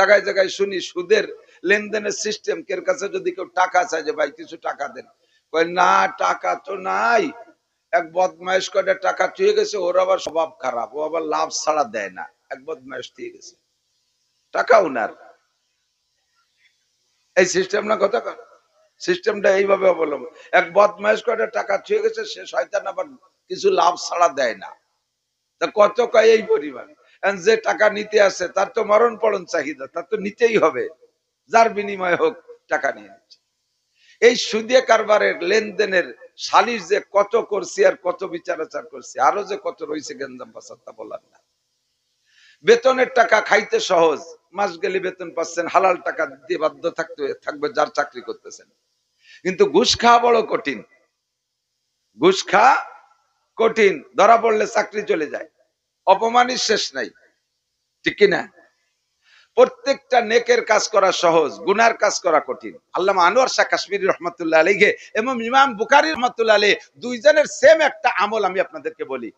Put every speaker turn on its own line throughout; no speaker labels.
জায়গায় জায়গায় শুনি সুদের লেনদেনের সিস্টেম, কের কাছে যদি কেউ টাকা চায় যে ভাই কিছু টাকা দেন, কয় না টাকা তো নাই, এক বদমাইশ কয়টা টাকা চুয়ে গেছে, ওর আবার স্বভাব খারাপ, ও আবার লাভ ছাড়া দেয় না, এক বদমাইশ দিয়ে গেছে টাকা উনার। এই সিস্টেম না কথা, সিস্টেমটা এইভাবে অবলম্বন, এক বদমাইশ কয়টা টাকা চুয়ে গেছে, সে শয়তান আবার কিছু লাভ ছাড়া দেয় না। তা কত কয় এই পরিমাণ, যে টাকা নিতে আসে তার তো মরণ পড়ন চাহিদা, তার তো নিতেই হবে, যার বিনিময় হোক টাকা নিয়ে নিচ্ছে। এই সুদে কারবারের লেনদেনের সালিশ যে কত করছি আর কত বিচার আচার করছি, আরো যে কত রয়েছে গেঞ্জাম পাচার তা বলার না। বেতনের টাকা খাইতে সহজ, মাস গেলে বেতন পাচ্ছেন, হালাল টাকা দিতে বাধ্য থাকবে যার চাকরি করতেছেন। কিন্তু ঘুষ খাওয়া বড় কঠিন, ঘুষ খাওয়া কঠিন, ধরা পড়লে চাকরি চলে যায়, অপমানের শেষ নাই, ঠিক কিনা? প্রত্যেকটা নেকের কাজ করা সহজ, গুনার কাজ করা কঠিন। আল্লামা আনোয়ার শাহ কাশ্মীরি রহমাতুল্লাহ আলাইহি এবং ইমাম বুখারী রহমাতুল্লাহ আলাইহি দুইজনের সেম একটা আমল আমি আপনাদেরকে বলি।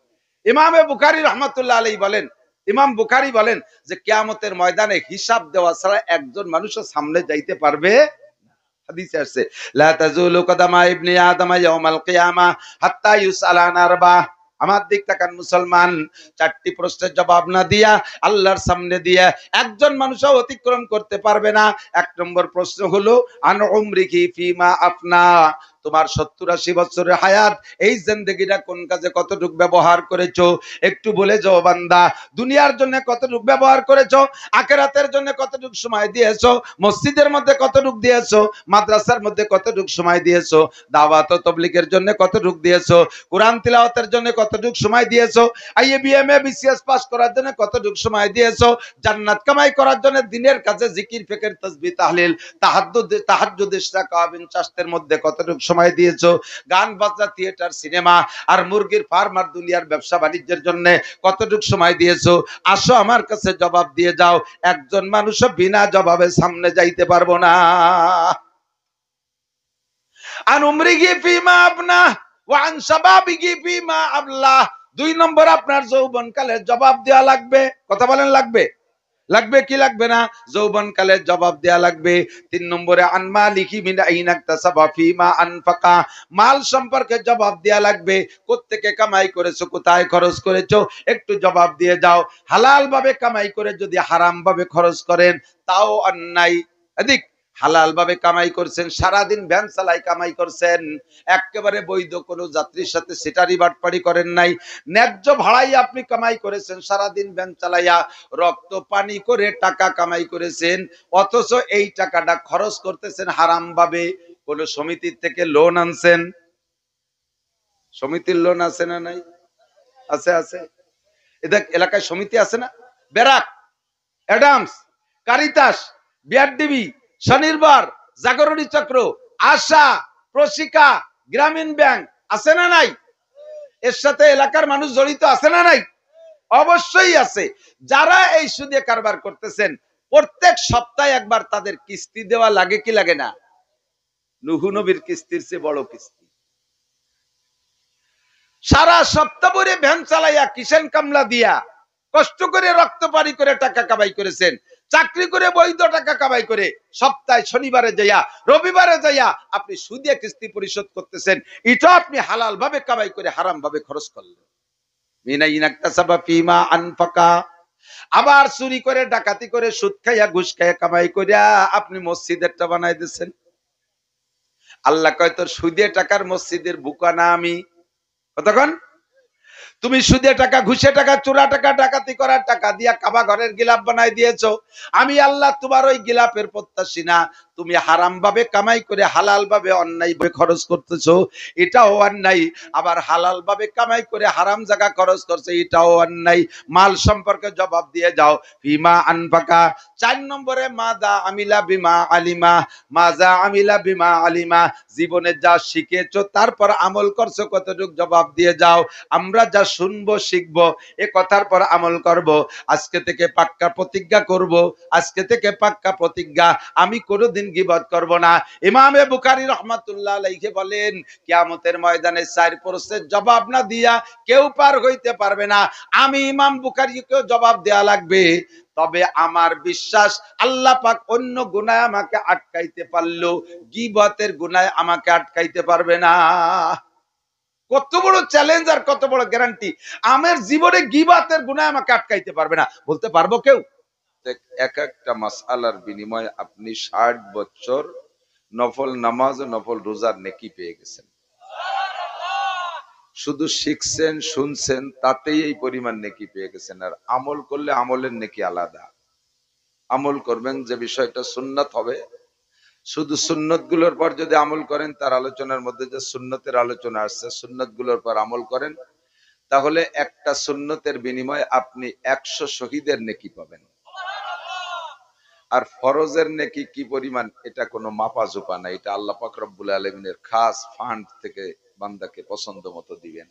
ইমামে বুখারী রহমাতুল্লাহ আলাইহি বলেন, ইমাম বুখারী বলেন যে কিয়ামতের ময়দানে হিসাব দেওয়া ছাড়া একজন মানুষও সামনে যাইতে পারবে। হাদিসে আছে লা তাজুলু কদামা ইবনি আদম ইয়াউমাল কিয়ামা হাত্তা ইউসালা আন আরবা। আমার দিক তাকান মুসলমান, চারটি প্রশ্নের জবাব না দিয়া আল্লাহর সামনে দিয়ে একজন মানুষও অতিক্রম করতে পারবে না। এক নম্বর প্রশ্ন হলো আন উমরিকি ফিমা আফনা, তোমার 70-80 বছরের হায়াত, এই জিন্দেগিটা কোন কাজে কতটুকু ব্যবহার করেছো, একটু বলে যাও বান্দা। দুনিয়ার জন্য কতটুকু ব্যবহার করেছো, আখিরাতের জন্য কতটুকু সময় দিয়েছো, মসজিদের মধ্যে কতটুকু দিয়েছো, মাদ্রাসার মধ্যে কতটুকু সময় দিয়েছো, দাওয়াত ও তাবলীগের জন্য কতটুকু দিয়েছো, কোরআন তিলাওয়াতের জন্য কতটুকু সময় দিয়েছো, আইএবিএমএ বিসিএস পাস করার জন্য কতটুকু সময় দিয়েছো, জান্নাত কামাই করার জন্য দিনের কাছে জিকির ফিকির তাসবিহ তাহলিল তাহাজ্জুদ ইশরাক বিন চাষের মধ্যে কতটুকু সময় দিয়েছো, গান বাজনা থিয়েটার সিনেমা আর মুরগির ফার্ম আর দুনিয়ার ব্যবসা বাণিজ্যের জন্য কতটুকু সময় দিয়েছো। আসো আমার কাছে জবাব দিয়ে যাও, একজন মানুষও বিনা জবাবে সামনে যাইতে পারবো না। আন উমরিহি ফিমা আবনা ওয়া আন শাবাবিহি ফিমা আবলা। দুই নম্বর আপনার যৌবনকালের জবাব দেওয়া লাগবে। কথা বলেন লাগবে, লাগবে কি লাগবে না? যৌবনকালের জবাব দেয়া লাগবে। 3 নম্বরে আন মালিকি মিন আইনা ইকতাসাবা ফিমা আনফাকা, মাল সম্পর্কে জবাব দেয়া লাগবে। কোত্থেকে কামাই করেছো, কোথায় খরচ করেছো, একটু জবাব দিয়ে যাও। হালাল ভাবে কামাই করে যদি হারাম ভাবে খরচ করেন তাও অন্যায়। এদিক হালাল ভাবে কামাই করছেন, সারাদিন ভ্যান চালাই কামাই করছেন, একেবারে বৈধ কোনো যাত্রীর সাথে সেটারি বাটপাড়ি করেন নাই, ন্যায্য ভাড়াই আপনি কামাই করেছেন, সারাদিন ভ্যান চালাইয়া রক্ত পানি করে টাকা কামাই করেছেন, অথচ এই টাকাটা খরচ করতেছেন হারাম ভাবে। কোন সমিতির থেকে লোন আনছেন, সমিতির লোন আছে না নাই? আছে, আছে। এদের এলাকায় সমিতি আছে না? ব্যারাক, অ্যাডামস, কারিতাস, বিআরডিবি, স্বনির্ভর, জাগরণী চক্র, আশা, প্রশিকা, গ্রামীণ ব্যাংক আছে না নাই? এর সাথে এলাকার মানুষ জড়িত আছে না নাই? অবশ্যই আছে। যারা এই সুদে কারবার করতেছেন প্রত্যেক সপ্তাহে একবার তাদের কিস্তি দেওয়া লাগে কি লাগে না? নূহ নবীর কিস্তির চেয়ে বড় কিস্তি। সারা সপ্তাহ ভরে ভ্যান চালাইয়া কিষেন কামলা দিয়া কষ্ট করে রক্ত পানি করে টাকা কামাই করেছেন, চাকরি করে বৈধ টাকা কামাই করে সপ্তাহে শনিবারে যাইয়া রবিবারে যাইয়া আপনি সুদে কিস্তি পরিশোধ করতেছেন। এটা আপনি হালাল ভাবে কামাই করে হারাম ভাবে খরচ করলেন। আবার চুরি করে ডাকাতি করে সুদ খাইয়া ঘুষ খাইয়া কামাই করিয়া আপনি মসজিদেরটা বানাই দিচ্ছেন। আল্লাহ কয় তোর সুদে টাকার মসজিদের বুকা না আমি। কতক্ষণ তুমি সুদে টাকা, ঘুষে টাকা, চোরা টাকা, ডাকাতি করার টাকা দিয়া কাবা ঘরের গিলাপ বানাই দিয়েছো। আমি আল্লাহ তোমার ওই গিলাপের প্রত্যাশী না। তুমি হারাম ভাবে কামাই করে হালাল ভাবে অন্যায় ভাবে খরচ করতেছো, এটাও অন্যায়। আবার হালাল ভাবে কামাই করে হারাম জায়গা খরচ করছে, এটাও অন্যায়। মাল সম্পর্কে জবাব দিয়ে যাও, ফিমা আনফাকা। 4 নম্বরে মাযা আমিলা বিমা আলিমা, মাজা আমিলা বিমা আলিমা, জীবনে যা শিখেছো তারপর আমল করছো কতটুকু জবাব দিয়ে যাও। আমরা যা শুনবো শিখবো, এ কথার পর আমল করব। আজকে থেকে পাক্কা প্রতিজ্ঞা করব, আজকে থেকে পাক্কা প্রতিজ্ঞা, আমি কোনোদিন গীবত করব না। ইমামে বুখারী রাহমাতুল্লাহ আলাইহি বলেন কিয়ামতের ময়দানে 4 প্রশ্নের জবাব না দিয়া কেউ পার হইতে পারবে না। আমি ইমাম বুখারীকে জবাব দেয়া লাগবে। তবে আমার বিশ্বাস আল্লাহ পাক অন্য গুনায় আমাকে আটকাইতে পারলেও গীবতের গুনায় আমাকে আটকাইতে পারবে না। কত বড় চ্যালেঞ্জ আর কত বড় গ্যারান্টি! আমার জীবনে গীবতের গুনায় আমাকে আটকাইতে পারবে না, বলতে পারবো কেউ? এক একটা মাসআলার বিনিময়ে আপনি 60 বছর নফল নামাজ ও নফল রোজার নেকি পেয়ে গেছেন। শুধু শিখছেন, শুনছেন, তাতেই এই পরিমাণ নেকি পেয়ে গেছেন। আর আমল করলে আমলের নেকি আলাদা। আমল করবেন যে বিষয়টা সুন্নাত হবে, শুধু সুন্নত গুলোর পর যদি আমল করেন, তার আলোচনার মধ্যে যে সুন্নতের আলোচনা আসছে, সুন্নত গুলোর পর আমল করেন, তাহলে একটা সুন্নতের বিনিময়ে আপনি 100 শহীদের নেকি পাবেন। আর ফরজের নেকি কি পরিমাণ, এটা কোনো মাপা জোপা না। এটা আল্লাহ পাক রব্বুল আলামিনের খাস ফান্ড থেকে বান্দাকে পছন্দ মতো দিবেন।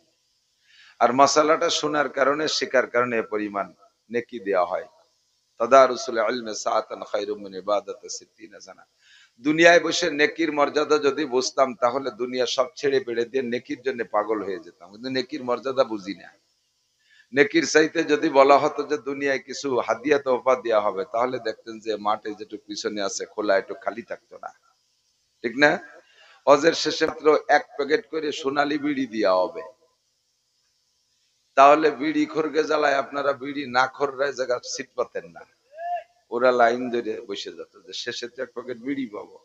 আর মাসালাটা শোনার কারণে, শেখার কারণে এ পরিমাণ নেকি দেওয়া হয়। তাদারুসুল ইলমি সাআতান খায়রুম মিন ইবাদাতি 60 সানা। দুনিয়ায় বসে নেকির মর্যাদা যদি বুঝতাম, তাহলে দুনিয়া সব ছেড়ে পেড়ে দিয়ে নেকির জন্য পাগল হয়ে যেতাম। কিন্তু নেকির মর্যাদা বুঝি না। নেকির চাইতে যদি বলা হতো যে দুনিয়ায় কিছু হাদিয়া তোফা দেওয়া হবে, তাহলে দেখতেন যে মাঠে যেটুকু পিছনে আছে খোলা, একটু খালি থাকতো না, ঠিক না? হজের শেষে মাত্র 1 প্যাকেট করে সোনালী বিড়ি দেওয়া হবে। তাহলে বিড়ি খোরগে জ্বালায় আপনারা বিড়ি না খোররায় জায়গা সিট পাতেন না। ওরা লাইন ধরে বসে যেত যে শেষে তো 1 প্যাকেট বিড়ি পাবো।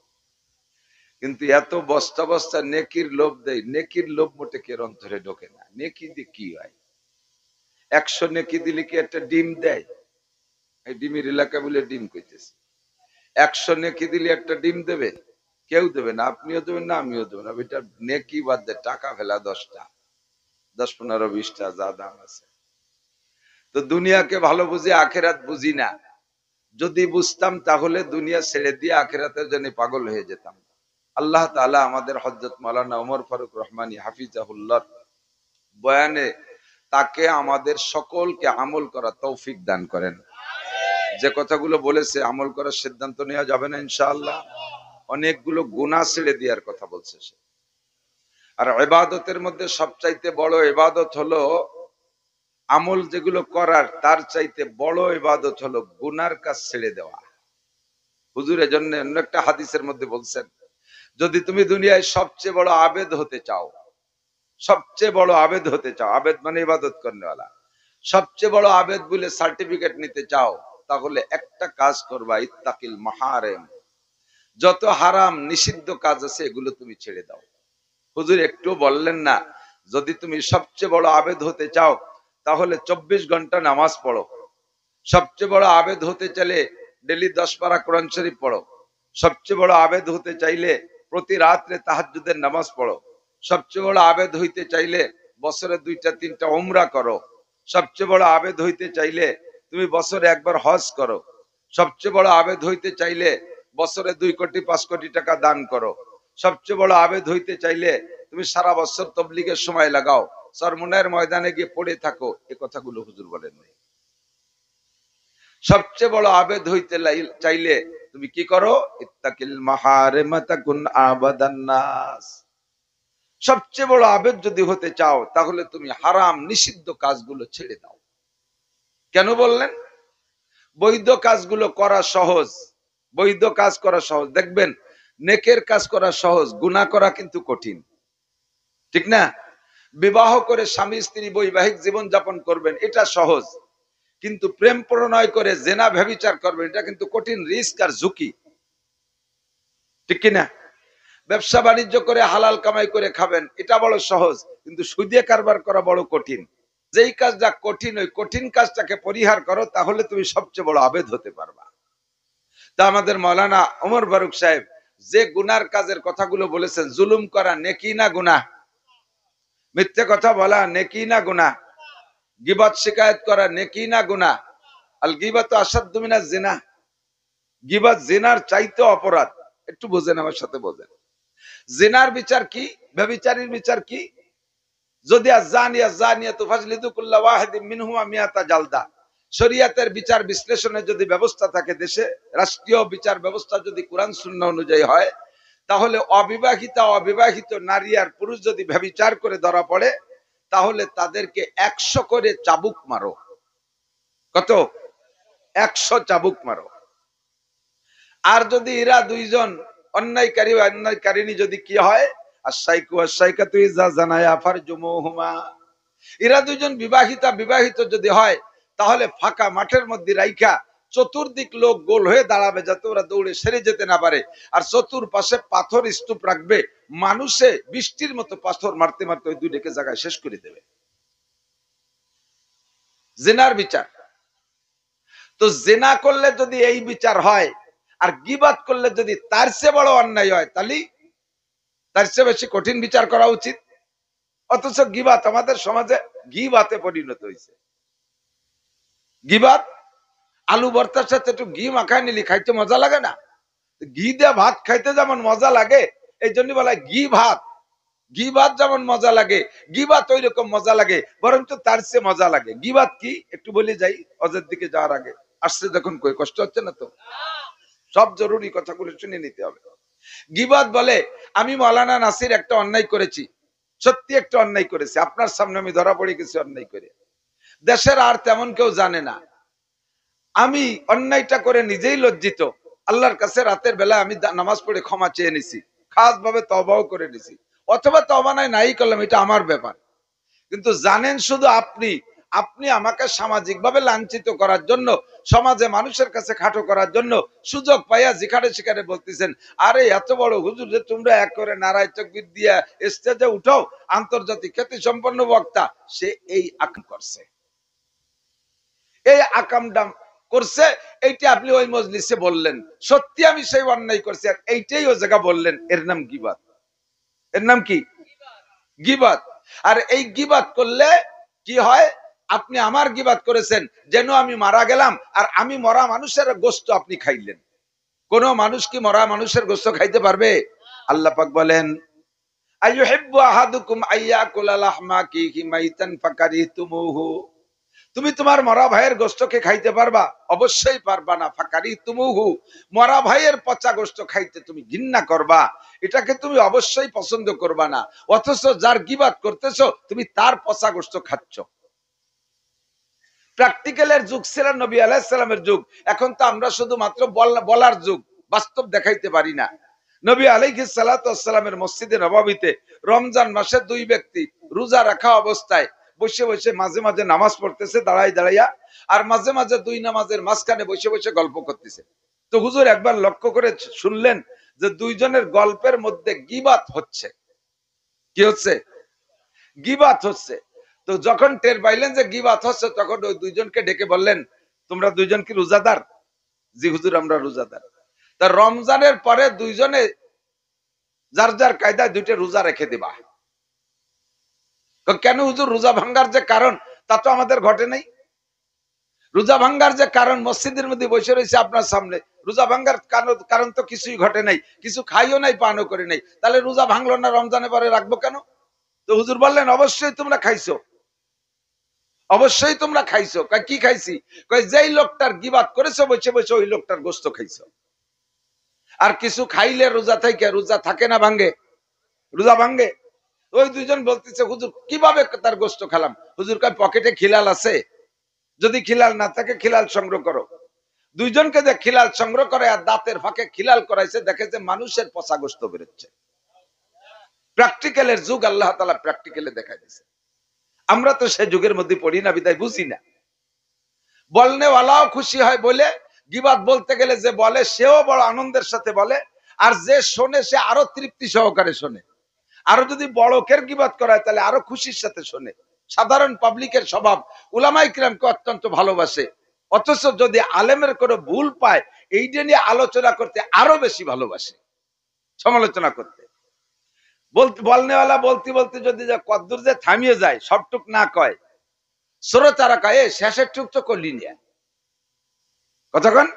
কিন্তু এত বস্তা বস্তা নেকির লোভ দেয়, নেকির লোভ মোটে কের অন্তরে ঢোকে না। নেকি দিয়ে কি হয়? 100 নেকি দিলে কি একটা ডিম দেয়? এই ডিমের এলাকা বলে ডিম কইতেছে। 100 নেকি দিলে একটা ডিম দেবে? কেউ দেবে না, আপনিও দেবেন না, আমিও দেব না। এটা নেকি বাদ দে, টাকা ফেলা 10টা, 10, 15, 20টা যা দাম আছে। তো দুনিয়াকে ভালো বুঝি, আখেরাত বুঝি না। যদি বুঝতাম তাহলে দুনিয়া ছেড়ে দিয়ে আখেরাতের জন্য পাগল হয়ে যেতাম। আল্লাহ তাআলা আমাদের হযরত মাওলানা ওমর ফারুক রহমানী হাফিজাহুল্লাহ বয়ানে তাকে আমাদের সকলকে আমল করা তৌফিক দান করেন। যে কথাগুলো বলেছে আমল করার সিদ্ধান্ত নেওয়া যাবে না ইনশাআল্লাহ। অনেকগুলো গুনাহ ছেড়ে দেওয়ার কথা বলছে সে। আর ইবাদতের মধ্যে সবচাইতে বড় ইবাদত হলো, আমল যেগুলো করার তার চাইতে বড় ইবাদত হলো গুনার কাজ ছেড়ে দেওয়া। হুজুর এজন্য অন্য একটা হাদিসের মধ্যে বলছেন, যদি তুমি দুনিয়ায় সবচেয়ে বড় আবেদ হতে চাও, সবচেয়ে বড় আবেদ হতে চাও, আবেদ মানে ইবাদত করেনওয়ালা, সবচেয়ে বড় আবেদ বলে সার্টিফিকেট নিতে চাও, তাহলে একটা কাজ করবা, ইত্তাকিল মাহারিম। যত হারাম নিষিদ্ধ কাজ আছে এগুলো তুমি ছেড়ে দাও। হুজুর একটু বললেন না, যদি তুমি সবচেয়ে বড় আবেদ হতে চাও তাহলে 24 ঘন্টা নামাজ পড়ো। সবচেয়ে বড় আবেদ হতে চাইলে ডেলি 10 পারা কোরআন শরীফ পড়ো। সবচেয়ে বড় আবেদ হতে চাইলে প্রতি রাত্রে তাহাজ্জুদের নামাজ পড়ো। সবচেয়ে বড় আবেদ হইতে চাইলে বছরে 2টা 3টা উমরা করো। সবচেয়ে বড় আবেদ হইতে চাইলে তুমি বছরে একবার হজ করো। সবচেয়ে বড় আবেদ হইতে চাইলে বছরে 2 কোটি 5 কোটি টাকা দান করো। সবচেয়ে বড় আবেদ হইতে চাইলে তুমি সারা বছর তাবলীগের সময় লাগাও, চরমনায়ের ময়দানে গিয়ে পড়ে থাকো। এই কথাগুলো হুজুর বলেন নাই। সবচেয়ে বড় আবেদ হইতে চাইলে তুমি কি করো? ইত্তাকিল মাহারিমা তাকুন আবাদান নাস। সবচেয়ে বড় আবেদ যদি হতে চাও তাহলে তুমি হারাম নিষিদ্ধ কাজগুলো ছেড়ে দাও। কেন বললেন? বৈধ কাজগুলো করা সহজ, বৈধ কাজ করা সহজ। দেখবেন নেকের কাজ করা সহজ, গুনাহ করা কিন্তু কঠিন, ঠিক না? বিবাহ করে স্বামী স্ত্রী বৈবাহিক জীবন যাপন করবেন, এটা সহজ। কিন্তু প্রেম প্রণয় করে জেনা ব্যভিচার করবেন, এটা কিন্তু কঠিন, রিস্ক আর ঝুঁকি, ঠিক কিনা? ব্যবসা বাণিজ্য করে হালাল কামাই করে খাবেন, এটা বড় সহজ। কিন্তু সুদে কারবার করা বড় কঠিন। যেই কাজটা কঠিন, ওই কঠিন কাজটাকে পরিহার করো, তাহলে তুমি সবচেয়ে বড় আবেদ হতে পারবা। তা আমাদের মাওলানা ওমর ফারুক সাহেব যে গুনার কাজের কথাগুলো বলেছেন, জুলুম করা নেকি না গুনাহ? মিথ্যে কথা বলা নেকি না গুনাহ? গীবত শিকায়ত করা নেকি না গুনাহ? আল গীবাতু আশাদ্দু মিনাজ জিনা। গীবত জিনার চাইতে অপরাধ। একটু বোঝেন, আমার সাথে বোঝেন। জিনার বিচার কি, ব্যভিচারীর বিচার কি? যদি আযানিয়া যানিয়াতু ফাজলিদু কুল্লা ওয়াহিদিন মিনহুমা মিয়াতা জালদা। শরীয়তের বিচার বিশ্লেষণের যদি ব্যবস্থা থাকে দেশে, রাষ্ট্রীয় বিচার ব্যবস্থা যদি কোরআন সুন্নাহ অনুযায়ী হয়, তাহলে অবিবাহিত নারী আর পুরুষ যদি ব্যভিচার করে ধরা পড়ে, তাহলে তাদেরকে 100 করে চাবুক মারো। কত? 100 চাবুক মারো। আর যদি এরা দুইজন অন্যায়কারী ও অন্যায়কারিনী যদি কি হয়, আশাইকু আশাইকাতু ইজা জানায়া ফারজুমুহুমা, এরা দুইজন বিবাহিতা বিবাহিত যদি হয়, তাহলে ফাঁকা মাঠের মধ্যে রাইখা চতুর্দিক লোক গোল হয়ে দাঁড়াবে যাতে ওরা দৌড়ে সেরে যেতে না পারে। আর চতুর্পাশে পাথর স্তূপ রাখবে, মানুষে বৃষ্টির মতো পাথর মারতে মারতে ওই দুইটাকে জায়গায় শেষ করে দেবে। জিনার বিচার। তো জিনা করলে যদি এই বিচার হয়, আর গীবাত করলে যদি তার চেয়ে বড় অন্যায় হয়, তাহলে তার চেয়ে বেশি কঠিন বিচার করা উচিত। অথচ গীবাত আমাদের সমাজে গীবাতে পরিণত হয়েছে। গীবাত, আলু ভর্তার সাথে একটু ঘি মাখায় নিলি খাইতে মজা লাগে না? ঘি দিয়ে ভাত খাইতে যেমন মজা লাগে, এই জন্য বলা হয় ঘি ভাত। ঘি ভাত যেমন মজা লাগে, গীবাত ওই রকম মজা লাগে, বরঞ্চ তার চেয়ে মজা লাগে। গীবাত কি একটু বলে যাই অজের দিকে যাওয়ার আগে। আসছে যখন কই কষ্ট হচ্ছে না তো? সব জরুরি কথাগুলো শুনে নিতে হবে। গীবাত বলে, আমি মৌলানা নাসির একটা অন্যায় করেছি, সত্যি একটা অন্যায় করেছি, আপনার সামনে আমি ধরা পড়ে গেছি অন্যায় করে। দেশের আর তেমন কেউ জানে না, আমি অন্যায়টা করে নিজেই লজ্জিত। আল্লাহর কাছে রাতের বেলা আমি নামাজ পড়ে ক্ষমা চেয়ে নিছি, খাস ভাবে তওবাও করে নিছি, অথবা তওবা নাই করলাম, এটা আমার ব্যাপার। কিন্তু জানেন শুধু আপনি, আপনি আমাকে সামাজিক ভাবে লাঞ্ছিত করার জন্য, সমাজে মানুষের কাছে খাটো করার জন্য সুযোগ পাইয়া যেখানে সেখানে বলতেছেন, আরে এত বড় হুজুর যে তোমরা এক করে নারায় তাকবীর দিয়া স্টেজে উঠাও, আন্তর্জাতিক খ্যাতি সম্পন্ন বক্তা, সে এই আকাম করছে, এই আকামটা করছে, এইটা আপনি ওই মজলিসে বললেন, সত্যি আমি সেই অন্যায় করছি, আর এইটাই ও জায়গা বললেন, এর নাম গীবাত। এর নাম কি? গীবাত। আর এই গীবাত করলে কি হয়, আপনি আমার গীবাত করেছেন, যেন আমি মারা গেলাম, আর আমি মরা মানুষের গোশত আপনি খাইলেন। কোন মানুষ কি মরা মানুষের গোশত খাইতে পারবে? আল্লাহ পাক বলেন, আইয়ুহিব্বু আহাদুকুম আইয়াকুলা লাহমা আখিহি মাইতান ফাকারিহতুমুহু, তুমি তোমার মরা ভাইয়ের গোশতকে খাইতে পারবা? অবশ্যই পারবা না। ফাকারিহতুমুহু, মরা ভাইয়ের পচা গোশত খাইতে তুমি ঘৃণা করবা, এটাকে তুমি অবশ্যই পছন্দ করবা না। অথচ যার গীবাত করতেছো, তুমি তার পচা গোশত খাচ্ছ। প্র্যাকটিক্যালের যুগ ছিল নবী আলাইহিস সালামের যুগ, এখন তো আমরা শুধুমাত্র বলার যুগ, বাস্তব দেখাইতে পারি না। নবী আলাইহিস সালাতু ওয়াস সালামের মসজিদে নববীতে রমজান মাসে দুই ব্যক্তি রোজা রাখা অবস্থায় বসে বসে মাঝে মাঝে নামাজ পড়তেছে দাঁড়াইয়া, আর মাঝে মাঝে দুই নামাজের মাঝখানে বসে বসে গল্প করতেছে। তো হুজুর একবার লক্ষ্য করে শুনলেন যে দুইজনের গল্পের মধ্যে গীবাত হচ্ছে। কি হচ্ছে? গীবাত হচ্ছে। তো যখন টের পাইলেন যে গীবাত হচ্ছে, তখন ওই দুইজনকে ডেকে বললেন, তোমরা দুইজন কি রোজাদার? জি হুজুর, আমরা রোজাদার। তা রমজানের পরে দুইজনে যার যার কায়দায় দুইটা রোজা রেখে দিবা। কেন হুজুর? রোজা ভাঙ্গার যে কারণ তা তো আমাদের ঘটে নাই। রোজা ভাঙ্গার যে কারণ মসজিদের মধ্যে বসে রয়েছে আপনার সামনে, রোজা ভাঙ্গার কারণ তো কিছুই ঘটে নাই, কিছু খাইও নাই, পানও করে নাই, তাহলে রোজা ভাঙলো না, রমজানের পরে রাখবো কেন? তো হুজুর বললেন, অবশ্যই তোমরা খাইছো, অবশ্যই তোমরা খাইছো। কি খাইছি? যেই লোকটার গীবাত করেছো বসে বসে, ওই লোকটার গোশত খাইছো। আর কিছু খাইলে রোজা থেকে রোজা থাকে না, ভাঙ্গে? রোজা ভাঙ্গে। ওই দুইজন বলতেছে, হুজুর কিভাবে তার গোশত খেলাম? হুজুর কয়, পকেটে খিলাল আছে, যদি খিলাল না থাকে খিলাল সংগ্রহ করো। দুইজনকে যে খিলাল সংগ্রহ করে আর দাঁতের ফাঁকে খিলাল করাইছে, দেখে যে মানুষের পচা গোশত বেরোচ্ছে। প্র্যাকটিক্যালের যুগ, আল্লাহ তাআলা প্র্যাকটিক্যালে দেখাই দিয়েছে। আমরা তো সে যুগের মধ্যে পড়ি না, বিদায় বুঝি না। বলনেওয়ালাও খুশি হয় বলে, গীবাত বলতে গেলে যে বলে সেও বড় আনন্দের সাথে বলে, আর যে শোনে সে আরো তৃপ্তি সহকারে শোনে। আরো যদি বড়কের গীবাত করায় তাহলে আরো খুশির সাথে শোনে। সাধারণ পাবলিকের স্বভাব উলামায়ে কিরামকে অত্যন্ত ভালোবাসে, অথচ যদি আলেমের কোনো ভুল পায়, এইটা নিয়ে আলোচনা করতে আরো বেশি ভালোবাসে, সমালোচনা করতে। বলনেওয়ালা বলতে বলতে যদি কদ্দুর যে থামিয়ে যায়, সবটুক না কয়, শ্রোতারা কয়, শেষের টুক তো করলি না, কতক্ষণ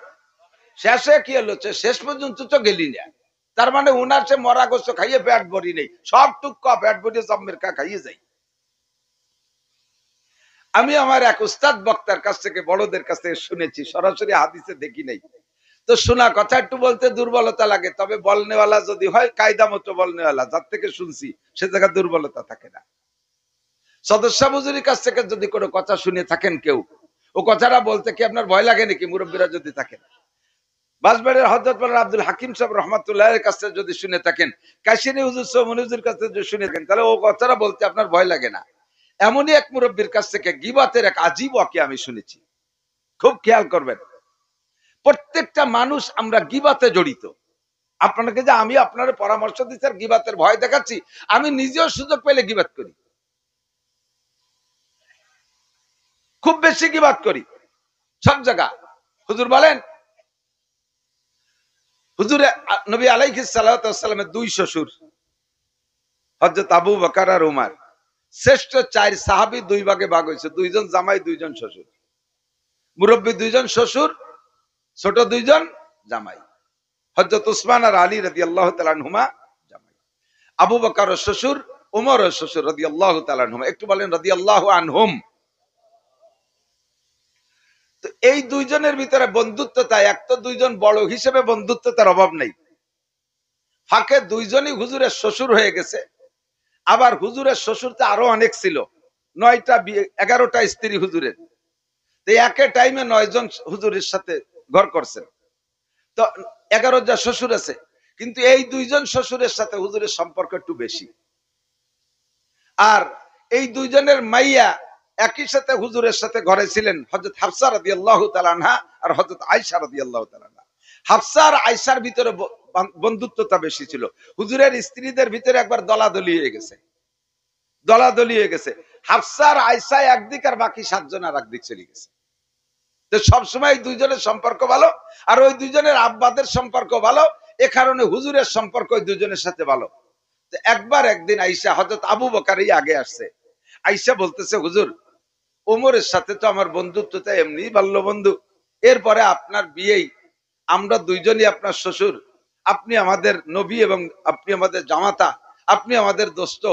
শেষে কি হলো, শেষ পর্যন্ত তো গেলি না। তার মানে উনার সে মরা গোস্ত খাইয়ে পেট ভরি নেই, সব টুক পেট ভরিয়ে জম্মের কা খাইয়ে যাই। আমি আমার এক উস্তাদ বক্তার কাছ থেকে, বড়দের কাছ থেকে শুনেছি, সরাসরি হাদিসে দেখি নাই। তো শোনা কথা একটু বলতে দুর্বলতা লাগে, তবে বলনেওয়ালা যদি হয় কায়দা মতো বলনেওয়ালা, যার থেকে শুনছি সে জায়গা দুর্বলতা থাকে না। সদস্য হুজুরের কাছ থেকে যদি কোনো কথা শুনে থাকেন কেউ, ও কথাটা বলতে কি আপনার ভয় লাগে নাকি? মুরব্বীরা যদি থাকেন, বাঁশবাড়ির হযরত মাওলানা আব্দুল হাকিম সাহেব রহমাতুল্লাহের কাছে যদি শুনে থাকেন, কাশিনী হুজুর সোমনুজুর কাছে যদি শুনে থাকেন, তাহলে ও কথাটা বলতে আপনার ভয় লাগে না। এমনই এক মুরব্বীর কাছ থেকে গীবাতের এক আজীব ওয়াকিয়া আমি শুনেছি। খুব খেয়াল করবেন, প্রত্যেকটা মানুষ আমরা গীবাতে জড়িত। আপনাকে যে আমি আপনার পরামর্শ দিচ্ছি আর গীবাতের ভয় দেখাচ্ছি, আমি নিজেও সুযোগ পেলে গীবাত করি, খুব বেশি গীবাত করি সব জায়গা। হুজুর বলেন, হুজুরে নবী আলাইহিস সালাতু ওয়াস সালামের দুই শ্বশুর, হযরত আবু বকর আর উমর, শ্রেষ্ঠ চার সাহাবী দুই ভাগে ভাগ হয়েছে, দুইজন জামাই দুইজন শ্বশুর। মুরব্বী দুইজন শ্বশুর, ছোট দুইজন জামাই। হযরত উসমান আর আলী রাদিয়াল্লাহু তাআলা আনহুমা জামাই, আবু বকর শ্বশুর, উমর শ্বশুর রাদিয়াল্লাহু তাআলা আনহুমা। একটু বলেন রাদিয়াল্লাহু আনহুম। তো এই দুইজনের ভিতরে বন্ধুত্বতা, এক তো দুইজন বড় হিসেবে বন্ধুত্বতার অভাব নেই, ফাঁকে দুইজনই হুজুরের শ্বশুর হয়ে গেছে। আবার হুজুরের শ্বশুর তো আরো অনেক ছিল, 9টা বিয়ে, 11টা স্ত্রী হুজুরের। তো একে টাইমে 9 জন হুজুরের সাথে ঘর করছেন। তো 11 জন শ্বশুর আছে, কিন্তু এই দুইজন শ্বশুরের সাথে হুজুরের সম্পর্ক একটু বেশি। আর এই দুইজনের মাইয়া একই সাথে হুজুরের সাথে ঘরে ছিলেন, হযরত হাফসা রাদিয়াল্লাহু তাআলা আনহা আর হযরত আয়েশা রাদিয়াল্লাহু তাআলা আনহা। হাফসা আর আয়েশার ভিতরে বন্ধুত্বতা বেশি ছিল। হুজুরের স্ত্রীদের ভিতরে একবার দলাদলি হয়ে গেছে, দলাদলি হয়ে গেছে। হাফসা আর আয়েশা একদিক আর বাকি 7 জন আর একদিক চলে গেছে। তো সবসময় দুইজনের সম্পর্ক ভালো, আর ওই দুইজনের আব্বাদের সম্পর্ক ভালো, এ কারণে হুজুরের সম্পর্ক ওই দুইজনের সাথে ভালো। তো একবার একদিন আয়েশা, হযরত আবু বকরই আগে আসছে, আয়েশা বলতেছে, হুজুর ওমরের সাথে তো আমার বন্ধুত্বটা এমনি বাল্য বন্ধু, এরপরে আপনার বিয়েই, আমরা দুইজনই আপনার শ্বশুর, আপনি আমাদের নবী এবং আপনি আমাদের জামাতা, আপনি আমাদের দোস্ত,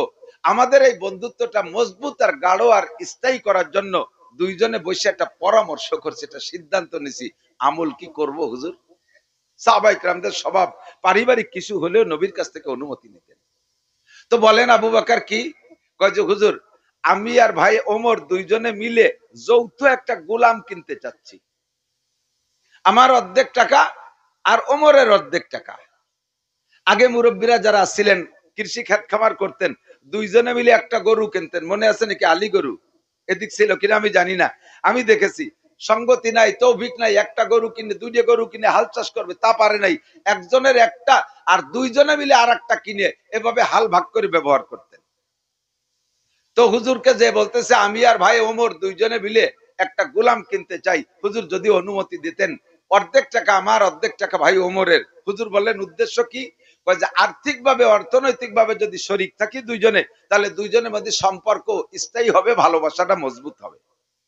আমাদের এই বন্ধুত্বটা মজবুত আর গাঢ় আর স্থায়ী করার জন্য দুইজনে বসে একটা পরামর্শ করছে, একটা সিদ্ধান্ত নিছি, আমল কি করব হুজুর? সাহাবায়ে কেরামদের স্বভাব পারিবারিক কিছু হলেও নবীর কাছ থেকে অনুমতি নিতেন। তো বলেন আবু বকর কি কয় যে, হুজুর আমি আর ভাই ওমর দুইজনে মিলে যৌথ একটা গোলাম কিনতে চাচ্ছি, আমার অর্ধেক টাকা আর ওমরের অর্ধেক টাকা। আগে মুরব্বীরা যারা ছিলেন, কৃষি খাত খামার করতেন, দুইজনে মিলে একটা গরু কিনতেন, মনে আছে নাকি? আলী গরু এদিক ছিল কিনা আমি জানি না, আমি দেখেছি। সঙ্গতি নাই, তৌফিক নাই, একটা গরু কিনে, দুইটা গরু কিনে হাল চাষ করবে তা পারে নাই, একজনের একটা আর দুইজনে মিলে আর একটা কিনে এভাবে হাল ভাগ করে ব্যবহার করতেন। তো হুজুরকে যে বলতেছে আমি আর ভাই ওমর দুইজনে মিলে একটা গোলাম কিনতে চাই, হুজুর যদি অনুমতি দিতেন, অর্ধেক টাকা আমার, অর্ধেক টাকা ভাই ওমরের। হুজুর বললেন উদ্দেশ্য কি? কয় যে আর্থিক ভাবে অর্থনৈতিক ভাবে যদি শরীক থাকি দুইজনে, তাহলে দুইজনের মধ্যে সম্পর্ক স্থায়ী হবে, ভালোবাসাটা মজবুত হবে,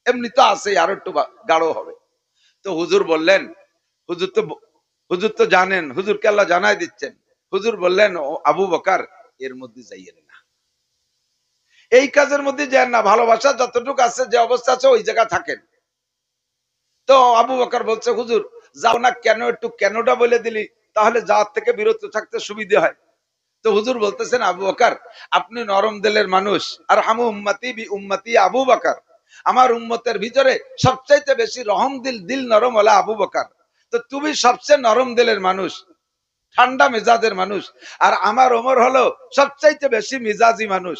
এমনি তো আছে আরো একটু গাঢ় হবে। তো হুজুর বললেন, হুজুর তো জানেন, হুজুরকে আল্লাহ জানাই দিচ্ছেন। হুজুর বললেন, ও আবু বকর এর মধ্যে যাইয়েন না, এই কাজের মধ্যে যান না, ভালোবাসা যতটুকু আছে, যে অবস্থা আছে ওই জায়গা থাকেন। তো আবু বকর বলছে, হুজুর যাও না কেন, একটু কেনটা বলে দিলি তাহলে যাওয়ার থেকে বিরত থাকতে সুবিধা হয়। তো হুজুর বলতেছেন, আবু বকর আপনি নরম দিলের মানুষ, আর হামু উম্মতি বি উম্মতি আবু বকর, আমার উম্মতের ভিতরে সবচাইতে বেশি রহম দিল, দিল নরম হলো আবু বকর। তো তুমি সবচেয়ে নরম দিলের মানুষ, ঠান্ডা মেজাজের মানুষ, আর আমার ওমর হলো সবচাইতে বেশি মিজাজি মানুষ।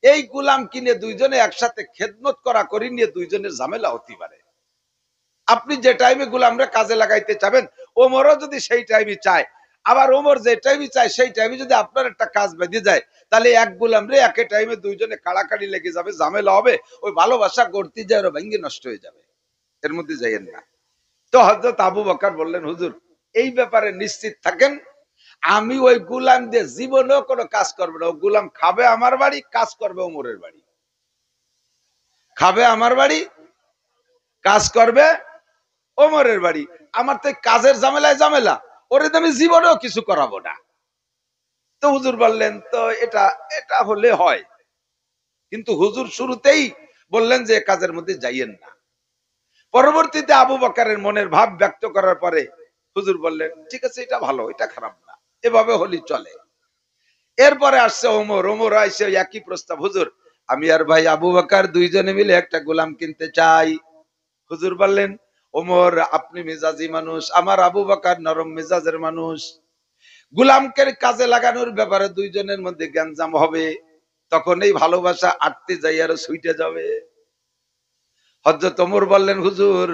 এই গোলাম কিনে দুইজনে একসাথে খেদমত করা করি নিয়ে দুইজনের ঝামেলা হতে পারে। আপনি যে টাইমে গোলামরা কাজে লাগাইতে চাবেন, ওমরও যদি সেই টাইমে চায়, আবার ওমর যে টাইমে চায় সেই টাইমে যদি আপনার একটা কাজ বেঁধে যায়, তাহলে এক গোলাম রে একে টাইমে দুইজনে কাড়াকাড়ি লেগে যাবে, ঝামেলা হবে, ওই ভালোবাসা গড়তে যায় ওরা ভেঙে নষ্ট হয়ে যাবে, এর মধ্যে যাইয়েন না। তো হযরত আবু বকর বললেন, হুজুর এই ব্যাপারে নিশ্চিত থাকেন, আমি ওই গোলাম দিয়ে জীবনেও কোনো কাজ করবে না, ও গোলাম খাবে আমার বাড়ি, কাজ করবে ওমরের বাড়ি, খাবে আমার বাড়ি, কাজ করবে ওমরের বাড়ি। আমার তো কাজের ঝামেলায় ঝামেলা, ওরে তো আমি জীবনেও কিছু করাবো না। তো হুজুর বললেন, তো এটা এটা হলে হয়, কিন্তু হুজুর শুরুতেই বললেন যে কাজের মধ্যে যাইয়েন না। পরবর্তীতে আবু বকরের মনের ভাব ব্যক্ত করার পরে হুজুর বললেন, ঠিক আছে, এটা ভালো, এটা খারাপ না, এভাবে হলি চলে। এরপরে আসছে ওমর, ওমর আইসে একই প্রস্তাব, হুজুর আমি আর ভাই আবু বকর দুইজনে মিলে একটা গোলাম কিনতে চাই। হুজুর বললেন, ওমর আপনি মেজাজি মানুষ, আমার আবু বকর নরম মেজাজের মানুষ, গোলামকে কাজে লাগানোর ব্যাপারে দুইজনের মধ্যে গ্যাঞ্জাম হবে, তখন এই ভালোবাসা আটতে যাই আর ছুটে যাবে। হযরত ওমর বললেন, হুজুর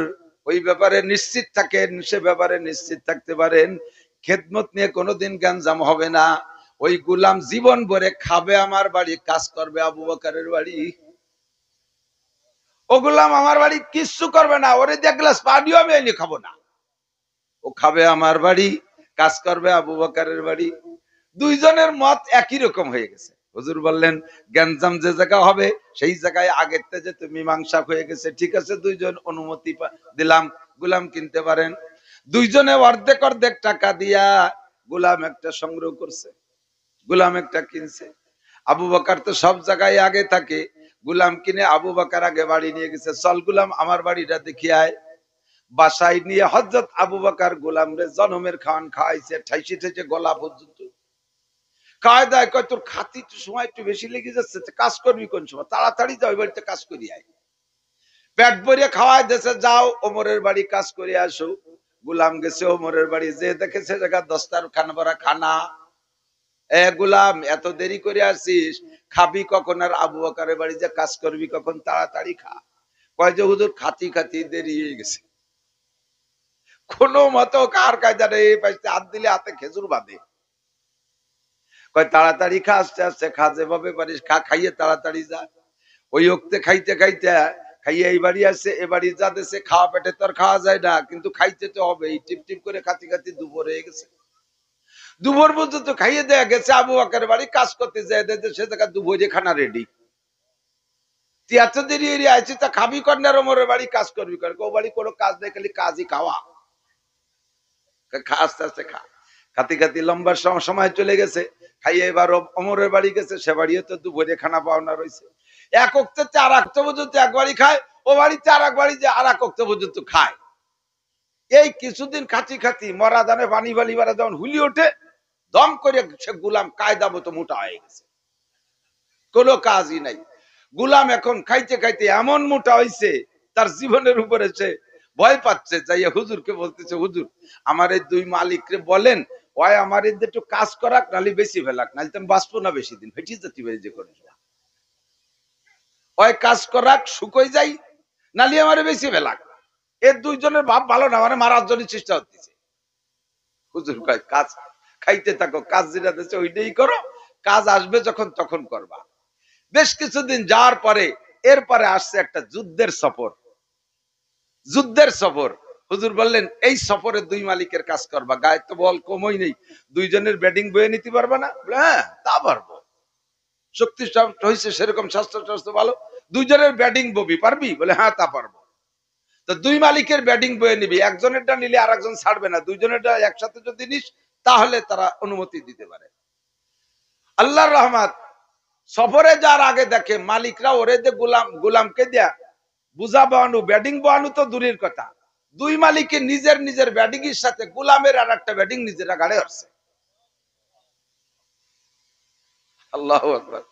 ওই ব্যাপারে নিশ্চিত থাকেন, সে ব্যাপারে নিশ্চিত থাকতে পারেন, খেদমত নিয়ে কোনোদিন গ্যাঞ্জাম হবে না। ওই গোলাম জীবন ভরে খাবে আমার বাড়ি, কাজ করবে আবু বকরের বাড়ি। ও গোলাম আমার বাড়ি কিচ্ছু করবে না, ওরে এক গ্লাস পানিও আমি এনে খাবো না, ও খাবে আমার বাড়ি, কাজ করবে আবু বকরের বাড়ি। দুইজনের মত একই রকম হয়ে গেছে। হুজুর বললেন, গ্যাঞ্জাম যে জায়গা হবে সেই জায়গায় আগের থেকে তো মীমাংসা হয়ে গেছে, ঠিক আছে দুইজন অনুমতি দিলাম, গোলাম কিনতে পারেন। দুইজনে অর্ধেক অর্ধেক টাকা দিয়া গোলাম একটা সংগ্রহ করছে, গোলাম একটা কিনছে। আবু বকর তো সব জায়গায় আগে থাকে, গোলাম কিনে আবু বকর আগে বাড়ি নিয়ে গেছে, চল গোলাম আমার বাড়িটা দেখি আয়। বাসায় নিয়ে হযরত আবু বকর গোলাম রে জনমের খাওয়ান খাওয়াইছে, ঠাইছে ঠাইছে গলা পর্যন্ত। কায়দায় কয়, তোর খাতি একটু সময় একটু বেশি লেগে যাচ্ছে, কাজ করবি কোন সময়, তাড়াতাড়ি যাও বাড়িতে কাজ করি আয়। পেট ভরিয়ে খাওয়াই দেশে, যাও ওমরের বাড়ি কাজ করে আসো। গোলাম গেছে ওমরের বাড়ি, যে দেখেছে জায়গা দস্তার খান ভরা খানা। এ গোলাম এত দেরি করে আসিস, খাবি কখন? আর আবু বকরের বাড়ি যে কাজ করবি কখন, তাড়াতাড়ি খা। কয় যে হুজুর খাতি খাতি দেরি হয়ে গেছে। কোনো মতো কার কায়দা নেই, হাত দিলে হাতে খেজুর বাঁধে। কয় তাড়াতাড়ি খা, আস্তে আস্তে খা, যেভাবে পারিস খা, খাইয়ে তাড়াতাড়ি যা। ওই ওক্তে খাইতে খাইতে খাইয়ে এই বাড়ি আসছে, এ বাড়ি যা দেশে খাওয়া পেটে তো আর খাওয়া যায় না, কিন্তু খাইতে তো হবে। এই টিপ টিপ করে খাতি খাতি দুপুর হয়ে গেছে। দুপুর পর্যন্ত খাইয়ে দেয়া গেছে, আবু বকরের বাড়ি কাজ করতে যায় সে জায়গা দুপুরে খানা রেডি। তুই এত দেরি এরিয়া আছিস, তা খাবি কন্যার ওমরের বাড়ি কাজ করবি কর? ও বাড়ি কোনো কাজ নেই, খালি কাজই খাওয়া। খা আস্তে আস্তে খা। খাতি খাতি লম্বা সময় চলে গেছে, খাইয়ে এবার ওমরের বাড়ি গেছে, সে বাড়িও তো দুপুরে খানা পাওনা রয়েছে। এক অক্তে আর এক পর্যন্ত এক বাড়ি খায়, ও বাড়িতে আর এক বাড়ি যে আর এক অক্ত পর্যন্ত খায়। এই কিছুদিন খাতি খাতি মরা দানে পানি বালি বারা যখন হুলি ওঠে, দম করে সে গোলাম কায়দা মতো মোটা হয়ে গেছে, কোনো কাজই নাই। গোলাম এখন খাইতে খাইতে এমন মোটা হয়েছে, তার জীবনের উপরে সে ভয় পাচ্ছে। যাইয়া হুজুরকে বলতেছে, হুজুর আমার এই দুই মালিকরে বলেন, ওই আমার এদের একটু কাজ করাক, নালি বেশি ফেলাক, নাহলে তুমি বাঁচবো না বেশি দিন, হেঁটে যেতে পারি যে করে। ওই কাজ করাক, শুকোই যাই, নালি আমার বেশি ফেলাক। এর দুইজনের ভাব ভালো না, মানে মারার জন্য চেষ্টা হচ্ছে। হুজুর কয়, কাজ খাইতে থাকো, কাজ যেটা দিচ্ছে ওইটাই করো, কাজ আসবে যখন তখন করবা। বেশ কিছুদিন যাওয়ার পরে এরপরে আসছে একটা যুদ্ধের সফর। যুদ্ধের সফর। হুজুর বললেন, এই সফরে দুই মালিকের কাজ করবা, গায়ে তো বল কমই নেই, দুইজনের ব্যাটিং বয়ে নিতে পারবা না? হ্যাঁ তা পারবো, শক্তি হয়েছে সেরকম, স্বাস্থ্য স্বাস্থ্য ভালো, দুইজনের ব্যাটিং ববি পারবি? বলে হ্যাঁ তা পারবো। তো দুই মালিকের ব্যাটিং বয়ে নিবি, একজনেরটা নিলে আর একজন ছাড়বে না, দুইজনেরটা একসাথে যদি নিস তাহলে তারা অনুমতি দিতে পারে। আল্লাহর রহমত, সফরে যার আগে দেখে মালিকরা ওরে যে গোলামকে দেয়া বুঝা বানানো, ব্যাটিং বানানো তো দূরের কথা, দুই মালিকে নিজের নিজের ব্যাটিং এর সাথে গোলামের আর একটা ব্যাটিং নিজেরা গাড়ে আসছে। আল্লাহু আকবার।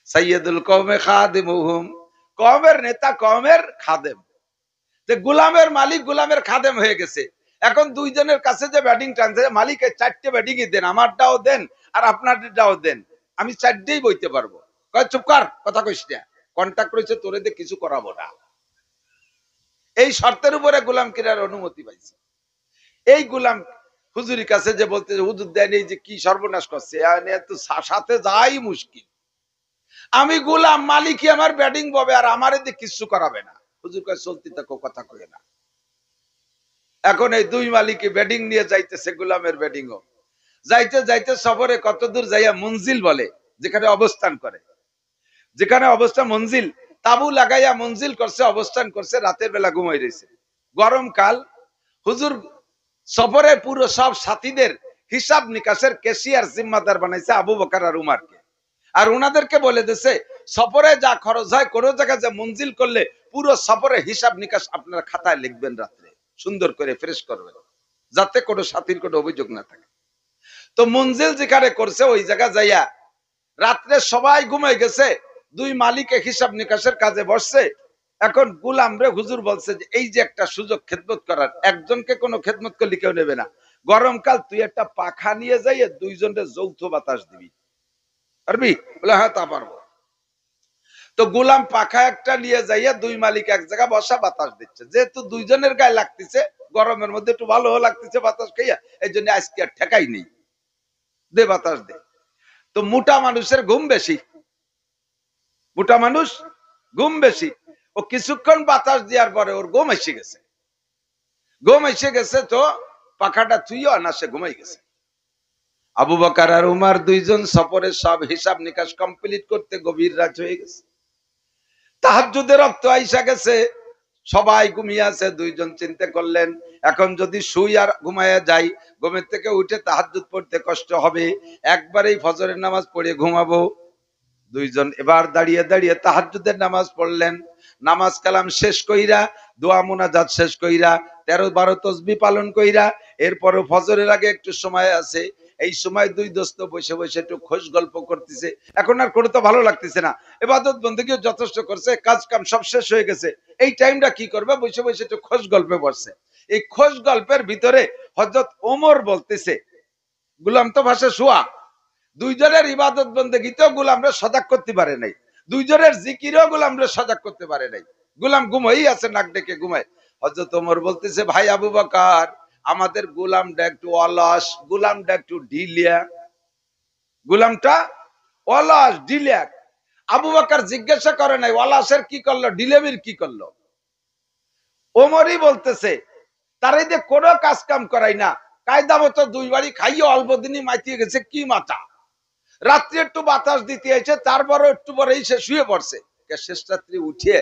সাইয়্যিদুল কওমে খাদিমুহুম, কওমের নেতা কওমের খাদেম। যে গোলামের মালিক গোলামের খাদেম হয়ে গেছে। এখন দুইজনের কাছে যে ব্যাটিং টানছে, মালিকের চারটে ব্যাটিং দেন, আমারটাও দেন আর আপনারটাও দেন, আমি চারটেই বইতে পারবো। কয় চুপ কর, কথা কইস না, কন্ট্যাক্ট করেছে তোরে দিয়ে কিছু করাবো না। এই শর্তের উপরে গোলাম কিনার অনুমতি পাইছে। এই গোলাম হুজুরের কাছে যে বলতে, হুজুর দেন এই যে কি সর্বনাশ করছে, সাথে যাই মুশকিল, আমি গোলাম, মালিকই আমার ব্যাটিং পাবে আর আমার এদিকে কিছু করাবে না। হুজুর কয় চলতি থাকো, কথা কয়ে না। এখন এই দুই মালিকই ব্যাটিং নিয়ে যাইতেছে, গোলামের ব্যাটিংও যাইতে যাইতে সফরে কত দূর যাইয়া মঞ্জিল বলে, যেখানে অবস্থান করে, যেখানে অবস্থান মঞ্জিল, তাবু লাগাইয়া মঞ্জিল করছে, অবস্থান করছে, রাতের বেলা ঘুমাই রয়েছে, গরমকাল। হুজুর সফরে পুরো সব সাথীদের হিসাব নিকাশের ক্যাশিয়ার জিম্মাদার বানাইছে আবু বকর আর উমারকে, আর উনাদেরকে বলে দিছে সফরে যা খরচ হয় কোনো জায়গায় যে মঞ্জিল করলে পুরো সফরে হিসাব নিকাশ আপনারা খাতায় লিখবেন, রাত্রে সুন্দর করে ফ্রেশ করবেন, যাতে কোনো সাথীর কোনো অভিযোগ না থাকে। তো মঞ্জিল যেখানে করছে ওই জায়গা যাইয়া রাত্রে সবাই ঘুমাই গেছে, দুই মালিকে হিসাব নিকাশের কাজে বসছে। এখন গুলাম রে হুজুর বলছে যে এই যে একটা সুযোগ খেদমত করার, একজনকে কোনো খেদমত করলে কেউ নেবে না। গরমকাল তুই একটা পাখা নিয়ে যাই দুইজনের যৌথ বাতাস দিবি, পারবি? বলে হ্যাঁ তা পারবো। তো গোলাম পাখা একটা নিয়ে যাইয়া দুই মালিক এক জায়গা বসা বাতাস দিচ্ছে, যেহেতু দুইজনের গায়ে লাগতেছে, গরমের মধ্যে একটু ভালো লাগতেছে বাতাস খাইয়া, এই জন্য আজকে আর ঠেকাই নেই, দে বাতাস দে। তো মোটা মানুষের ঘুম বেশি, মোটা মানুষ ঘুম বেশি, ও কিছুক্ষণ বাতাস দেওয়ার পরে ওর ঘুম এসে গেছে, ঘুম এসে গেছে, তো পাখাটা থুইও আনাসে ঘুমাই গেছে। আবু বকর আর উমর দুইজন সফরের সব হিসাব নিকাশ কমপ্লিট করতে গভীর রাত হয়ে গেছে, তাহাজ্জুদের রক্ত আইসা গেছে, সবাই ঘুমিয়ে আছে। দুইজন চিন্তা করলেন এখন যদি শুই আর ঘুমাইয়া যাই, ঘুমের থেকে উঠে তাহাজ্জুদ পড়তে কষ্ট হবে, একবারেই ফজরের নামাজ পড়ে ঘুমাবো। দুইজন এবার দাঁড়িয়ে দাঁড়িয়ে তাহাজ্জুদের নামাজ পড়লেন। নামাজ কালাম শেষ কইরা, দোয়া মুনাজাত শেষ কইরা, 13-12 তসবিহ পালন কইরা, এরপরও ফজরের আগে একটু সময় আছে, এই সময় দুই দোস্ত বসে বসে একটু খোশ গল্প করতেছে। এখন আর করতে ভালো লাগতেছে না, ইবাদত বন্দেগী যথেষ্ট করছে, কাজ কাম সব শেষ হয়ে গেছে, এই টাইমটা কি করবে, বসে বসে একটু খোশ গল্পে বসছে। এই খোশ গল্পের ভিতরে হযরত ওমর বলতেছে, গুলাম তো ভাষা শোয়া, দুইজনের ইবাদত বন্দেগীতেও গোলামরা সজাগ করতে পারে নাই, দুইজনের জিকিরেও গোলামরা সজাগ করতে পারে নাই, গোলাম ঘুমাই আছে, নাক ডেকে ঘুমায়। হযরত ওমর বলতেছে, ভাই আবু বকর, আমাদের গোলামটা একটু অলস, গোলামটা একটু ঢিলিয়া, গোলামটা অলস ঢিলিয়া। আবু বকর জিজ্ঞাসা করে নাই অলসের কি করলো, ঢিলেমির কি করলো। ওমরই বলতেছে, তারাই যে কোনো কাজ কাম করাই না, কায়দা মতো দুই বাড়ি খাইয়ে অল্প দিনই মাইতিয়ে গেছে, কি মাথা, রাত্রি একটু বাতাস দিতে এসে তারপরে একটু পরে সে শুয়ে পড়ছে, শেষ রাত্রি উঠিয়ে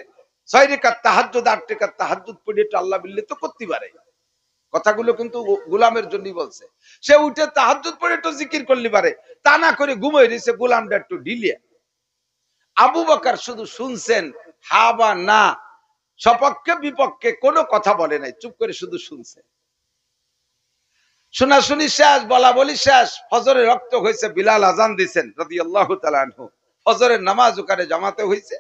6 রাকাত তাহাজ্জুদ 8 রাকাত তাহাজ্জুদ পড়ে একটু আল্লাহ বিল্লাহ তো করতে পারে। কথাগুলো কিন্তু গোলামের জন্যই বলছে, সে উঠে তাহাজ্জুদ পড়ে একটু জিকির করতে পারে, তা না করে ঘুমিয়ে রয়েছে গোলামটা একটু ঢিলিয়া। আবু বকর শুধু শুনছেন, হা বা না, সপক্ষে বিপক্ষে কোনো কথা বলে নাই, চুপ করে শুধু শুনছে। শোনাশুনি শেষ, বলা বলি শেষ, ফজরের রক্ত হয়েছে, বিলাল আজান দিচ্ছেন রাদিয়াল্লাহু তাআলা আনহু, ফজরের নামাজ ওখানে জামাতে হয়েছে।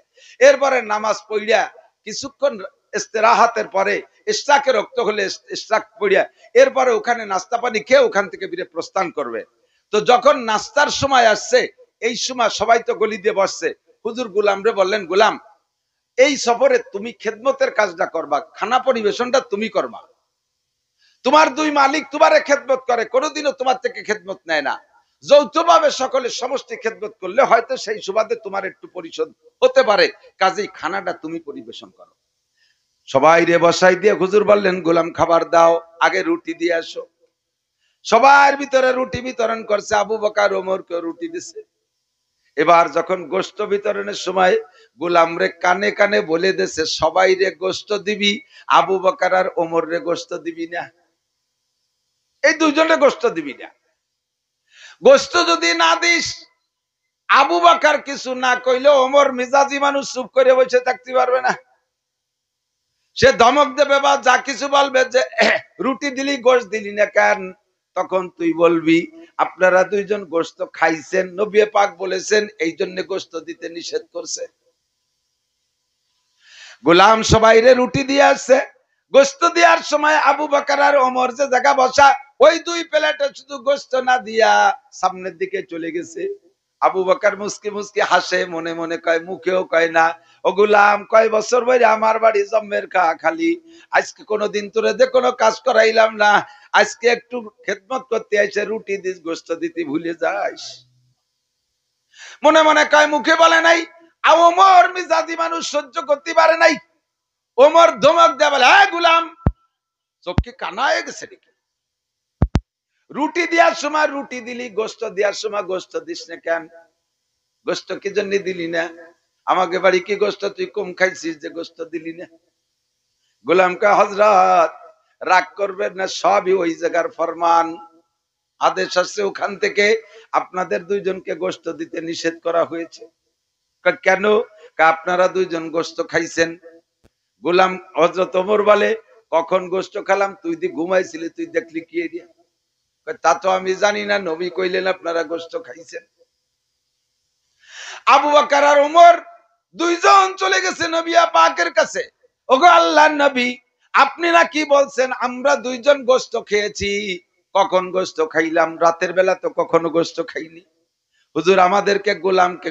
এরপরে নামাজ পড়িয়া কিছুক্ষণ ইস্তেরাহাতের পরে ইশরাকের রক্ত হলে ইশরাক পড়িয়া এরপরে ওখানে নাস্তা পানি খেয়ে ওখান থেকে বেরিয়ে প্রস্থান করবে। তো যখন নাস্তার সময় আসছে, এই সময় সবাই তো গলি দিয়ে বসছে, হুজুর গোলামরে বললেন, গোলাম এই সফরে তুমি খেদমতের কাজটা করবা, খানা পরিবেশনটা তুমি করবা, তোমার দুই মালিক তোমারে খেদমত করে, কোনোদিনও তোমার থেকে খেদমত নেয় না, যৌথভাবে সকলে সমষ্টি খেদমত করলে হয়তো সেই সুবাদে তোমার একটু পরিশোধ হতে পারে, কাজেই খানাটা তুমি পরিবেশন করো। সবাই রে বসাই দিয়ে হুজুর বললেন, গোলাম খাবার দাও, আগে রুটি দিয়ে আসো। সবার ভিতরে রুটি বিতরণ করছে, আবু বকর ওমরকে রুটি দিছে। এবার যখন গোশত বিতরণের সময় গোলাম রে কানে কানে বলে দিছে, সবাই রে গোশত দিবি, আবু বকর আর ওমর রে গোশত দিবি না, এই দুইজনে গোশত দিবি না। গোশত যদি না দিস, আবু বকর কিছু না কইলে ওমর মিজাজি মানুষ চুপ করে বসে থাকতে পারবে না, সে ধমক দেবে বা যা কিছু বলবে যে রুটি দিলি গোশত দিলি না কেন, তখন তুই বলবি আপনারা দুইজন গোশত খাইছেন, নবী পাক বলেছেন এই জন্য গোশত দিতে নিষেধ করছে। গোলাম সবাইরে রুটি দিয়ে আসছে, গোশত দেওয়ার সময় আবু বকর আর ওমর যে জায়গা বসা, ওই দুই প্লেটে শুধু গোশত না দিয়া সামনের দিকে চলে গেছে। আবু বকর মুস্কি মুস্কি হাসে, মনে মনে কয়, মুখেও কয় না, ও গোলাম কয় বছর বইরে আমার বাড়ি জম্মের খালি, আজকে কোনোদিন তোরে যে কোনো কাজ করাইলাম না, আজকে একটু খেদমত করতে আইসে রুটি দিস গোশত দিতে ভুলে যাস। মনে মনে কয়, মুখে বলে নাই। ওমর মিজাজি মানুষ সহ্য করতে পারে নাই, ওমর ধমক দেয়া বলে, হ্যাঁ গোলাম চোখকে কানা হয়ে গেছে নাকি, রুটি দেওয়ার সময় রুটি দিলি, গোশত দেওয়ার সময় গোশত দিস না কেন, গোশত কি জন্য দিলি না, আমাকে বাড়ি কি গোশত তুই কম খাইছিস যে গোশত দিলি না। গোলাম কা হযরত রাগ করবেন না, সবই ওই জায়গার ফরমান, আদেশ আসছে ওখান থেকে আপনাদের দুইজনকে গোশত দিতে নিষেধ করা হয়েছে। কেন, আপনারা দুইজন গোশত খাইছেন। গোলাম হযরত ওমর বলে, কখন গোশত খেলাম, তুই দি ঘুমাইছিলি, তুই দেখলি কি এরিয়া, তা তো আমি জানি না, নবী কইলেন আপনারা গোশত খাইছেন। আবু বকর আর ওমর দুইজন চলে গেছে নবী পাকের কাছে। ওগো আল্লাহর নবী, আপনি না কি বলছেন আমরা দুইজন গোশত খেয়েছি? কখন গোশত খাইলাম? রাতের বেলা তো কখনো গোশত খাইনি। হুজুর আমাদেরকে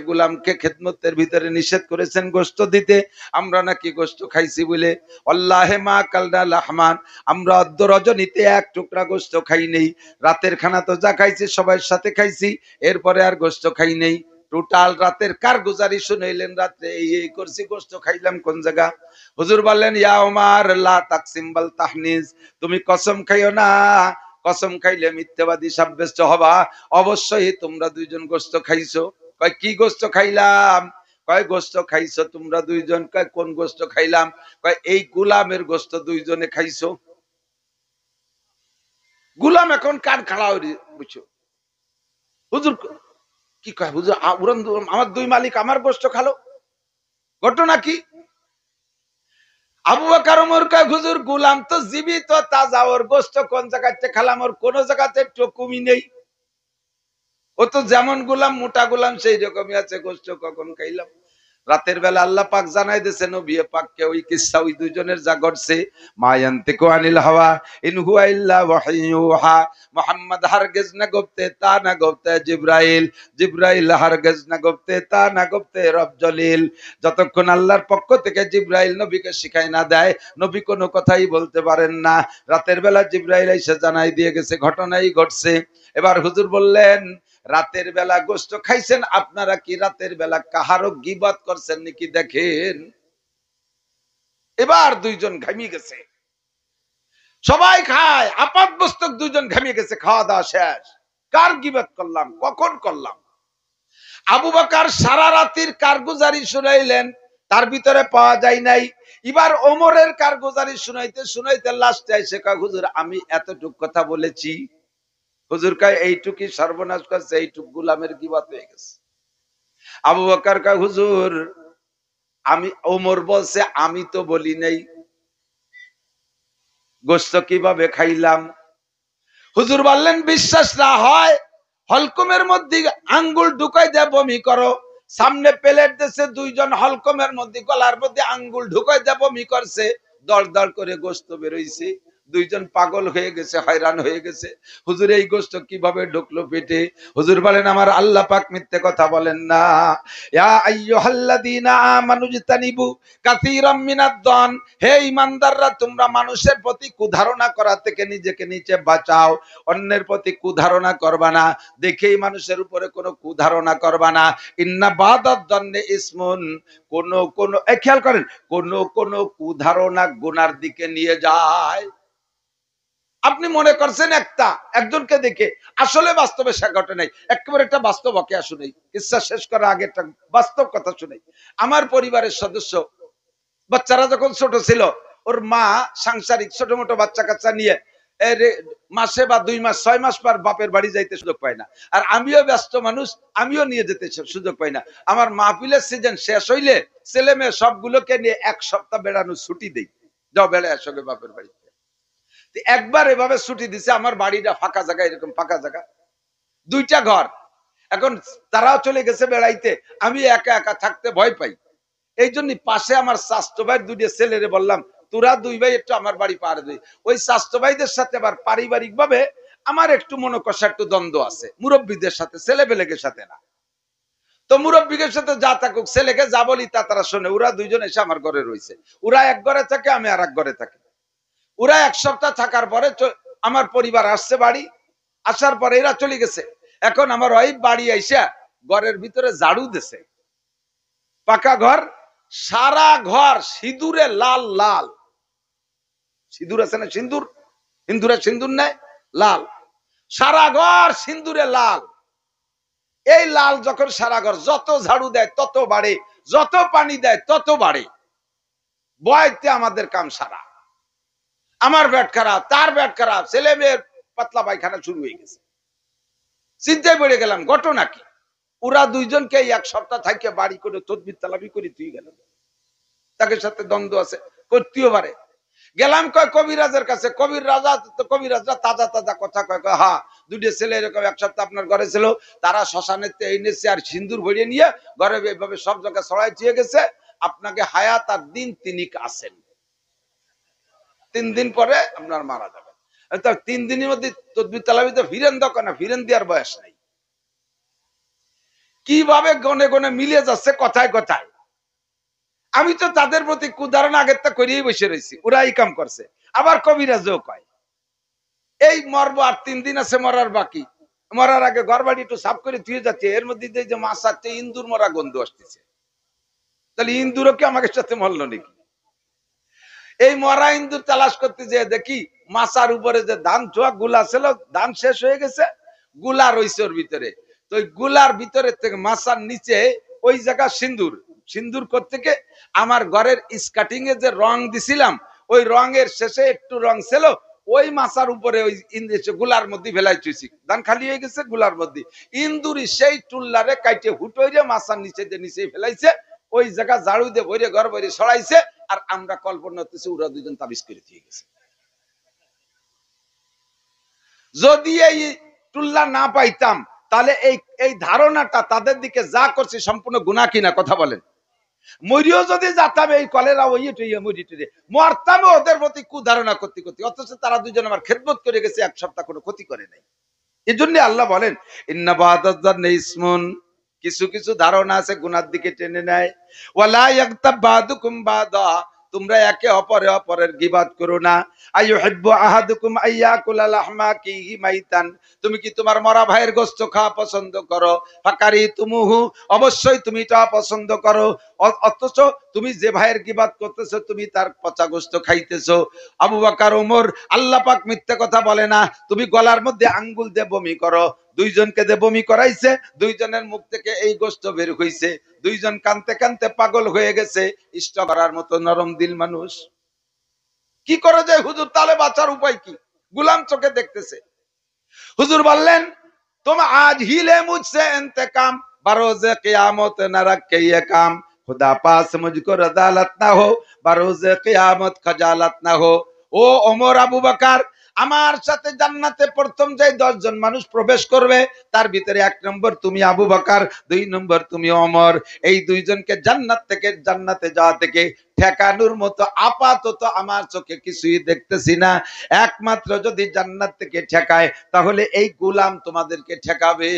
গোলামকে খেদমতের ভিতরে নিষেধ করেছেন গোশত দিতে, আমরা নাকি গোশত খাইছি বলে। আল্লাহে মা কালনা লাহমান, আমরা অর্ধ রজনীতে এক টুকরা গোশত খাই নেই। রাতের খানা তো যা খাইছি সবার সাথে খাইছি, এরপরে আর গোশত খাই নেই। টোটাল রাতের কারগুজারি শুনাইলেন, রাত্রে এই করছি, গোশত খাইলাম কোন জায়গা? হুজুর বললেন, ইয়া ওমর লা তাকসিম বাল তাহনিজ, তুমি কসম খাইও না, কসম খাইলে মিথ্যাবাদী সাব্যস্ত হবা। অবশ্যই তোমরা দুইজন গোশত খাইছো। কয় কি গোশত খাইলাম? কয় গোশত খাইছো তোমরা দুইজন। কয় কোন গোশত খাইলাম? কয় এই গোলামের গোশত দুইজনে খাইছো। গোলাম এখন কান খাড়া হয়ে বুঝছো। হুজুর কি কয়? হুজুর আমার দুই মালিক আমার গোশত খালো, ঘটনা কি? আবু বকর ওমর কয়, হুজুর গোলাম তো জীবিত তাজা, ওর গোশত কোন জায়গাতে খালাম? ওর কোন জায়গাতে টুকুমি নেই, ও তো যেমন গোলাম মোটা গোলাম সেই রকমই আছে, গোশত কখন খাইলাম? রাতের বেলা আল্লাহ পাক জানাই দিয়েছে নবী পাককে ওই কিসসা, ওই দুইজনের যা ঘটছে। মা ইয়ান্তিকু আনিল হাওয়া ইন হুয়া ইল্লা ওয়াহয়ুহা, মুহাম্মদ হারগিজ না গপ্তে তা না গপ্তে জিবরাইল, জিবরাইল হারগিজ না গপ্তে তা না গপ্তে রব জলিল। যতক্ষণ আল্লাহর পক্ষ থেকে জিবরাইল নবীকে শিখাই না দেয়, নবী কোনো কথাই বলতে পারেন না। রাতের বেলা জিবরাইল এসে জানাই দিয়ে গেছে, ঘটনাই ঘটছে। এবার হুজুর বললেন, রাতের বেলা গোশত খাইছেন, আপনারা কি রাতের বেলা কাহারও গীবত করছেন নাকি দেখেন? এবার দুইজন ঘামিয়ে গেছে, সবাই খায়, আপাত মস্তক দুইজন ঘামিয়ে গেছে, খাওয়া দাওয়া শেষ। কার গীবত করলাম, কখন করলাম? আবু বকর সারা রাতের কারগুজারি শুনাইলেন, তার ভিতরে পাওয়া যায় নাই। এবার ওমরের কারগুজারি শুনাইতে শুনাইতে লাস্টে এসে কয়, হুজুর আমি এতটুক কথা বলেছি। হুজুর কয় এইটুকি সর্বনাশ করছে, এইটুক গোলামের গীবত হয়ে গেছে। আবু বকর কয়, হুজুর আমি, ওমর বলছে আমি তো বলি নাই, গোশত কিভাবে খাইলাম? হুজুর বললেন, বিশ্বাস না হয় হলকমের মধ্যে আঙ্গুল ঢুকাই দিয়ে বমি করো। সামনে প্লেট দিয়েছে, দুইজন হলকমের মধ্যে গলার মধ্যে আঙ্গুল ঢুকাই দিয়ে বমি করছে, দর দর করে গোশত বেরোইছে। দুইজন পাগল হয়ে গেছে, হয়রান হয়ে গেছে, হুজুর এই গোশত কিভাবে ঢুকলো পেটে? হুজুর বলেন, আমার আল্লাহ পাক মিথ্যে কথা বলেন না। ইয়া আইয়ুহাল্লাযীনা আমানু ইজতানিবু কাসীরাম মিনাদ-দান, হে ঈমানদাররা তোমরা মানুষের প্রতি কুধারণা করা থেকে নিজেকে নিচে বাঁচাও। অন্যের প্রতি কুধারণা করবা না, দেখেই মানুষের উপরে কোনো কুধারণা করবা না। ইন্না বাদাদ-দান্নি ইসমুন, কোন খেয়াল করেন, কোন কুধারণা গুনার দিকে নিয়ে যায়। আপনি মনে করছেন একজনকে দেখে, আসলে বাস্তবে সে ঘটে নাই। একেবারে একটা বাস্তব ওকে শুনেই, কিসসা শেষ করার আগে একটা বাস্তব কথা শুনেই। আমার পরিবারের সদস্য, বাচ্চারা যখন ছোট ছিল, ওর মা সাংসারিক ছোট মোটো বাচ্চা কাচ্চা নিয়ে মাসে বা 2 মাস 6 মাস পর বাপের বাড়ি যাইতে সুযোগ পায় না। আর আমিও ব্যস্ত মানুষ, আমিও নিয়ে যেতে সুযোগ পাই না। আমার মাহফিলের সিজন শেষ হইলে ছেলে মেয়ে সবগুলোকে নিয়ে 1 সপ্তাহ বেড়ানোর ছুটি দেই, যাও বেড়ায় আসবে বাপের বাড়ি। একবার এভাবে ছুটি দিছে, আমার বাড়িটা ফাঁকা জায়গা, এরকম ফাঁকা জায়গা, 2টা ঘর। এখন তারাও চলে গেছে বেড়াইতে, আমি একা একা থাকতে ভয় পাই। এই জন্য পাশে আমার স্বাস্থ্য ভাই 2টা ছেলেরে বললাম, তোরা 2 ভাই একটু আমার বাড়ি পাহাড়ে দিই। ওই স্বাস্থ্য ভাইদের সাথে আবার পারিবারিক ভাবে আমার একটু মনোকষা, একটু দ্বন্দ্ব আছে, মুরব্বীদের সাথে, ছেলে পেলেকের সাথে না। তো মুরব্বীদের সাথে যা থাকুক, ছেলেকে যা বলি তা তারা শোনে। ওরা দুইজন এসে আমার ঘরে রয়েছে, ওরা এক ঘরে থাকে, আমি আর এক ঘরে থাকি। ওরা 1 সপ্তাহ থাকার পরে আমার পরিবার আসছে বাড়ি, আসার পরে এরা চলে গেছে। এখন আমার ওয়াইফ বাড়ি আইসা ঘরের ভিতরে ঝাড়ু দিছে, পাকা ঘর, সারা ঘর সিঁদুরে লাল লাল। সিঁদুর আছে না, সিন্দুর, হিন্দুরা সিন্দুর নেয়, লাল, সারা ঘর সিন্দুরে লাল। এই লাল যখন সারা ঘর, যত ঝাড়ু দেয় তত বাড়ে, যত পানি দেয় তত বাড়ে। বয়তে আমাদের কাম সারা। আমার পেট খারাপ, তার পেট খারাপ, ছেলে মেয়ের পাতলা পায়খানা শুরু হয়ে গেছে। চিন্তায় পড়ে গেলাম, ঘটনা কি? ওরা দুইজনকে 1 সপ্তাহ থাকিয়ে বাড়ি করে তদবির তালাবি করে তুই গেল, তাকে সাথে দ্বন্দ্ব আছে, করতেও পারে। গেলাম কয় কবিরাজের কাছে, কবিরাজরা তাজা তাজা কথা কয়, হ্যাঁ দুটো ছেলে এরকম এক সপ্তাহ আপনার ঘরে ছিল, তারা শ্মশানেতে এনেছে আর সিন্দুর ভরিয়ে নিয়ে ঘরে এইভাবে সব জায়গায় ছড়াই দিয়ে গেছে। আপনাকে হায়াত আর দিন তিনি আছেন, 3 দিন পরে আপনার মারা যাবে। 3 দিনের মধ্যে তদবির তালাবিতে ফিরেন দরকার না, ফিরেন দেওয়ার বয়স নাই। কিভাবে গনে গনে মিলে যাচ্ছে কথায় কথায়। আমি তো তাদের প্রতি কুদাহরণ আগের তা করিয়েই বসে রয়েছি, ওরা এই কাম করছে। আবার কবিরাজও কয় এই মরবো আর 3 দিন আছে মরার বাকি, মরার আগে ঘর বাড়ি একটু সাফ করে ধুয়ে যাচ্ছে, এর মধ্যে যে মাছ আছে ইন্দুর মরা গন্ধ আসতেছে। তাহলে ইন্দুরও কি আমাকে সাথে মরলো নাকি? এই মরা ইন্দুর তালাশ করতে যে দেখি মাছার উপরে যে ধান ছোয়া গুলা ছিল, ধান শেষ হয়ে গেছে, গুলা রয়েছে ওর ভিতরে। তো ওই গুলার ভিতরে থেকে মাছার নিচে ওই জায়গা সিন্দুর, সিন্দুর করতে আমার ঘরের স্কাটিং এ যে রং দিছিলাম, ওই রঙের শেষে একটু রং ছিল, ওই মাছার উপরে ওই গুলার মধ্যে ফেলাই চুইছি, ধান খালি হয়ে গেছে গুলার মধ্যে। ইন্দুরি সেই টুল্লারে কাইটে হুটইরে মাছার নিচে যে নিচে ফেলাইছে, ওই জায়গা ঝাড়ু দিয়ে ভরে ঘর ভরে সরাইছে। আর আমরা কল্পনা করতেছি ওরা দুজন তাবিজ করে দিয়ে গেছে। যদি এই টুল্লা না পাইতাম তাহলে এই ধারণাটা তাদের দিকে যা করছে সম্পূর্ণ গুনাহ কিনা কথা বলেন। মরিও যদি যাতাম এই কলেরা ওই মরি টুরে মরতাম ওদের প্রতি কুধারণা করতে করতে, অথচ তারা দুজন আমার খেদমত করে গেছে, এক সপ্তাহ কোনো ক্ষতি করে নাই। এই জন্য আল্লাহ বলেন ইন্না বাদাজ্জান্নি ইসমুন, কিছু কিছু ধারণা আছে গুনার দিকে টেনে নেয়। ওয়ালা ইয়াগতাব বাদুকুম বাদা, তোমরা একে অপরের গীবাত করো না। আইয়ুহিব্বু আহাদুকুম আইয়াকুলা লাহমা আখিহি মাইতান, তুমি কি তোমার মরা ভাইয়ের গোশত খাওয়া পছন্দ করো? ফাকারি তুমুহু, অবশ্যই তুমি তা পছন্দ করো, অথচ তুমি যে ভাইয়ের গীবাত করতেছো তুমি তার পচা গোশত খাইতেছো। আবু বকর ওমর, আল্লাহ পাক মিথ্যা কথা বলে না। তুমি গলার মধ্যে আঙ্গুল দিয়ে বমি করো, দুইজনকে দিয়ে বমি করাইছে, দুইজনের মুখ থেকে এই গোশত বের হইছে, দুইজন কানতে কানতে পাগল হয়ে গেছে। ইষ্ট করার মতো নরম দিল মানুষ কি করে যায় হুজুর, তাহলে বাঁচার উপায় কি? গুলাম চোখে দেখতেছে। হুজুর বললেন तुम आज ही ले मुझसे इंतकाम, बरोज़े क़यामत न रखे ये काम, खुदा पास मुझको रदालत ना हो, बरोज़े क़यामत खजालत ना हो। ও ওমর আবু বকর, আমার সাথে জান্নাতে প্রথম যে 10 জন মানুষ প্রবেশ করবে তার ভিতরে 1 নম্বর তুমি আবু বকর, 2 নম্বর তুমি ওমর। এই দুইজনকে জান্নাত থেকে জান্নাতে যাওয়া থেকে ঠেকানোর মতো আপাতত আমার চোখে কিছুই দেখতেছি না। একমাত্র যদি জান্নাত থেকে ঠেকায় তাহলে এই গোলাম তোমাদেরকে ঠেকাবে।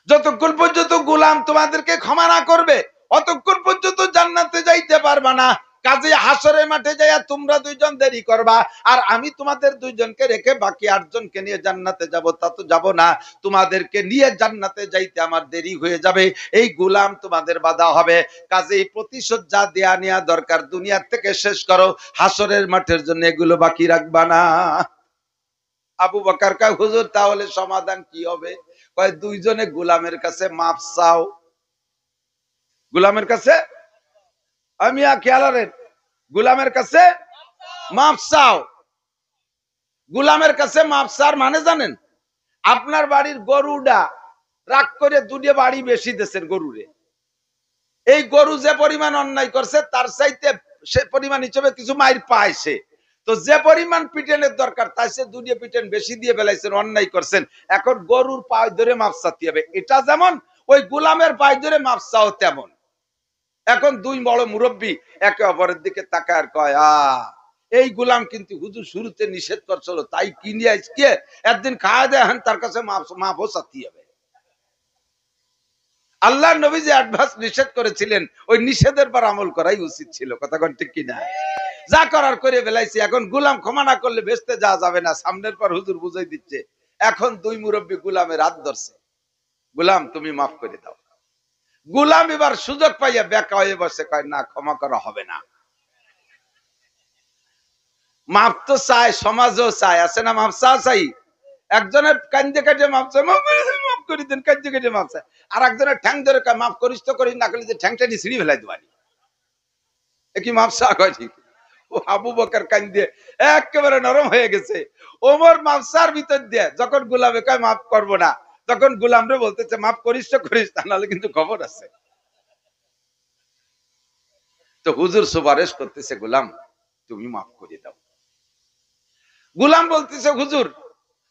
যতক্ষণ পর্যন্ত গোলাম তোমাদেরকে ক্ষমা না করবে অতক্ষণ পর্যন্ত জান্নাতে যাইতে পারবা না। কাজে হাসরের মাঠে যাইয়া তোমরা দুইজন দেরি করবা, আর আমি তোমাদের দুইজনকে রেখে বাকি 8 জনকে নিয়ে জান্নাতে যাব, তা তো যাব না। তোমাদেরকে নিয়ে জান্নাতে যাইতে আমার দেরি হয়ে যাবে, এই গোলাম তোমাদের বাধা হবে। কাজেই প্রতিশোধ যা দেয়া নেওয়া দরকার দুনিয়ার থেকে শেষ করো, হাসরের মাঠের জন্য এগুলো বাকি রাখবা না। আবু বকর কয় হুজুর তাহলে সমাধান কি হবে? কয় দুইজনে গোলামের কাছে মাপ চাও। গোলামের কাছে আমি খেয়াল করেন, গোলামের কাছে মাপ চাও। গোলামের কাছে মাপ চাওয়ার মানে জানেন? আপনার বাড়ির গরুটা রাগ করে দুটো বাড়ি বেশি দিয়েছেন গরুরে, এই গরু যে পরিমাণ অন্যায় করছে তার চাইতে সে পরিমাণ হিসেবে কিছু মাইর পাইছে, তো যে পরিমাণ পিটেনের দরকার তাই সে 2 পিটেন বেশি দিয়ে ফেলাইছেন, অন্যায় করছেন। এখন গরুর পায়ে ধরে মাপ চাতে হবে, এটা যেমন ওই গোলামের পায়ে ধরে মাপ চাও তেমন। এখন 2 বড় মুরব্বী একে অপরের দিকে তাকায় আর কয় এই গোলাম কিন্তু হুজুর শুরুতে নিষেধ করছিল, তাই কিনে আজকে একদিন খাওয়া দেয় তার কাছে মাপও চাতে হবে। আল্লাহ নবী যে অ্যাডভান্স নিষেধ করেছিলেন ওই নিষেধের পর আমল করাই উচিত ছিল, কথা কোন ঠিক কিনা? যা করার করে ফেলাইছি, এখন গোলাম ক্ষমা না করলে বেচতে যাওয়া যাবে না, সামনের পর হুজুর বুঝাই দিচ্ছে। এখন 2 মুরব্বী গোলামের হাত ধরছে, গোলাম তুমি মাফ করে দাও। গোলাম এবার সুযোগ পাইয়া বেকা হয়ে বসে, কয় না ক্ষমা করা হবে না। মাপ তো চাই, সমাজও চাই, আছে না মাপ চাই। একজনের কান্দে কাটে মাপ চাই, মাফ করে দেন, কান্দে কাটে মাপ চাই। আর একজনের ঠ্যাং ধরে মাফ করিস তো করিস, না করলে যে ঠ্যাংটা নিয়ে ছিঁড়ি ফেলাই দেবানি, কি মাপ চা কয় ঠিক? ও আবু বকর কান্দে একেবারে নরম হয়ে গেছে। ওমর মাফসার ভিতর দিয়ে যখন গোলামে কয় মাফ করবো না, তখন গোলাম রে বলতেছে মাফ করিস তো করিস, তা নাহলে কিন্তু খবর আছে। তো হুজুর সুপারিশ করতেছে গোলাম তুমি মাফ করে দাও। গোলাম বলতেছে হুজুর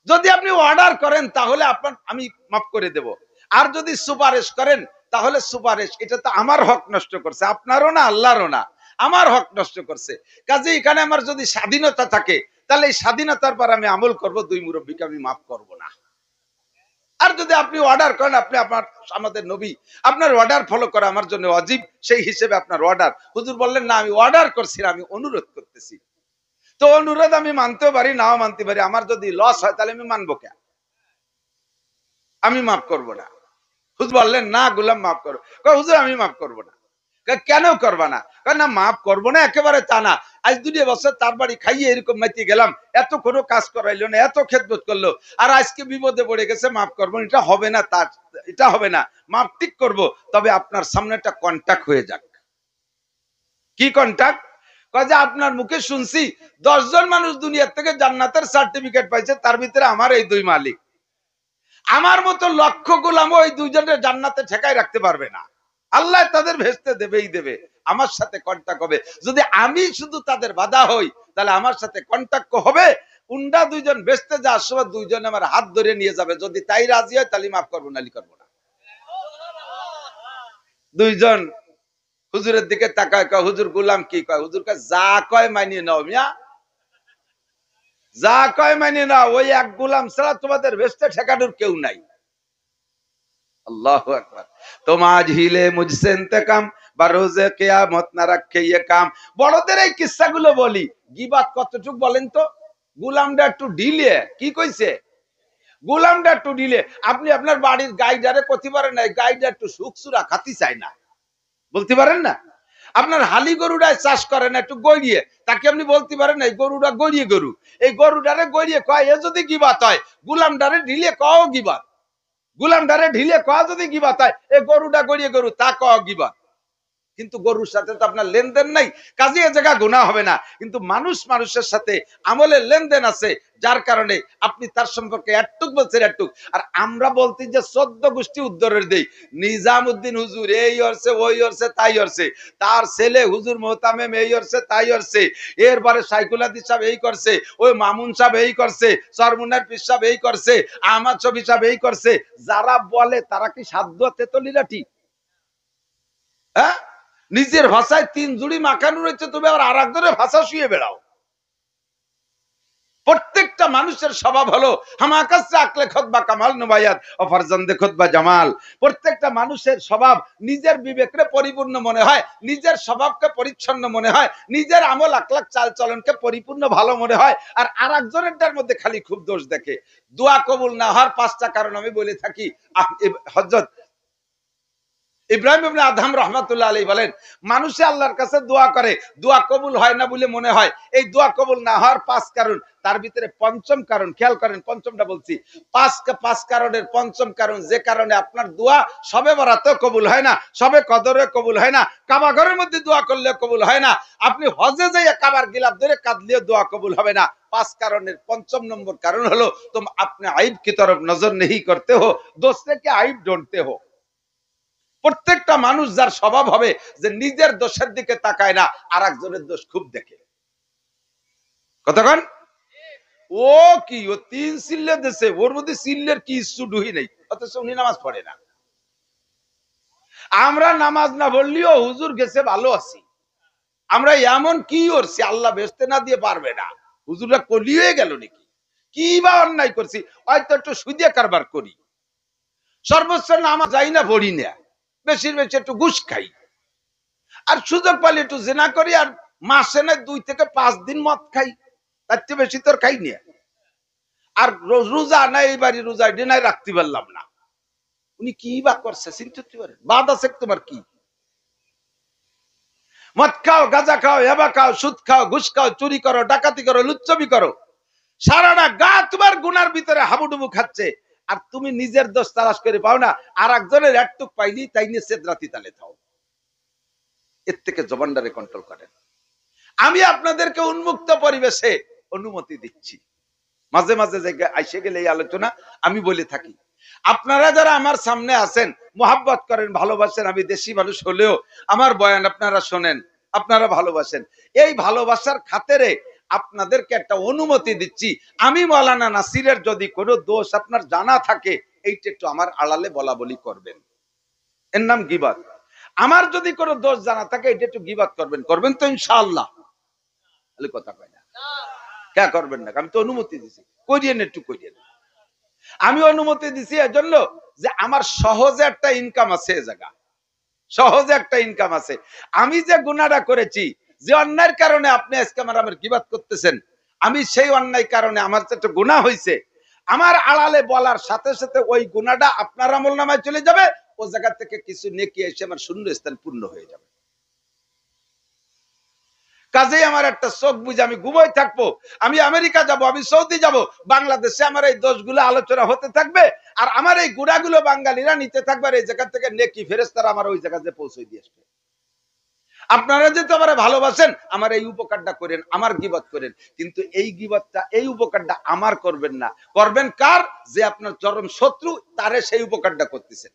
যদি আপনি অর্ডার করেন তাহলে আমি মাফ করে দেব, আর যদি সুপারিশ করেন তাহলে সুপারিশ এটা তো আমার হক নষ্ট করছে, আপনারও না আল্লাহরও না, আমার হক নষ্ট করছে। কাজে এখানে আমার যদি স্বাধীনতা থাকে তাহলে এই স্বাধীনতার পর আমি আমল করব, দুই মুরব্বীকে আমি মাফ করব না। আর যদি আপনি অর্ডার করেন, আপনি আমাদের নবী, আপনার অর্ডার ফলো করা আমার জন্য ওয়াজিব, সেই হিসেবে আপনার অর্ডার। হুজুর বললেন না, আমি অর্ডার করছি না, আমি অনুরোধ করতেছি। তো অনুরোধ আমি মানতেও পারি, নাও মানতে পারি। আমার যদি লস হয় তাহলে আমি মানবো কেন? আমি মাফ করব না। হুজুর বললেন না গোলাম মাফ করো। হুজুর আমি মাফ করব না। কেন করবা না? না মাফ করবো না একেবারে তা না, আজ 2 বছর তার বাড়ি খাইয়ে এরকম মাইতে গেলাম, এত কোনো কাজ করাইলো না, এত খেদমত করলো, আর আজকে বিপদে পড়ে গেছে, মাফ করবো এটা হবে না, তার এটা হবে না, মাফ ঠিক করবো, তবে আপনার সামনে একটা কন্টাক্ট হয়ে যাক। কি কন্টাক্ট? যে আপনার মুখে শুনছি 10 জন মানুষ দুনিয়ার থেকে জান্নাতের সার্টিফিকেট পাইছে, তার ভিতরে আমার এই 2 মালিক। আমার মতো লক্ষ গোলাম ওই 2 জনের জান্নাতে ঠেকাই রাখতে পারবে না, আল্লাহ তাদের ভেস্তে দেবেই দেবে। আমার সাথে কন্টাক্ট হবে। যদি আমি শুধু তাদের বাধা হই তাহলে আমার সাথে কন্টাক্ট হবে। উন্ডা 2 জন ভেস্তে যাওয়ার সময় 2 জন আমার হাত ধরে নিয়ে যাবে, যদি তাই রাজি হয় তাহলে মাফ করবো, নালি করবো না। 2 জন হুজুরের দিকে তাকায়, কয় হুজুর গোলাম কি কয়? হুজুর কয় যা কয় মানিয়ে নাও মিয়া, যা কয় মানিয়ে নাও, ওই এক গোলাম ছাড়া তোমাদের ভেস্তে ঠেকানোর কেউ নাই। अल्लाह अकबर। तुम आज हिले मुझसे इंतकाम, बरोजे कियामत ना रखे ये काम। বড়দের এই কিস্সাগুলো বলি, গীবাত কতটুকু বলেন তো? গোলামটা একটু ঢিলে, কি কইছে? গোলামটা একটু ঢিলে। আপনি আপনার বাড়ির গাইডারে কইতে পারেন না গাইডা একটু সুখসুরা খাতি চায় না, বলতে পারেন না? আপনার হালি গরুটায় চাষ করেন একটু গড়িয়ে, তাকে আপনি বলতে পারেন এই গরুটা গড়িয়ে গরু, এই গরুটারে গড়িয়ে কয় এ যদি গীবাত হয়, গোলামটারে ঢিলে কও গীবাত। গোলামটারে ঢিলে কওয়া যদি গীবাত হয়, এই গরুটা গড়িয়ে গরু তা কও গীবাত। কিন্তু গরুর সাথে তো আপনার লেনদেন নাই, কাজে এ জায়গা গুনাহ হবে না। কিন্তু মানুষ মানুষের সাথে আমলের লেনদেন আছে, যার কারণে আপনি তার সম্পর্কে একটুক বলছেন একটুক। আর আমরা বলতে যে 14 গোষ্ঠী উদ্ধারের দেই, নিজামউদ্দিন হুজুর এই হরছে ওই হরছে তাই হরছে, তার ছেলে হুজুর মোহতামেম এই হরছে তাই হরছে, এরপরে সাইকুল হাদিস সাহেব এই করছে, ওই মামুন সাহেব এই করছে, সরমুনার পীর সাহেব এই করছে, আহমদ শফি সাহেব এই করছে। যারা বলে তারা কি সাধ্য তেতলিরাটি? হ্যাঁ, নিজের ভাষায় 3 জুড়ি মাখানো রয়েছে, তুমি আবার আর একজনের ভাষা শুয়ে বেড়াও। প্রত্যেকটা মানুষের স্বভাব হলো হামাকাসে আকলে খুতবা কামাল নুবায়াত ও ফরজন্দে খুতবা জামাল। প্রত্যেকটা মানুষের স্বভাব নিজের বিবেককে পরিপূর্ণ মনে হয়, নিজের স্বভাবকে পরিচ্ছন্ন মনে হয়, নিজের আমল আকলাক চাল চলনকে পরিপূর্ণ ভালো মনে হয়, আর আরেকজনেরটার মধ্যে খালি খুব দোষ দেখে। দোয়া কবুল না হওয়ার 5টা কারণ আমি বলে থাকি। হযরত ইব্রাহিম ইবনে আদহাম রাহমাতুল্লাহ আলাইহি বলেন, মানুষে আল্লাহর কাছে দোয়া করে, দোয়া কবুল হয় না বলে মনে হয়। এই দোয়া কবুল না হওয়ার 5 কারণ, তার ভিতরে পঞ্চম কারণ, খেয়াল করেন পঞ্চমটা বলছি, 5 কারণের পঞ্চম কারণ, যে কারণে আপনার দোয়া সবে বরাতেও কবুল হয় না, সবে কদরে কবুল হয় না, কাবা ঘরের মধ্যে দোয়া করলে কবুল হয় না, আপনি হজে যাইয়া কাবার গিলাফ ধরে কাঁদলেও দোয়া কবুল হবে না। 5 কারণের পঞ্চম নম্বর কারণ হলো तुम अपने आइब की तरफ नजर नहीं करते हो, दूसरे के आइब ढूंढते हो। প্রত্যেকটা মানুষ যার স্বভাব হবে যে নিজের দোষের দিকে তাকায় না, আর একজনের দোষ খুব দেখে। কতক্ষণ ও কি ও 3 সিল্লে দেশে, ওর মধ্যে সিল্লের কি ইস্যুডুহি নেই, অথচ উনি নামাজ পড়ে না। আমরা নামাজ না পড়লেও হুজুর গেছে ভালো আছি, আমরা এমন কি করছি আল্লাহ বেহেশতে না দিয়ে পারবে না? হুজুররা কলি হয়ে গেল নাকি? কি বা অন্যায় করছি? হয়তো একটু সুদিয়া কারবার করি, সর্বোচ্চ নামাজ যাই না পড়ি না, বেশির বেশি একটু ঘুষ খাই, আর সুযোগ পাইলে একটু জেনা করি, আর মাসে না 2 থেকে 5 দিন মদ খাই, তার চেয়ে বেশি তোর খাই না। আর রোজা না, এইবারই রোজা ডিনাই রাখতে পারলাম না। উনি কি বা করছে চিন্তা করতে পারেন? বাদ আছে তোমার কি? মদ খাও, গাঁজা খাও, হেবা খাও, সুদ খাও, ঘুষ খাও, চুরি করো, ডাকাতি করো, লুচ্চবি করো, সারাটা গা তোমার গুনার ভিতরে হাবুডুবু খাচ্ছে, আর তুমি নিজের দোষ তালাশ করে পাও না, আর একজনের একটুক পাইলি তাই নিয়ে সেদরাতি তালে থাও। এর থেকে জবানটারে কন্ট্রোল করেন। আমি আপনাদেরকে উন্মুক্ত পরিবেশে অনুমতি দিচ্ছি, মাঝে মাঝে আইসে গেলে এই আলোচনা আমি বলে থাকি। আপনারা যারা আমার সামনে আছেন, মোহাব্বত করেন, ভালোবাসেন, আমি দেশি মানুষ হলেও আমার বয়ান আপনারা শোনেন, আপনারা ভালোবাসেন, এই ভালোবাসার খাতিরে আপনাদেরকে একটা অনুমতি দিচ্ছি, আমি মাওলানা নাসিরের যদি কোনো দোষ আপনার জানা থাকে এইটা একটু আমার আড়ালে বলা বলি করবেন, এর নাম গীবত। আমার যদি কোনো দোষ জানা থাকে এটা একটু গীবত করবেন, করবেন তো ইনশাআল্লাহ? তাহলে কথা কয় না, কে করবেন না? আমি তো অনুমতি দিছি, করিয়েন একটু করিয়েন। আমি অনুমতি দিছি এজন্য যে আমার সহজে একটা ইনকাম আছে, এ জায়গা সহজে একটা ইনকাম আছে। আমি যে গুনাহটা করেছি, যে অন্যায়ের কারণে আপনি আজকে আমার গীবত করতেছেন, আমি সেই অন্যায় কারণে আমার যে একটা গুনাহ হয়েছে, আমার আড়ালে বলার সাথে সাথে ওই গুনাহটা আপনার আমলনামায় চলে যাবে, ও জায়গা থেকে কিছু নেকি এসে আমার শূন্য স্থান পূর্ণ হয়ে যাবে। কাজেই আমার একটা চোখ বুঝে আমি ঘুমাই থাকবো, আমি আমেরিকা যাব, আমি সৌদি যাব, বাংলাদেশে আমার এই দোষগুলো আলোচনা হতে থাকবে, আর আমার এই গুণাগুলো বাঙালিরা নিতে থাকবে, আর এই জায়গা থেকে নেকি ফেরেশতারা আমার ওই জায়গাতে পৌঁছে দিয়ে আসবে। আপনারা যেহেতু আমার ভালোবাসেন, আমার এই উপকারটা করেন, আমার গীবত করেন, কিন্তু এই গীবতটা, এই উপকারটা আমার করবেন না। করবেন কার? যে আপনার চরম শত্রু, তারে সেই উপকারটা করতেছেন।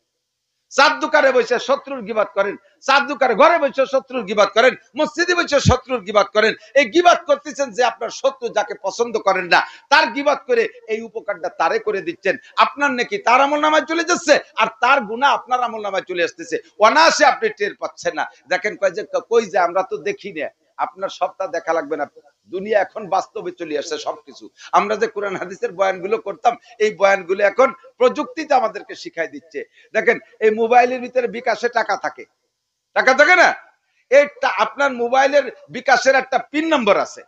চার দোকানে বসে শত্রুর গীবত করেন, চার দোকানে ঘরে বসে শত্রুর গীবত করেন, মসজিদে বসে শত্রুর গীবত করেন। এই গীবত করতেছেন যে আপনার শত্রু, যাকে পছন্দ করেন না, তার গীবত করে এই উপকারটা তারে করে দিচ্ছেন। আপনার নাকি তার আমলনামায় চলে যাচ্ছে, আর তার গুনাহ আপনার আমলনামায় চলে আসতেছে, অনায়াসে আপনি টের পাচ্ছেন না। দেখেন কই যে আমরা তো দেখি না, আপনার সবটা দেখা লাগবে না, দুনিয়া এখন বাস্তবে চলে আসছে সবকিছু। আমরা যে কোরআন হাদিসের বয়ানগুলো করতাম, এই বয়ানগুলো এখন প্রযুক্তিতে আমাদেরকে শিখাই দিচ্ছে। দেখেন এই মোবাইলের ভিতরে বিকাশে টাকা থাকে, টাকা থাকে না? এইটা আপনার মোবাইলের বিকাশের একটা পিন নম্বর আছে,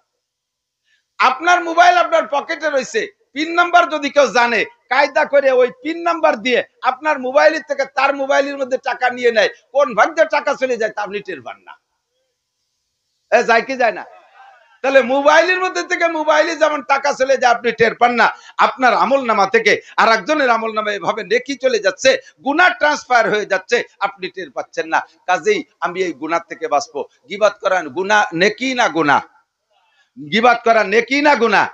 আপনার মোবাইল আপনার পকেটে রয়েছে, পিন নাম্বার যদি কেউ জানে, কায়দা করে ওই পিন নাম্বার দিয়ে আপনার মোবাইলের থেকে তার মোবাইলের মধ্যে টাকা নিয়ে নেয়, কোন ভাগ্যে টাকা চলে যায় তা আপনি টের পান না। যায় কি যায় না? তাহলে মোবাইলের মধ্যে থেকে মোবাইলে যেমন টাকা চলে যায় আপনি টের পান না, আপনার আমলনামা থেকে আর একজনের আমলনামা এভাবে নেকি চলে যাচ্ছে, গুনাহ ট্রান্সফার হয়ে যাচ্ছে, আপনি টের পাচ্ছেন না। কাজেই আমি এই গুনাহ থেকে বাঁচবো। গীবত করা গুনাহ নেকি না গুনাহ? গীবত করা নেকি না গুনাহ?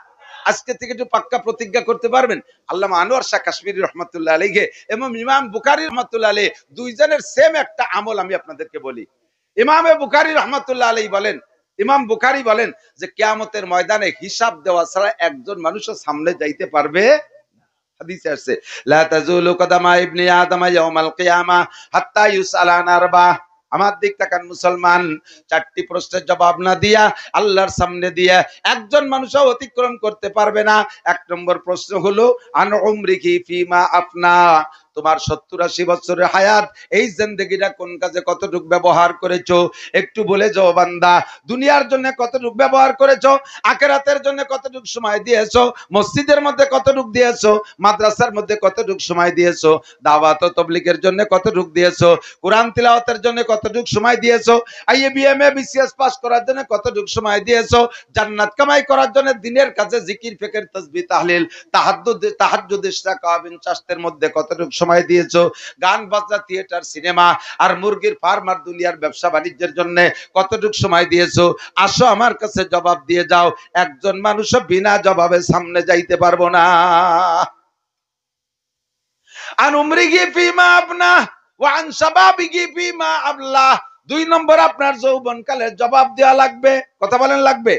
আজকে থেকে একটু পাক্কা প্রতিজ্ঞা করতে পারবেন? আল্লামা আনোয়ার শাহ কাশ্মীরি রহমাতুল্লাহ আলাইহি এবং ইমাম বুখারী রহমাতুল্লাহ আলাইহি দুইজনের সেম একটা আমল আমি আপনাদেরকে বলি। ইমামে বুখারী রহমাতুল্লাহ আলাইহি বলেন, ইমাম বুখারী বলেন যে কিয়ামতের ময়দানে হিসাব দেওয়া ছাড়া একজন মানুষও সামনে যাইতে পারবে। হাদিসে আছে, লা তাজুলু কদামা ইবনি আদম ইয়াউমাল কিয়ামা হাত্তা ইউসালা আন আরবা। আমার দিক তাকান মুসলমান, চারটি প্রশ্নের জবাব না দিয়া আল্লাহর সামনে দিয়ে একজন মানুষও অতিক্রম করতে পারবে না। এক নম্বর প্রশ্ন হলো আন উমরিকি ফিমা আফনা, তোমার 70-80 বছরের হায়াত, এই জিন্দেগিটা কোন কাজে কতটুকু ব্যবহার করেছো? একটু বলে যাও বান্দা, দুনিয়ার জন্য কতটুকু ব্যবহার করেছো, আখিরাতের জন্য কতটুকু সময় দিয়েছো, মসজিদের মধ্যে কতটুকু দিয়েছো, মাদ্রাসার মধ্যে কতটুকু সময় দিয়েছো, দাওয়াত ও তাবলীগের জন্য কতটুকু দিয়েছো, কোরআন তিলাওয়াতের জন্য কতটুকু সময় দিয়েছো, আইএবিএমএ বিসিএস পাস করার জন্য কতটুকু সময় দিয়েছো, জান্নাত কামাই করার জন্য দিনের কাজে জিকির ফিকির তাসবিহ তাহলিল তাহাজ্জুদ ইশরাক আবিন চাষের মধ্যে কতটুকু সময় দিয়েছো, গান বাজনা থিয়েটার সিনেমা আর মুরগির ফার্ম আর দুনিয়ার ব্যবসা বাণিজ্যের জন্য কতটুকু সময় দিয়েছো? আসো আমার কাছে জবাব দিয়ে যাও। একজন মানুষও বিনা জবাবে সামনে যাইতে পারবো না। আন উমরিহি ফিমা আবনা ওয়া আন শাবাবিহি ফিমা আবলা। দুই নম্বর আপনার যৌবনকালের জবাব দেওয়া লাগবে। কথা বলেন লাগবে?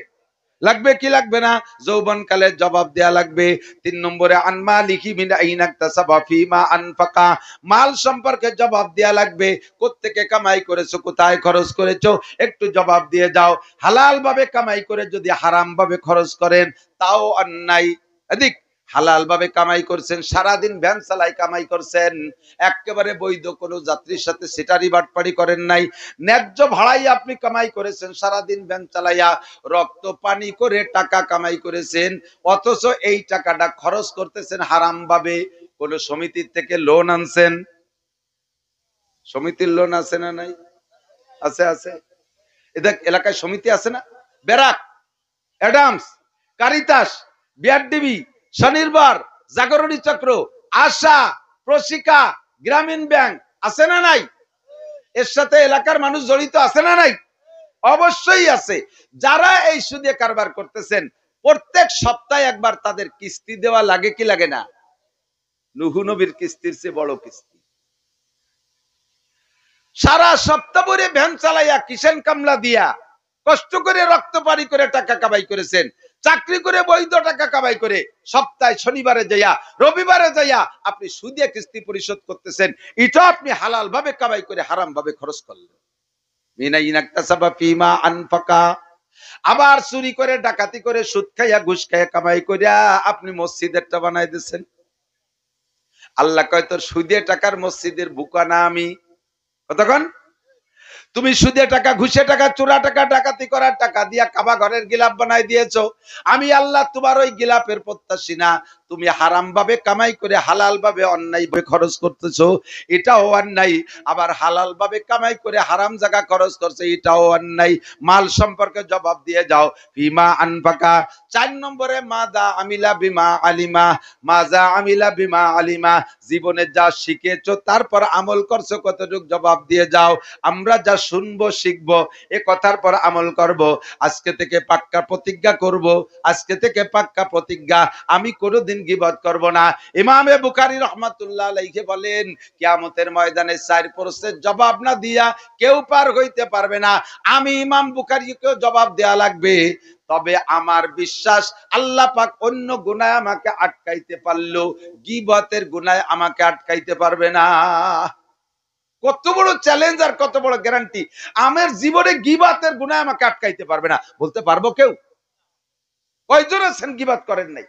লাগবে কি লাগবে না? যৌবনকালের জবাব দেয়া লাগবে। 3 নম্বরে আন মালিকি মিন আইনা ইকতাসাবা ফিমা আনফাকা, মাল সম্পর্কে জবাব দেয়া লাগবে। কোত্থেকে কামাই করেছো, কোথায় খরচ করেছো, একটু জবাব দিয়ে যাও। হালাল ভাবে কামাই করে যদি হারাম ভাবে খরচ করেন তাও অন্যায়। এদিক হালাল ভাবে কামাই করছেন, সারাদিন ভ্যান চালাই কামাই করছেন, একেবারে বৈধ কোনো যাত্রীর সাথে সেটারি বাটপাড়ি করেন নাই, ন্যায্য ভাড়াই আপনি কামাই করেছেন, সারাদিন ভ্যান চালাইয়া রক্ত পানি করে টাকা কামাই করেছেন, অথচ এই টাকাটা খরচ করতেছেন হারাম ভাবে। কোন সমিতির থেকে লোন আনছেন, সমিতির লোন আছে না নাই? আছে, আছে। এদের এলাকায় সমিতি আছে না? ব্যারাক, অ্যাডামস, কারিতাস, বিআরডিবি, স্বনির্ভর, জাগরণী চক্র, আশা, প্রশিকা, গ্রামীণ ব্যাংক আছে না নাই? এর সাথে এলাকার মানুষ জড়িত আছে না নাই? অবশ্যই আছে। যারা এই সুদে কারবার করতেছেন প্রত্যেক সপ্তাহে একবার তাদের কিস্তি দেওয়া লাগে কি লাগে না? নূহ নবীর কিস্তির চেয়ে বড় কিস্তি। সারা সপ্তাহ ভরে ভ্যান চালাইয়া কিষেন কামলা দিয়া কষ্ট করে রক্ত পানি করে টাকা কামাই করেছেন, চাকরি করে বৈধ টাকা কামাই করে সপ্তাহে শনিবারে যাইয়া রবিবারে যাইয়া আপনি সুদে কিস্তি পরিশোধ করতেছেন, এটা আপনি হালাল ভাবে কামাই করে হারাম ভাবে খরচ করলেন। আবার চুরি করে ডাকাতি করে সুদ খাইয়া ঘুষ খাইয়া কামাই করিয়া আপনি মসজিদেরটা বানাই দিচ্ছেন। আল্লাহ কয় তোর সুদে টাকার মসজিদের বুকা না আমি। কতক্ষণ তুমি সুদে টাকা ঘুষে টাকা চোরা টাকা ডাকাতি করার টাকা দিয়া কাবা ঘরের গিলাপ বানাই দিয়েছো। আমি আল্লাহ তোমার ওই গিলাপের প্রত্যাশী না। তুমি হারাম ভাবে কামাই করে হালাল ভাবে অন্যায় ভাবে খরচ করতেছো, এটাও অন্যায়। আবার হালাল ভাবে কামাই করে হারাম জায়গা খরচ করছে, এটাও অন্যায়। মাল সম্পর্কে জবাব দিয়ে যাও। ফিমা আনফাকা। 4 নম্বরে মাদা আমিলা বিমা আলিমা। মাজা আমিলা বিমা আলিমা, জীবনে যা শিখেছো তারপর আমল করছো কতটুকু জবাব দিয়ে যাও। আমরা যা শুনবো শিখবো এ কথার পর আমল করব। আজকে থেকে পাক্কা প্রতিজ্ঞা করব, আজকে থেকে পাক্কা প্রতিজ্ঞা, আমি কোনোদিন গীবত করব না। ইমামে বুখারী রাহমাতুল্লাহ আলাইহি বলেন কিয়ামতের ময়দানে 4 প্রশ্নের জবাব না দিয়া কেউ পার হইতে পারবে না। আমি ইমাম বুখারীকেও জবাব দেয়া লাগবে। তবে আমার বিশ্বাস আল্লাহ পাক অন্য গুনাহে আমাকে আটকাইতে পারলো, গীবতের গুনাহে আমাকে আটকাইতে পারবে না। কত বড় চ্যালেঞ্জ আর কত বড় গ্যারান্টি! আমার জীবনে গীবতের গুনাহে আমাকে আটকাইতে পারবে না, বলতে পারবো কেউ? কয়জন আছেন গীবত করেন নাই?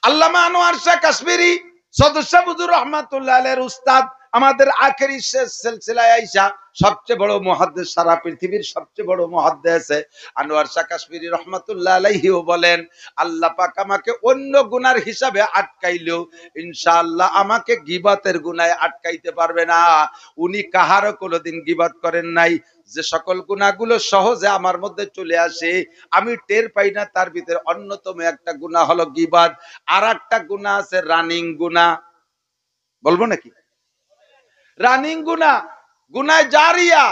আল্লামা আনোয়ার শাহ কাশ্মীরি সদস্য বুজুর রহমাতুল্লাহ আলাইহির উস্তাদ, আমাদের আখেরি শেষ সিলসিলায় আইসা সবচেয়ে বড় মুহাদ্দিস, সারা পৃথিবীর সবচেয়ে বড় মুহাদ্দিস আনোয়ার শাহ কাশ্মীরি রহমাতুল্লাহ আলাইহিও বলেন আল্লাহ পাক আমাকে অন্য গুনার হিসাবে আটকাইলেও ইনশাআল্লাহ আমাকে গীবতের গুনাহে আটকাইতে পারবে না। উনি কাহারও কোনোদিন গীবত করেন নাই। যে সকল গুনাহগুলো সহজে আমার মধ্যে চলে আসে আমি টের পাই না, তার ভিতরে অন্যতম একটা গুনাহ হলো গীবত। আর একটা গুনাহ আছে রানিং গুনাহ। বলবো নাকি? রানিং গুনাহ, গুনাহ জারিয়া,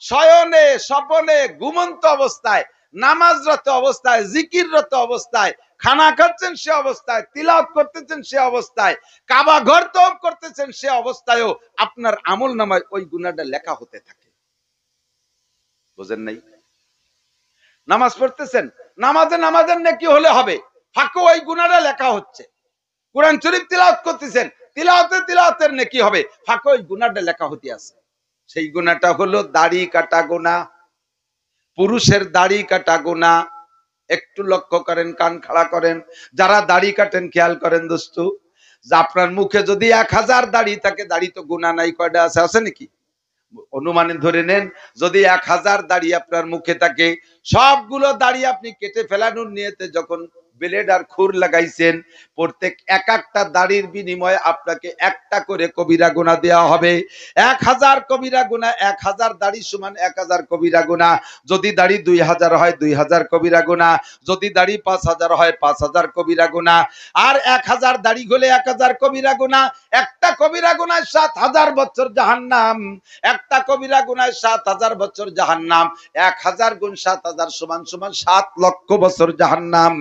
শয়নে স্বপনে ঘুমন্ত অবস্থায়, নামাজরত অবস্থায়, জিকিররত অবস্থায়, খানা খাচ্ছেন সে অবস্থায়, তিলাওয়াত করতেছেন সে অবস্থায়, কাবা ঘর তওয়াফ করতেছেন সে অবস্থায়ও আপনার আমল নামায় ওই গুনাহটা লেখা হতে থাকে। বুঝেন নাই? নামাজ পড়তেছেন, নামাজের নেকি হলে হবে, ফাঁকে ওই গুনাহটা লেখা হচ্ছে। কোরআন শরীফ তিলাওয়াত করতেছেন, তিলাওয়াতের নেকি হবে, ফাঁকে ওই গুনাহটা লেখা হতে আছে। সেই গুনাহটা হলো দাড়ি কাটা গুনাহ, পুরুষের দাড়ি কাটা গুনাহ। একটু লক্ষ্য করেন, কান খাড়া করেন, যারা দাড়ি কাটেন খেয়াল করেন দোস্ত, যে আপনার মুখে যদি 1000 দাড়ি থাকে, দাড়ি তো গুনাহ নাই, কয়টা আছে? আছে নাকি? অনুমানে ধরে নেন যদি 1000 দাড়ি আপনার মুখে থাকে, সবগুলো দাড়ি আপনি কেটে ফেলানোর নিয়তে যখন ব্লেড আর খুর লাগাইছেন, প্রত্যেক এক একটা দাড়ির বিনিময়ে আপনাকে একটা করে কবিরা গুনাহ দেওয়া হবে। 1000 কবিরা গুনাহ, 1000 দাড়ি সমান 1000 কবিরা গুনাহ। যদি দাড়ি 2000 হয় 2000 কবিরা গুনাহ, যদি দাড়ি 5000 হয় 5000 কবিরা গুনাহ। আর 1000 দাড়ি হলে 1000 কবিরা গুনাহ। একটা কবিরা গুনাহ 7000 বছর জাহান্নাম, একটা কবিরা গুনাহ 7000 বছর জাহান্নাম। 1000 গুণ 7000 সমান সমান 7 লক্ষ বছর জাহান্নাম।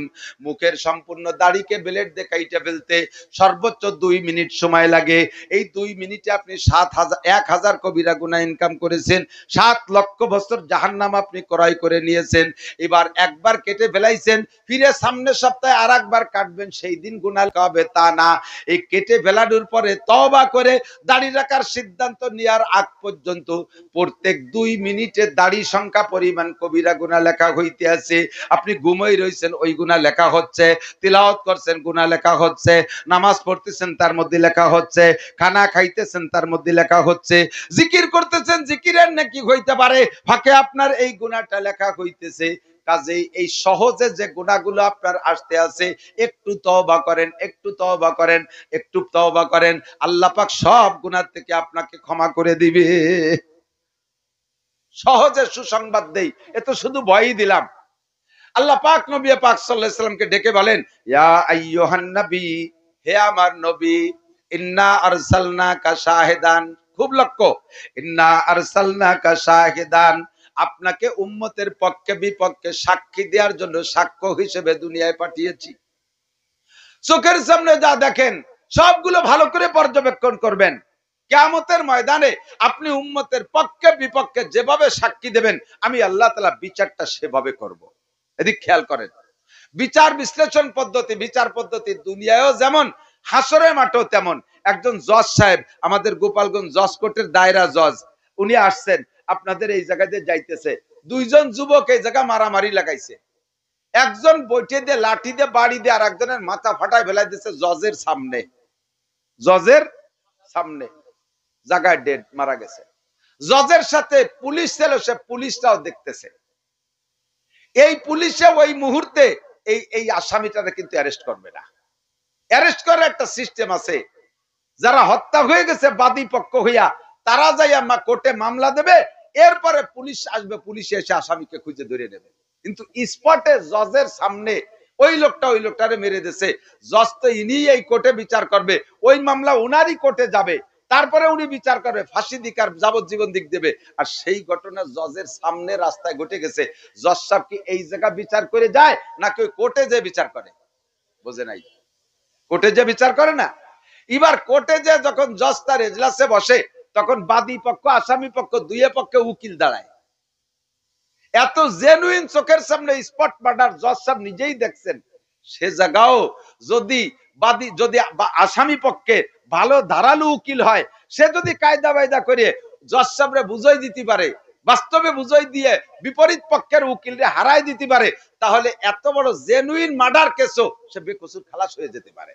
মুখের সম্পূর্ণ দাড়িকে ব্লেড দিয়ে কাইটা ফেলতে সর্বোচ্চ 2 মিনিট সময় লাগে। এই 2 মিনিটে আপনি 1000 কবিরা গুনাহ ইনকাম করেছেন, 7 লক্ষ বছর জাহান্নাম আপনি ক্রয় করে নিয়েছেন। এবার একবার কেটে ফেলাইছেন, ফিরে সামনের সপ্তাহে আরেকবার কাটবেন, সেই দিন গুনাহ হবে তা না। এই কেটে ফেলানোর পরে তওবা করে দাড়ি রাখার সিদ্ধান্ত নেওয়ার আগ পর্যন্ত প্রত্যেক 2 মিনিটে দাড়ি সংখ্যা পরিমাণ কবিরা গুনাহ লেখা হইতে আছে। আপনি ঘুমোই রইছেন, ওই গুনাহ লেখা হচ্ছে। তিলাওয়াত করছেন, গুনাহ লেখা হচ্ছে। নামাজ পড়তেছেন, তার মধ্যে লেখা হচ্ছে। খানা খাইতেছেন, তার মধ্যে লেখা হচ্ছে। জিকির করতেছেন, জিকিরের নাকি হইতে পারে, ফাঁকে আপনার এই গুনাহটা লেখা হইতেছে। কাজেই এই সহজে যে গুনাহগুলো আপনার আসতে আছে, একটু তওবা করেন, একটু তওবা করেন, একটু তওবা করেন, আল্লাহ পাক সব গুনাহ থেকে আপনাকে ক্ষমা করে দিবে। সহজে সুসংবাদ দেই, এ তো শুধু ভয়ই দিলাম। আল্লাহ পাক নবী পাক সাল্লাল্লাহু আলাইহি সাল্লামকে ডেকে বলেন, ইয়া আইয়ুহান নবী, হে আমার নবী, ইন্না আরসালনাকা শাহিদান। খুব লক্ষ্য, ইন্না আরসালনাকা শাহিদান, আপনাকে উম্মতের পক্ষে বিপক্ষে সাক্ষী দেওয়ার জন্য সাক্ষ্য হিসেবে দুনিয়ায় পাঠিয়েছি। চোখের সামনে যা দেখেন সবগুলো ভালো করে পর্যবেক্ষণ করবেন। কিয়ামতের ময়দানে আপনি উম্মতের পক্ষে বিপক্ষে যেভাবে সাক্ষী দেবেন, আমি আল্লাহ তাআলা বিচারটা সেভাবে করব। এদিক খেয়াল করেন। বিচার বিশ্লেষণ পদ্ধতি, বিচার পদ্ধতি দুনিয়ায়ও যেমন, হাসরের মাঠেও তেমন। একজন জজ সাহেব, আমাদের গোপালগঞ্জ জজ কোর্টের দায়রা জজ, উনি আসছেন আপনাদের এই জায়গাতে যাইতেছে, দুইজন যুবক এই জায়গা মারামারি লাগাইছে, একজন বইটে দিয়ে লাঠি দিয়ে বাড়ি দিয়ে আর একজনের মাথা ফাটায় ফেলাই দিচ্ছে জজের সামনে, জজের সামনে জায়গায় ডেড মারা গেছে। জজের সাথে পুলিশ ছিল, সে পুলিশটাও দেখতেছে। এই পুলিশে ওই মুহূর্তে এই আসামিটারে কিন্তু অ্যারেস্ট করবে না। অ্যারেস্ট করার একটা সিস্টেম আছে, যারা হত্যা হয়ে গেছে বাদী পক্ষ হইয়া তারা যাইয়া কোর্টে মামলা দেবে, এরপরে পুলিশ আসবে, পুলিশ এসে আসামিকে খুঁজে ধরে নেবে। কিন্তু স্পটে জজের সামনে ওই লোকটারে মেরে দিয়েছে, জজ তো ইনি এই কোর্টে বিচার করবে, ওই মামলা উনারই কোর্টে যাবে, তারপরে উনি বিচার করবে, ফাঁসি দিক আর যাবজ্জীবন দিক দেবে। আর সেই ঘটনা জজের সামনে রাস্তায় ঘটে গেছে। জজ সাহেব কি এই জায়গা বিচার করে যায় নাকি ওই কোর্টে যে বিচার করে? বোঝে নাই, কোর্টে যে বিচার করে না। এবার কোর্টে যে যখন জজ তার এজলাসে বসে, তখন বাদী পক্ষ আসামি পক্ষ দুইয়ে পক্ষে উকিল দাঁড়ায়। এত জেনুইন চোখের সামনে স্পট মার্ডার জজ সাহেব নিজেই দেখছেন। সে জায়গাও যদি বাদী, যদি আসামি পক্ষে ভালো ধারালো উকিল হয়, সে যদি কায়দা বায়দা করে জজ সাহেবরে বুঝাই দিতে পারে, বাস্তবে বুঝাই দিয়ে বিপরীত পক্ষের উকিলরে হারাই দিতে পারে, তাহলে এত বড় জেনুইন মার্ডার কেসও সে বেকসুর খালাস হয়ে যেতে পারে।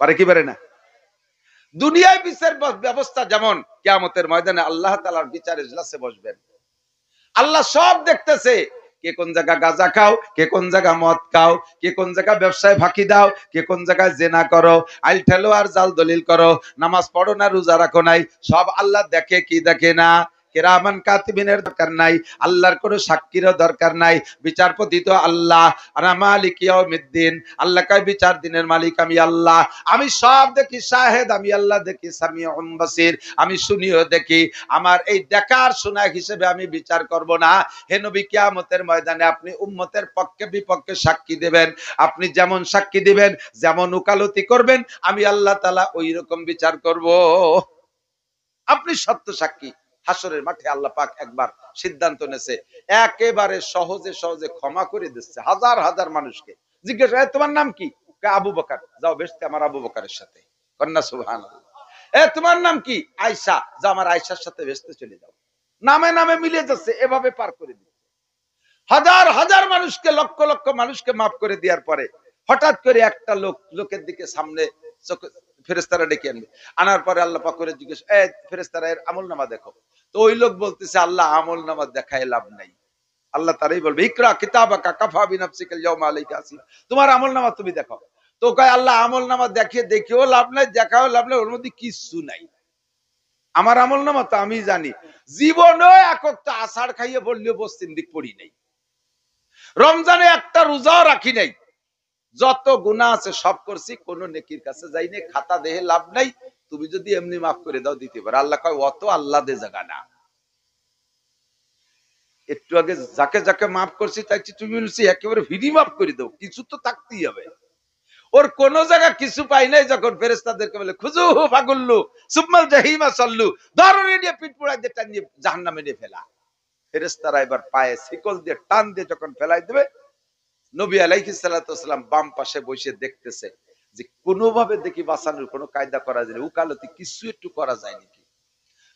পারে কি পারে না? দুনিয়ায় বিচার ব্যবস্থা যেমন, কিয়ামতের ময়দানে আল্লাহ তাআলার বিচার ইজলাসে বসবেন, আল্লাহ সব দেখতেছে। কে কোন জায়গা গাঁজা খাও, কে কোন জায়গা মদ খাও, কে কোন জায়গা ব্যবসায় ফাঁকি দাও, কে কোন জায়গায় জেনা করো, আইল ঠেলো আর জাল দলিল করো, নামাজ পড়ো না রোজা রাখো নাই, সব আল্লাহ দেখে কি দেখে না? কিরামান কাতিবিনের দরকার নাই, আল্লাহর কোনো সাক্ষীরও দরকার নাই। বিচারপতি তো আল্লাহ, আর মালিক ইয়াউমিদ্দিন, আল্লাহ কয় বিচার দিনের মালিক আমি আল্লাহ, আমি সব দেখি, শাহেদ আমি আল্লাহ, দেখি সামিউন বাসির, আমি শুনিও দেখি। আমার এই দেখার শোনা হিসেবে আমি বিচার করব না। হে নবী, কিয়ামতের ময়দানে আপনি উম্মতের পক্ষে বিপক্ষে সাক্ষী দেবেন, আপনি যেমন সাক্ষী দিবেন, যেমন উকালতি করবেন, আমি আল্লাহ তাআলা ওই রকম বিচার করব। আপনি সত্য সাক্ষী। হাসরের মাঠে আল্লাহ পাক একবার সিদ্ধান্ত নেছে, একেবারে সহজে সহজে ক্ষমা করে দিচ্ছে হাজার হাজার মানুষকে। জিজ্ঞেস, তোমার নাম কি? আবু বকর, যাও বেহেশতে আমার আবু বকরের সাথে। কন্যা সুবহানাল্লাহ। তোমার নাম কি? আয়েশা, যাও আমার আয়েশার সাথে বেহেশতে চলে যাও। নামে নামে মিলে যাচ্ছে, এভাবে পার করে দিচ্ছে হাজার হাজার মানুষকে, লক্ষ লক্ষ মানুষকে মাফ করে দেওয়ার পরে হঠাৎ করে একটা লোকের দিকে সামনে ফেরেশতারা ডেকে আনবে, আনার পরে আল্লাহ পাক করে জিজ্ঞেস, ফেরেশতারা এর আমলনামা দেখো। তো ওই লোক বলতেছে, আল্লাহ আমলনামা দেখায় লাভ নাই। আল্লাহ তারাই বলবে, ইকরা কিতাবাকা কাফা বিনাফসিকা আল-ইয়াওমা আলাইকা হাসিবা, তোমার আমলনামা তুমি দেখো। তো কয় আল্লাহ আমলনামা দেখিও লাভ নাই, দেখাও লাভ নাই, ওর মধ্যে কিচ্ছু নাই। আমার আমলনামা তো আমি জানি, জীবনেও একটা আষাঢ় খাইয়ে বললেও বস্তিন দিক পড়ি নাই, রমজানে একটা রোজাও রাখি নাই, যত গুনাহ আছে সব করছি, কোন নেকির কাছে যাইনি, খাতা দেহে লাভ নাই, তুমি যদি এমনি মাফ করে দাও দিতে পারে। আল্লাহ কয়, অত আল্লাহ দে জায়গা না। একটু আগে যাকে যাকে মাফ করছি তাই তুমি বলছি একেবারে ফ্রি মাফ করে দাও, কিছু তো থাকতেই হবে। ওর কোন জায়গা কিছু পাই নাই, যখন ফেরেশতাদেরকে বলে খুজুহু ফাগুল্লু সুম্মাল জাহিমা সাল্লু, ধরে নিয়ে পিঠ পোড়াই দিয়ে টানিয়ে জাহান্নামে নিয়ে ফেলা। ফেরেশতারা এবার পায়ে শিকল দিয়ে টান দিয়ে যখন ফেলাই দেবে, নবী আলাইহিস সালাতু ওয়াসালাম বাম পাশে বসে দেখতেছে যে কোনোভাবে দেখি বাঁচানোর কোনো কায়দা করা যায়, উকালতি কিছু একটু করা যায় নাকি।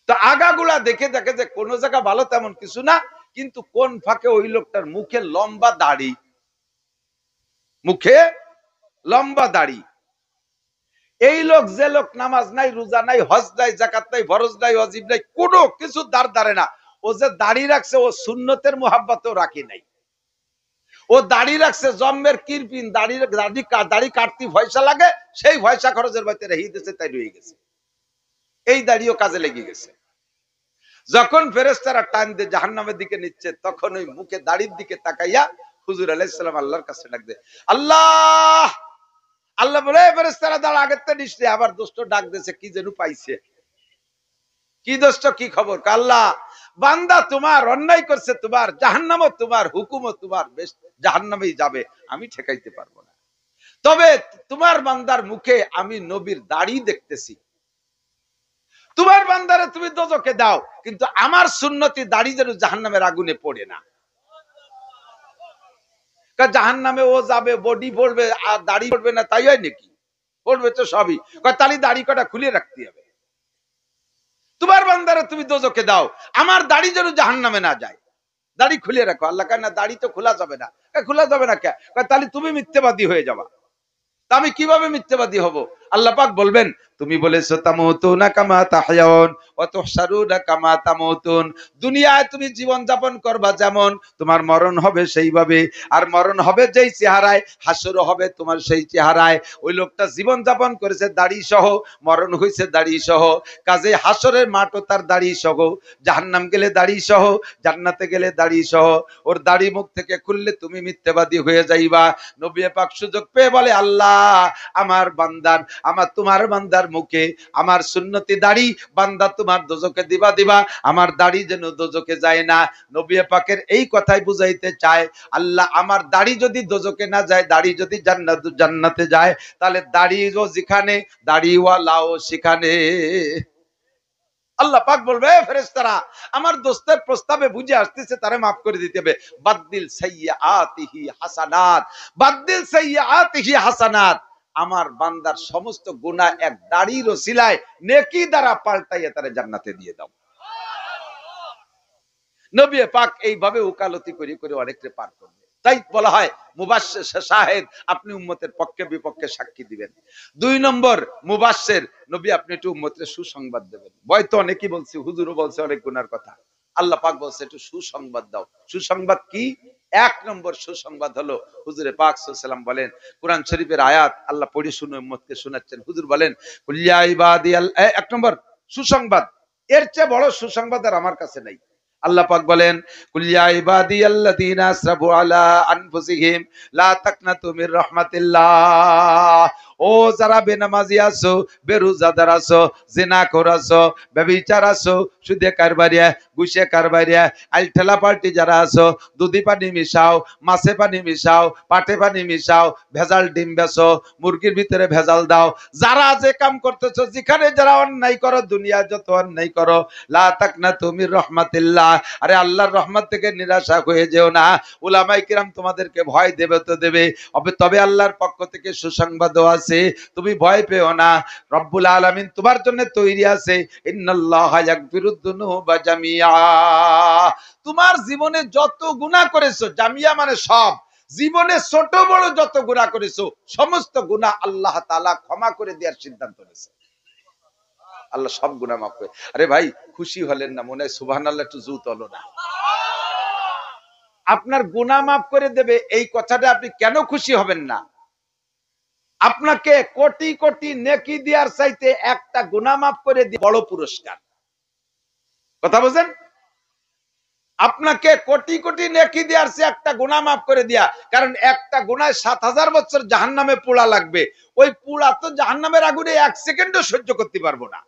তো আগাগুলা দেখে দেখে যে কোন জায়গা ভালো তেমন কিছু না, কিন্তু কোন ফাঁকে ওই লোকটার মুখে লম্বা দাড়ি, মুখে লম্বা দাড়ি। এই লোক, যে লোক নামাজ নাই, রোজা নাই, হজ নাই, যাকাত নাই, ফরজ নাই, ওয়াজিব নাই, কোনো কিছু দাঁড়ে না, ও যে দাড়ি রাখছে ও সুন্নতের মোহাব্বতও রাখি নাই। ও দাড়ি রাখছে জম্মের কিরপিন, দাড়ি কাটতে পয়সা লাগে, সেই পয়সা খরচের বাইতে রেখে দিয়েছে, তাই রয়ে গেছে। এই দাড়িও কাজে লেগে গেছে। যখন ফেরেশতারা টান দিয়ে জাহান্নামের দিকে নিচ্ছে, তখন ওই মুখে দাড়ির দিকে তাকাইয়া হুজুর আলাইহিস সালাম আল্লাহর কাছে ডাক দেয়, আল্লাহ। আল্লাহ বলে, ফেরেশতারা দাঁড়া, আগের তো নিশ্চয়। আবার দোস্ত ডাক দিয়েছে, কি যেন পাইছে। কি দোস্ত, কি খবর? আল্লাহ, বান্দা তোমার অন্যায় করছে, তোমার জাহান্নামও তোমার, হুকুমও তোমার, বেশ জাহান্নামেই যাবে, আমি ঠেকাইতে পারবো না। তবে তোমার বান্দার মুখে আমি নবীর দাড়ি দেখতেছি, তোমার বান্দারে তুমি দোজখে দাও, কিন্তু আমার সুন্নতি দাড়ি যেন জাহান্নামের আগুনে পড়ে না। জাহান্নামে ও যাবে, বডি পড়বে আর দাড়ি পড়বে না, তাই হয় নাকি? পড়বে তো সবই। তাহলে দাড়ি কটা খুলে রাখতে হবে। তোমার বান্দারে তুমি দোজখে দাও, আমার দাড়ি যেন জাহান্নামে না যায়, দাড়ি খুলে রাখো। আল্লাহ কয় না, দাড়ি তো খোলা যাবে না। খোলা যাবে না কে? তাহলে তুমি মিথ্যাবাদী হয়ে যাবা। আমি কিভাবে মিথ্যাবাদী হব? আল্লাহ পাক বলবেন, তুমি বলেছো তামুতুনা কামা তাহয়াউন ওয়া তুহশারুনা কামা তামুতুন, দুনিয়ায় তুমি জীবন যাপন করবা যেমন, তোমার মরণ হবে সেইভাবে। আর মরণ হবে যেই চেহারায়, হাসরও হবে তোমার সেই চেহারায়। ওই লোকটা জীবন যাপন করেছে দাড়ি সহ, মরণ হয়েছে দাড়ি সহ। কাজে হাসরের মাঠও তার দাড়ি সহ, জাহান্নাম গেলে দাড়ি সহ, জান্নাতে গেলে দাড়ি সহ। ওর দাড়ি মুখ থেকে খুললে তুমি মিথ্যাবাদী হয়ে যাইবা। নবী পাক সুযোগ পেয়ে বলে, আল্লাহ আমার বান্দার, আমার তোমার বান্দার মুখে আমার সুন্নতি দাড়ি বান্দা তোমার দোজখে দিবা দিবা, আমার দাড়ি যেন দোজখে যায় না। নবী পাকের এই কথাই বুঝাইতে চায়, আল্লাহ আমার দাড়ি যদি দোজখে না যায়, দাড়ি যদি জান্নাতে যায়, তাহলে দাড়িও যেখানে দাড়িওয়ালাও সেখানে। আল্লাহ পাক বলবে, ফেরেশতারা আমার দোস্তের প্রস্তাবে বুঝে আসতেছে, তারে মাফ করে দিতে হবে। বাদদিল সাইয়্যাতিহি হাসানাত, বাদদিল সাইয়্যাতিহি হাসানাত, আমার বান্দার সমস্ত গুনাহ এক দাড়ির ওসিলায় নেকি দ্বারা পাল্টাইয়া তারে জান্নাতে দিয়ে দাও। নবী পাক এইভাবে ওকালতি করে করে অনেককে পার করবে। তাই বলা হয় মুবাশশির শাহেদ, আপনি উম্মতের পক্ষে বিপক্ষে সাক্ষী দিবেন। 2 নম্বর মুবাশশির, নবী আপনি একটু উম্মতের সুসংবাদ দেবেন। ভয় তো অনেকেই বলছি, হুজুরও বলছে অনেক গুনার কথা, আল্লাহ পাক বলছে একটু সুসংবাদ দাও। সুসংবাদ কি? 1 নম্বর সুসংবাদ হলো, হুজুরে পাক সাল্লাল্লাহু আলাইহি ওয়াসাল্লাম বলেন, কোরআন শরীফের আয়াত আল্লাহ পড়ে শুনে উম্মতকে শোনাচ্ছেন। হুজুর বলেন, কুল ইয়া ইবাদিয়াল, 1 নম্বর সুসংবাদ, এর চেয়ে বড় সুসংবাদ আর আমার কাছে নাই। আল্লাহ পাক বলেন, কুল ইয়া ইবাদিয়াল্লাযীনা আসরাফু আলা আনফুসিহিম লা তাকনাতু মির রাহমাতিল্লাহ। ও যারা বেনামাজি আছো, বেরোজাদার আছো, জিনাখোর আছো, ব্যভিচার আছো, সুদে কারবারিয়া, ঘুষে কারবারিয়া, আলঠেলা পার্টি যারা আছো, দুধি পানি মিশাও, মাছে পানি মিশাও, পাটে পানি মিশাও, ভেজাল ডিম বেচো, মুরগির ভিতরে ভেজাল দাও, যারা যে কাম করতেছো, যেখানে যারা অন্যায় করো, দুনিয়া যত অন্যায় করো, লা তাকনাতু মির রাহমাতিল্লাহ, আরে আল্লাহর রহমত থেকে নিরাশা হয়ে যেও না। উলামায়ে কিরাম তোমাদেরকে ভয় দেবে তো দেবে, তবে আল্লাহর পক্ষ থেকে সুসংবাদও আছে, তুমি ভয় পেও না। রব্বুল আলামিন তোমার জন্য তৈরি আছে, ইন্নাল্লাহা ইয়াগফিরুদ যুনুবা জামিয়া। তোমার জীবনে যত গুনাহ করেছো, জামিয়া মানে সব, জীবনে ছোট বড় যত গুনাহ করেছো, সমস্ত গুনাহ আল্লাহ তাআলা ক্ষমা করে দেওয়ার সিদ্ধান্ত নিয়েছে। আল্লাহ সব গুনাহ মাফ করে। আরে ভাই খুশি হলেন না? মনে হয় সুবহানাল্লাহ একটু জুত হলো না? আপনার গুনাহ মাফ করে দেবে, এই কথাটা আপনি কেন খুশি হবেন না? আপনাকে কোটি কোটি নেকি দেওয়ার চাইতে একটা গুনাহ মাফ করে দিয়ে বড় পুরস্কার। কথা বুঝেন? আপনাকে কোটি কোটি নেকি দেওয়ার চেয়ে একটা গুনাহ মাফ করে দেয়া, কারণ একটা গুনায় 7000 বছর জাহান্নামে পোড়া লাগবে, ওই পোড়া তো জাহান্নামের আগুনে 1 সেকেন্ডও সহ্য করতে পারবো না।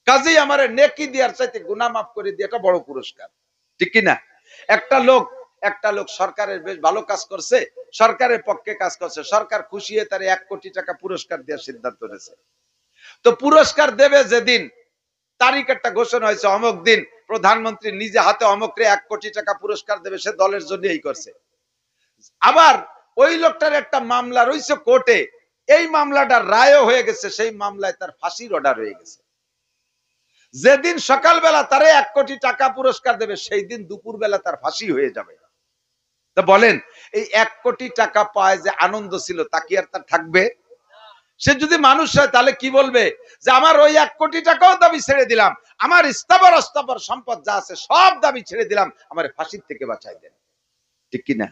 কাজেই আমার নেকি দেওয়ার চাইতে গুনাহ মাফ করে দেওয়াটা বড় পুরস্কার, ঠিক কি না? একটা লোক সরকারের বেশ ভালো কাজ করছে, সরকারের পক্ষে কাজ করছে, সরকার খুশি হয়ে তার 1 কোটি টাকা পুরস্কার দেওয়ার সিদ্ধান্ত নিয়েছে। তো পুরস্কার দেবে যেদিন, তারিখ একটা ঘোষণা হয়েছে, অমুক দিন প্রধানমন্ত্রী নিজে হাতে অমুকরে 1 কোটি টাকা পুরস্কার দেবে, সে দলের জন্য এই করছে। আবার ওই লোকটার একটা মামলা রয়েছে কোর্টে, এই মামলাটা রায়ও হয়ে গেছে, সেই মামলায় তার ফাঁসির অর্ডার হয়ে গেছে। যেদিন সকালবেলা তারে 1 কোটি টাকা পুরস্কার দেবে, সেই দিন দুপুর বেলা তার ফাঁসি হয়ে যাবে। তো বলেন, এই 1 কোটি টাকা পায় যে আনন্দ ছিল, তা কি আর তার থাকবে? সে যদি মানুষ হয় তাহলে কি বলবে, যে আমার ওই 1 কোটি টাকাও দাবি ছেড়ে দিলাম, আমার স্থাবর অস্থাবর সম্পদ যা আছে সব দাবি ছেড়ে দিলাম, আমার ফাঁসির থেকে বাঁচাই দেন, ঠিক কি না?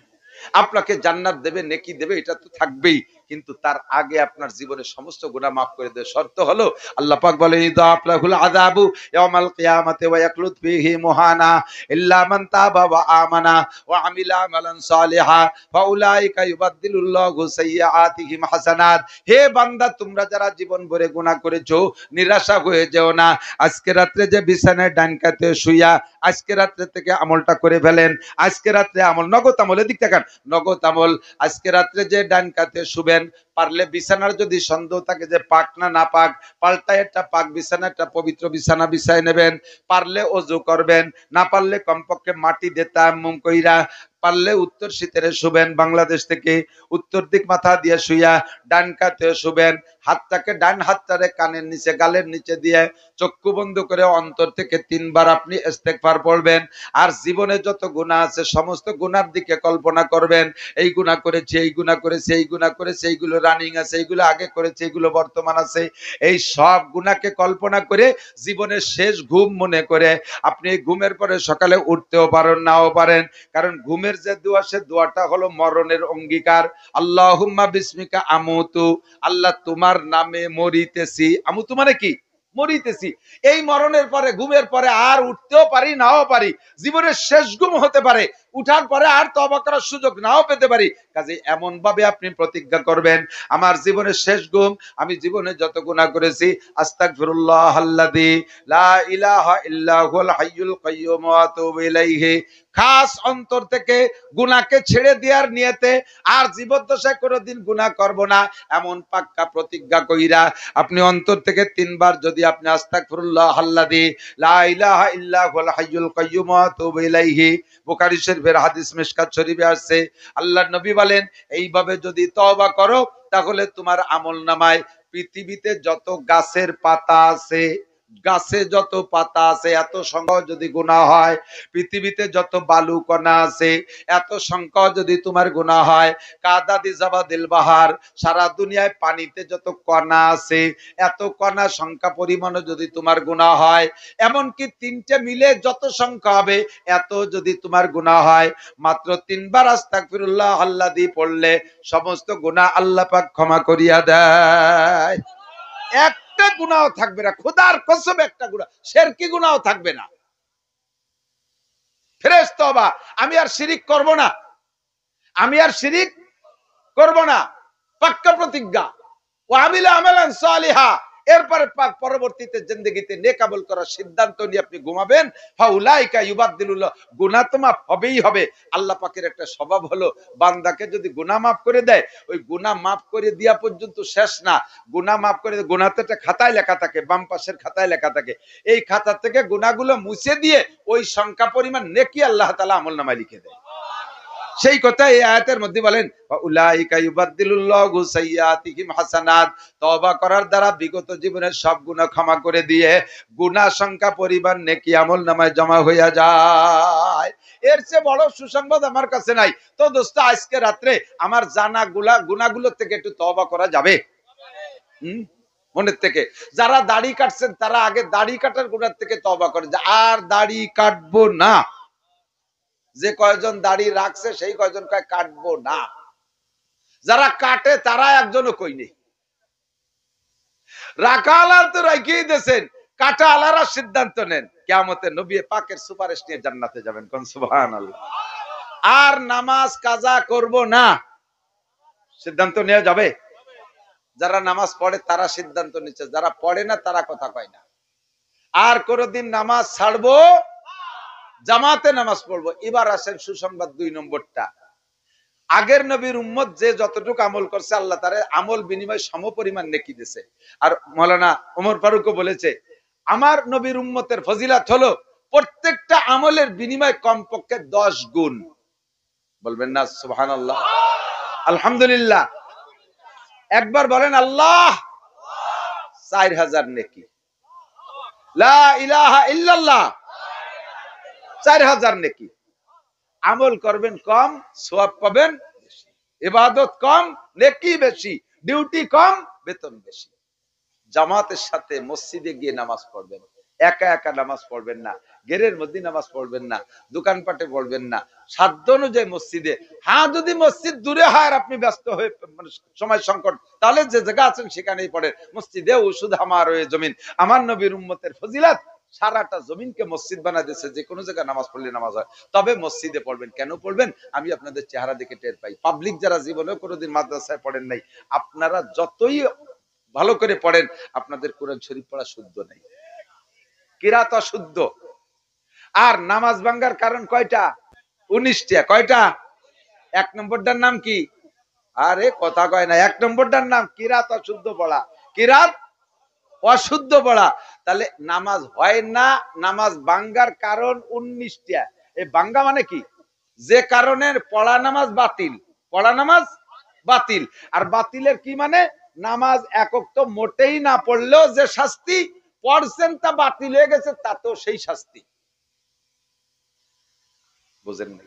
আপনাকে জান্নাত দেবে, নেকি দেবে, এটা তো থাকবেই, কিন্তু তার আগে আপনার জীবনের সমস্ত গুনাহ মাফ করে দেবে। শর্ত হলো, আল্লাহ পাক বলেন, ইদাফলাহুল আযাবু ইয়াওমাল কিয়ামাতি ওয়া ইয়াকলুদ ফীহি মুহানা ইল্লা মান তাবা ওয়া আমানা ওয়া আমিলা আমালান সালিহা ফাউলাইকা ইউবাদদিলুল্লাহু সাইয়্যাতিহিম হাসানাত। হে বান্দা, তোমরা যারা জীবন ভরে গুনাহ করেছো, নিরাশা হয়ে যেও না। আজকে রাতে যে বিছানায় ডান কাতে শুইয়া আজকে রাতে থেকে আমলটা করে ফেলেন। আজকে রাতে আমল, নগদ আমল, এদিক তাকান, নগদ আমল। আজকে রাত্রে যে ডান কাতে শুবেন, পারলে বিছানার যদি সন্দেহ থাকে যে পাক না না পাক, পাল্টায় একটা পাক বিছানা, একটা পবিত্র বিছানা বিছায় নেবেন। পারলে ওযু করবেন, না পারলে কমপক্ষে মাটি দিয়ে তায়াম্মুম কইরা পারলে উত্তর শীতের শুবেন, বাংলাদেশ থেকে উত্তর দিক মাথা দিয়ে শুইয়া ডান কাতে শুবেন, হাতটাকে ডান হাতটারে কানের নিচে গালের নিচে দিয়ে চক্ষু বন্ধ করে অন্তর থেকে 3 বার আপনি ইস্তেগফার পড়বেন। আর জীবনে যত গুনাহ আছে সমস্ত গুনার দিকে কল্পনা করবেন, এই গুনাহ করেছি, এই গুনাহ করেছি, এই গুনাহ করেছি, এইগুলো রানিং আছে, এইগুলো আগে করেছি, এইগুলো বর্তমান আছে, এই সব গুনাহকে কল্পনা করে জীবনের শেষ ঘুম মনে করে আপনি ঘুমের পরে সকালে উঠতেও পারেন, নাও পারেন, কারণ ঘুমের যে দোয়া সে দোয়াটা হলো মরণের অঙ্গীকার। আল্লাহুম্মা বিসমিকা আমুতু, আল্লাহ তোমার নামে মরিতেছি। আমুতু মানে কি? মরিতেছি। এই মরণের পরে ঘুমের পরে আর উঠতেও পারি, নাও পারি, জীবনের শেষ ঘুম হতে পারে, উঠার পরে আর তওবা করার সুযোগ নাও পেতে পারি। কাজে এমন ভাবে আপনি প্রতিজ্ঞা করবেন, আমার জীবনের শেষ ঘুম, আমি জীবনে যত গুনাহ করেছি, আস্তাগফিরুল্লাহাল্লাযী লা ইলাহা ইল্লা হুয়াল হাইয়ুল কাইয়্যুম ওয়া আতুবু ইলাইহি, খাস অন্তর থেকে গুনাহকে ছেড়ে দেওয়ার নিয়তে আর জীবদ্দশায় কোনোদিন গুনাহ করব না, এমন পাক্কা প্রতিজ্ঞা কইরা আপনি অন্তর থেকে 3 বার যদি আপনি আস্তাগফিরুল্লাহাল্লাযী লা ইলাহা ইল্লা হুয়াল হাইয়ুল কাইয়্যুম ওয়া আতুবু ইলাইহি, বুখারী শরীফের হাদিস, মিশকাত শরীফে আছে, আল্লাহর নবী বলেন এইভাবে যদি তওবা করো তাহলে তোমার আমলনামায় পৃথিবীতে যত গাছের পাতা আছে, গাছে যত পাতা আছে এত সংখ্যা যদি গুনাহ হয়, পৃথিবীতে যত বালু কণা আছে এত সংখ্যা যদি তোমার গুনাহ হয়, কাদাদি জাবাদিল বাহার, সারা দুনিয়ায় পানিতে যত কণা আছে এত কণা সংখ্যা পরিমাণ যদি তোমার গুনাহ হয়, এমনকি 3টে মিলে যত সংখ্যা হবে এত যদি তোমার গুনাহ হয়, মাত্র 3 বার আস্তাগফিরুল্লাহাল্লাযী পড়লে সমস্ত গুনাহ আল্লাহ পাক ক্ষমা করিয়া দেয়। একটা গুনাহ থাকবে না, খোদার কসম একটা গুনাহ, শিরকি গুনাহ থাকবে না। ফ্রেশ তওবা, আমি আর শিরিক করব না, আমি আর শিরিক করব না, পাক্কা প্রতিজ্ঞা। ওয়া আমিলা আমালান সালিহা, এরপরে পরবর্তীতে জিন্দেগিতে নেক আমল করার সিদ্ধান্ত নিয়ে আপনি ঘুমাবেন। ফাউলাইকা ইউবাদদিলুল্লাহ, গুনাহ তো মাফ হবেই হবে। আল্লাহ পাকের একটা স্বভাব হলো বান্দাকে যদি গুনাহ মাফ করে দেয়, ওই গুনাহ মাফ করে দেয়া পর্যন্ত শেষ না, গুনাহ মাফ করে, গুনাহতে একটা খাতায় লেখা থাকে, বাম পাশের খাতায় লেখা থাকে, এই খাতা থেকে গুনাহগুলো মুছে দিয়ে ওই সংখ্যা পরিমাণ নেকি আল্লাহ তাআলা আমলনামায় লিখে দেয়। সেই কথা এই আয়াতের মধ্যে বলেন, উলাইকা ইউবাদদিলুল্লাহু সাইয়্যাতিহিম হাসানাত, তওবা করার দ্বারা বিগত জীবনের সব গুনাহ ক্ষমা করে দিয়ে গুনাহ সংখ্যা পরিমাণ নেকি আমলনামায় জমা হইয়া যায়। এর চেয়ে বড় সুসংবাদ আমার কাছে নাই। তো দোস্ত, আজকে রাত্রে আমার জানা গুনাহগুলো থেকে একটু তওবা করা যাবে? মনের থেকে। যারা দাড়ি কাটছেন তারা আগে দাড়ি কাটার গুনাহ থেকে তওবা করেন যে আর দাড়ি কাটবো না। যে কয়জন দাড়ি রাখছে সেই কয়জন কয় কাটবো না। যারা কাটে তারা একজনও কই নেই। রাখালার তো রাখিয়ে দিয়েছেন, কাটা আলারা সিদ্ধান্ত নেন কিয়ামতে নবী পাকের সুপারিশ নিয়ে জান্নাতে যাবেন। কোন সুবহানাল্লাহ। আর নামাজ কাজা করব না, সিদ্ধান্ত নেওয়া যাবে? যারা নামাজ পড়ে তারা সিদ্ধান্ত নিচ্ছে, যারা পড়ে না তারা কথা কয় না। আর কোনদিন নামাজ ছাড়বো, জামাতে নামাজ পড়বো। এবার আসেন সুসংবাদ 2 নম্বরটা। আগের নবীর উম্মত যে যতটুকু আমল করছে আল্লাহ তার আমল বিনিময় সমপরিমাণ নেকি দিয়েছে। আর মাওলানা ওমর ফারুকও বলেছে আমার নবীর উম্মতের ফজিলাত হলো প্রত্যেকটা আমলের বিনিময় কমপক্ষে 10 গুণ। বলবেন না সুবহানাল্লাহ, আলহামদুলিল্লাহ? একবার বলেন আল্লাহ। 4000 নেকি। লা ইলাহা ইল্লাল্লাহ, 4000 নেকি। আমল করবেন কম, সওয়াব পাবেন বেশি। ইবাদত কম, নেকি বেশি। ডিউটি কম, বেতন বেশি। জামাতের সাথে মসজিদে গিয়ে নামাজ পড়বেন। একা একা নামাজ পড়বেন না, গেরের মধ্যে নামাজ পড়বেন না, দোকানপাটে পড়বেন না, সাধ্য অনুযায়ী মসজিদে। হ্যাঁ, যদি মসজিদ দূরে হয় আর আপনি ব্যস্ত হয়ে সময় সংকট, তাহলে যে জায়গা আছেন সেখানেই পড়েন। মসজিদে ওষুধ আমার হয়ে জমিন। আমার নবীর উম্মতের ফজিলাত সারাটা জমিনকে মসজিদ বানা দিয়েছে। যে কোনো জায়গায় নামাজ পড়লে নামাজ হয়, তবে মসজিদে পড়বেন। কেন পড়বেন? আমি আপনাদের চেহারা দেখে টের পাই। পাবলিক যারা জীবনেও কোনোদিন মাদ্রাসায় পড়েন নাই, আপনারা যতই ভালো করে পড়েন আপনাদের কোরআন শরীফ পড়া শুদ্ধ নাই, কিরাত অশুদ্ধ। আর নামাজ ভাঙ্গার কারণ কয়টা? 19টা। কয়টা? 1 নম্বরটার নাম কি? আরে কথা কয় না। 1 নম্বরটার নাম কিরাত অশুদ্ধ পড়া। কিরাত অশুদ্ধ পড়া। তাহলে নামাজ হয় না। নামাজ ভাঙ্গার কারণ 19টা। এই ভাঙ্গা মানে কি? যে কারণে পড়া নামাজ বাতিল, পড়া নামাজ বাতিল। আর বাতিলের কি মানে? নামাজ এক ওয়াক্ত মোটেই না পড়লেও যে শাস্তি, পড়ছেন তা বাতিল হয়ে গেছে তাতেও সেই শাস্তি। বুঝেন না?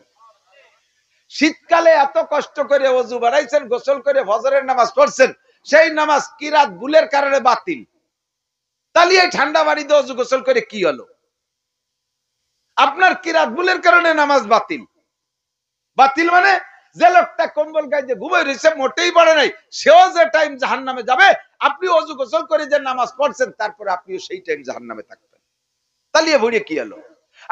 শীতকালে এত কষ্ট করে ওযু বাড়াইছেন, গোসল করে ফজরের নামাজ পড়ছেন, সেই নামাজ কিরাত ভুলের কারণে বাতিল। তাহলে এই ঠান্ডা বাড়িতে ওযু গোসল করে কি হলো? আপনার কিরাত ভুলের কারণে নামাজ বাতিল। বাতিল মানে যে লোকটা কম্বল গায়ে যে ঘুমিয়ে রয়েছে, মোটেই পড়ে নাই, সেও যে টাইম জাহান্নামে যাবে, আপনি ওযু গোসল করে যে নামাজ পড়ছেন তারপরে আপনিও সেই টাইম জাহান্নামে থাকবেন। তালিয়ে ভরে কি হলো?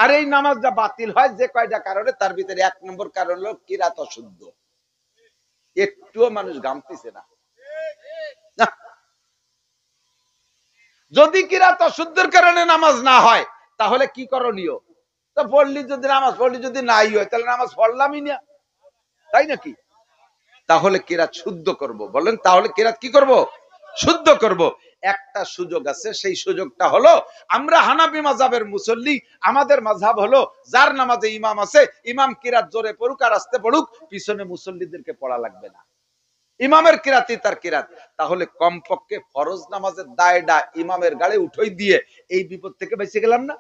আর এই নামাজটা বাতিল হয় যে কয়টা কারণে, তার ভিতরে এক নম্বর কারণ হলো কিরাত অশুদ্ধ। একটুও মানুষ গামতিছে না। যদি কিরাত অশুদ্ধের কারণে নামাজ না হয় তাহলে কি করণীয়? তো পড়লি যদি নামাজ পড়লি যদি নাই হয় তাহলে নামাজ পড়লামই না, তাই নাকি? তাহলে কিরাত শুদ্ধ করব। বলেন তাহলে কিরাত কি করব? শুদ্ধ করব। একটা সুযোগ আছে, সেই সুযোগটা হলো আমরা হানাফি মাযহাবের মুসল্লি, আমাদের মাযহাব হলো যার নামাজে ইমাম আছে, ইমাম কিরাত জোরে পড়ুক আর আস্তে পড়ুক, পিছনে মুসল্লিদেরকে পড়া লাগবে না। ইমামের কিরাতই তার কিরাত। তাহলে কমপক্ষে ফরজ নামাজের দায়টা ইমামের গাড়ে উঠাই দিয়ে এই বিপদ থেকে বেঁচে গেলাম না?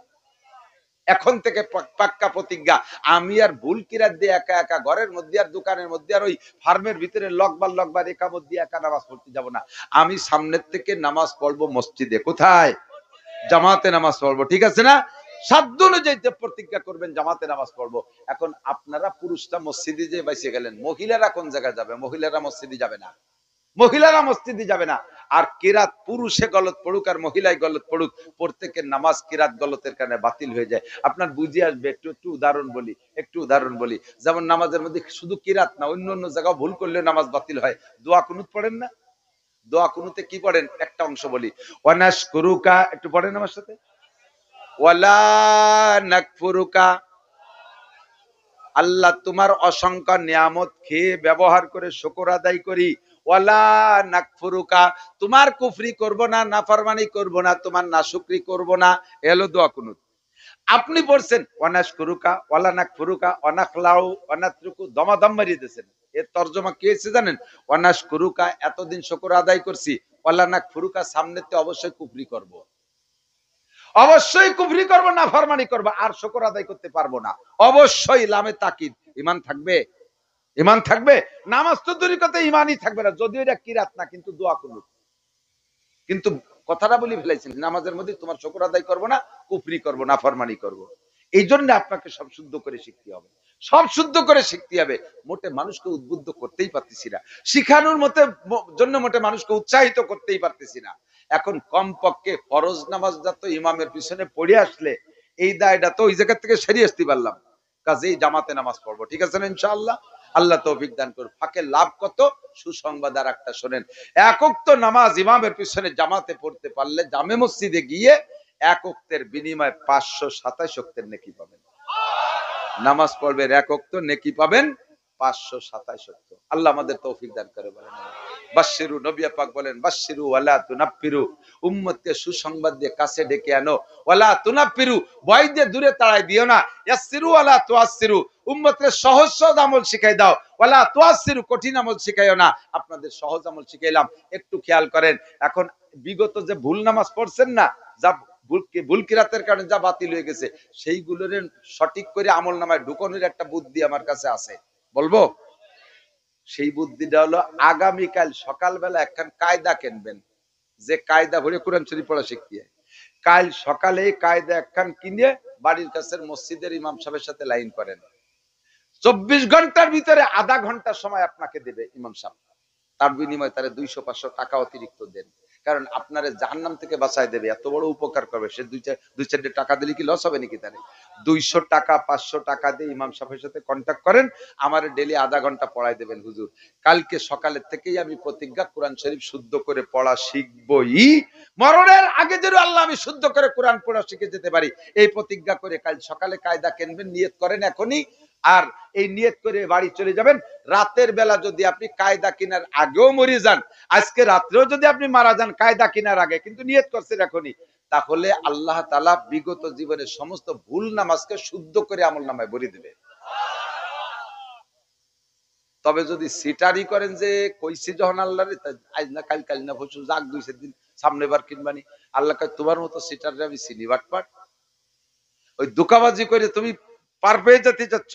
এখন থেকে পাক্কা প্রতিজ্ঞা, আমি আর ভুল কিরাত দিয়ে একা একা ঘরের মধ্যে আর দোকানের মধ্যে আর ওই ফার্মের ভিতরে লকবার একামত দিয়ে একা নামাজ পড়তে যাব না। আমি সামনের থেকে নামাজ পড়বো মসজিদে। কোথায়? জামাতে নামাজ পড়বো। ঠিক আছে না? সাধ্য অনুযায়ী প্রতিজ্ঞা করবেন জামাতে নামাজ পড়বো। এখন আপনারা পুরুষরা মসজিদে যে বাইসে গেলেন, মহিলারা কোন জায়গায় যাবে? মহিলারা মসজিদে যাবে না, মহিলারা মসজিদে যাবে না। আর কিরাত পুরুষে গলত পড়ুক আর মহিলায় গলত পড়ুক, প্রত্যেকের নামাজ কিরাত গলতের কারণে বাতিল হয়ে যায়। আপনার বুঝে আসবে। একটু উদাহরণ বলি। যেমন নামাজের মধ্যে শুধু কিরাত না, অন্য অন্য জায়গায় ভুল করলে নামাজ বাতিল হয়। দোয়া কুনুত পড়েন না? দোয়া কুনুতে কি পড়েন? একটা অংশ বলি, ওয়ানাশকুরুকা, একটু পড়েন আমার সাথে, ওয়ালা নাকফুরুকা, আল্লাহ তোমার অসংখ্য নিয়ামত খেয়ে ব্যবহার করে শুকর আদায় করি। ওয়ালা নাকফুরুকা, তোমার কুফরি করব না, নাফরমানি করব না, তোমার নাশুকরি করব না। এলো দোয়া কুনুত। আপনি পড়ছেন ওয়ানাশকুরুকা, ওয়ালা নাকফুরুকা, ওয়ানাখলাউ, ওয়ানাতরুকু, দমাদম মারিয়ে দিয়েছেন। এর তরজমা কি হয়েছে জানেন? ওয়ানাশকুরুকা, এতদিন শুকর আদায় করছি, ওয়ালা নাকফুরুকা, সামনেতে অবশ্যই কুফরি করব, অবশ্যই কুফরি করবো, না ফরমানি করবো, আর শুকর আদায় করতে পারবো না। অবশ্যই লামে তাকিদ, ইমান থাকবে, ইমান থাকবে। নামাজ তো দূরের কথা, ইমানই থাকবে না, যদিও এটা কিরাত না, কিন্তু দোয়া কুনুত। কিন্তু কথাটা বলি ফেলাইছেন, নামাজের মধ্যে তোমার শুকর আদায় করবো না, কুফরি করবো না, ফরমানি করবো। এই জন্য আপনাকে সব শুদ্ধ করে শিখতে হবে, সব শুদ্ধ করে শিখতে হবে। মোটে মানুষকে উদ্বুদ্ধ করতেই পারতেছি না, শিখানোর মতে জন্য মোটে মানুষকে উৎসাহিত করতেই পারতেছি না। এখন কমপক্ষে ফরজ নামাজটা তো ইমামের পিছনে পড়ে আসলে এই দায়টা তো ওই জায়গা থেকে সেরিয়ে আসতে পারলাম। কাজেই জামাতে নামাজ পড়বো। ঠিক আছে না? ইনশাআল্লাহ। আল্লাহ তৌফিক দান করুন। ফাঁকে লাভ কত? সুসংবাদ আর একটা শোনেন, এক ওয়াক্ত নামাজ ইমামের পিছনে জামাতে পড়তে পারলে জামে মসজিদে গিয়ে এক ওয়াক্তের বিনিময়ে 527 ওয়াক্তের নেকি পাবেন। নামাজ পড়বেন এক ওয়াক্ত, নেকি পাবেন 527 ওয়াক্ত। আল্লাহ আমাদের তৌফিক দান করে। বলেন বাশশিরু, নবী পাক বলেন বাশশিরু ওয়ালা তুনাফিরু, উম্মতকে সুসংবাদ দিয়ে কাছে ডেকে আনো, ওয়ালা তুনাফিরু, ভয় দিয়ে দূরে তাড়াই দিও না, ইয়াসসিরু ওয়ালা তুআসসিরু, উম্মতকে সহজ সহজ আমল শিখাই দাও, ওয়ালা তুআসসিরু, কঠিন আমল শিখাইও না। আপনাদের সহজ আমল শিখাইলাম, একটু খেয়াল করেন। এখন বিগত যে ভুল নামাজ পড়ছেন না, যা ভুল কিরাতের কারণে যা বাতিল হয়ে গেছে, সেইগুলোর সঠিক করে আমল নামায় ঢুকানোর একটা বুদ্ধি আমার কাছে আছে, বলবো? সেই বুদ্ধিটা হলো, আগামীকাল সকালবেলা একখান কায়দা কিনবেন, যে কায়দা ভরে কোরআন শরীফ পড়া শিখতে হয়। কাল সকালে কায়দা একখান কিনে বাড়ির কাছের মসজিদের ইমাম সাহেবের সাথে লাইন করেন। 24 ঘন্টার ভিতরে আধা ঘন্টা সময় আপনাকে দেবে ইমাম সাহেব, তার বিনিময়ে তারে 200-500 টাকা অতিরিক্ত দেন। কারণ আপনারে জাহান্নাম থেকে বাঁচায় দেবে, এত বড় উপকার করবে। সে দুই চারটে টাকা দিলে কি লস হবে নাকি? তারে 200 টাকা 500 টাকা দিয়ে ইমাম সাহেবের সাথে কন্ট্যাক্ট করেন, আমার ডেলি আধা ঘন্টা পড়াই দেবেন। হুজুর কালকে সকালের থেকেই আমি প্রতিজ্ঞা কোরআন শরীফ শুদ্ধ করে পড়া শিখবই, মরণের আগে যেন আল্লাহ আমি শুদ্ধ করে কোরআন পড়া শিখে যেতে পারি, এই প্রতিজ্ঞা করে কাল সকালে কায়দা কিনবেন, নিয়ত করেন এখনই। আর এই নিয়ত করে বাড়ি চলে যাবেন। রাতের বেলা যদি আপনি কায়দা কেনার আগেও মরে যান, আজকে রাত্রেও যদি আপনি মারা যান কায়দা কেনার আগে, কিন্তু নিয়ত করছেন এখনই, তাহলে আল্লাহ তাআলা বিগত জীবনের সমস্ত ভুল নামাজকে শুদ্ধ করে আমল নামায় ভরে দেবে। তবে যদি সিটারি করেন যে কইছি যখন আল্লাহ রে আজ না কাল, কাল না পরশু, যাক 2-4 দিন সামনে বার কিনবানি, আল্লাহ কয় তোমার মতো সিটারে আমি চিনি বাটপাট। ওই দোকাবাজি করে তুমি পার পেয়ে যেতে চাচ্ছ,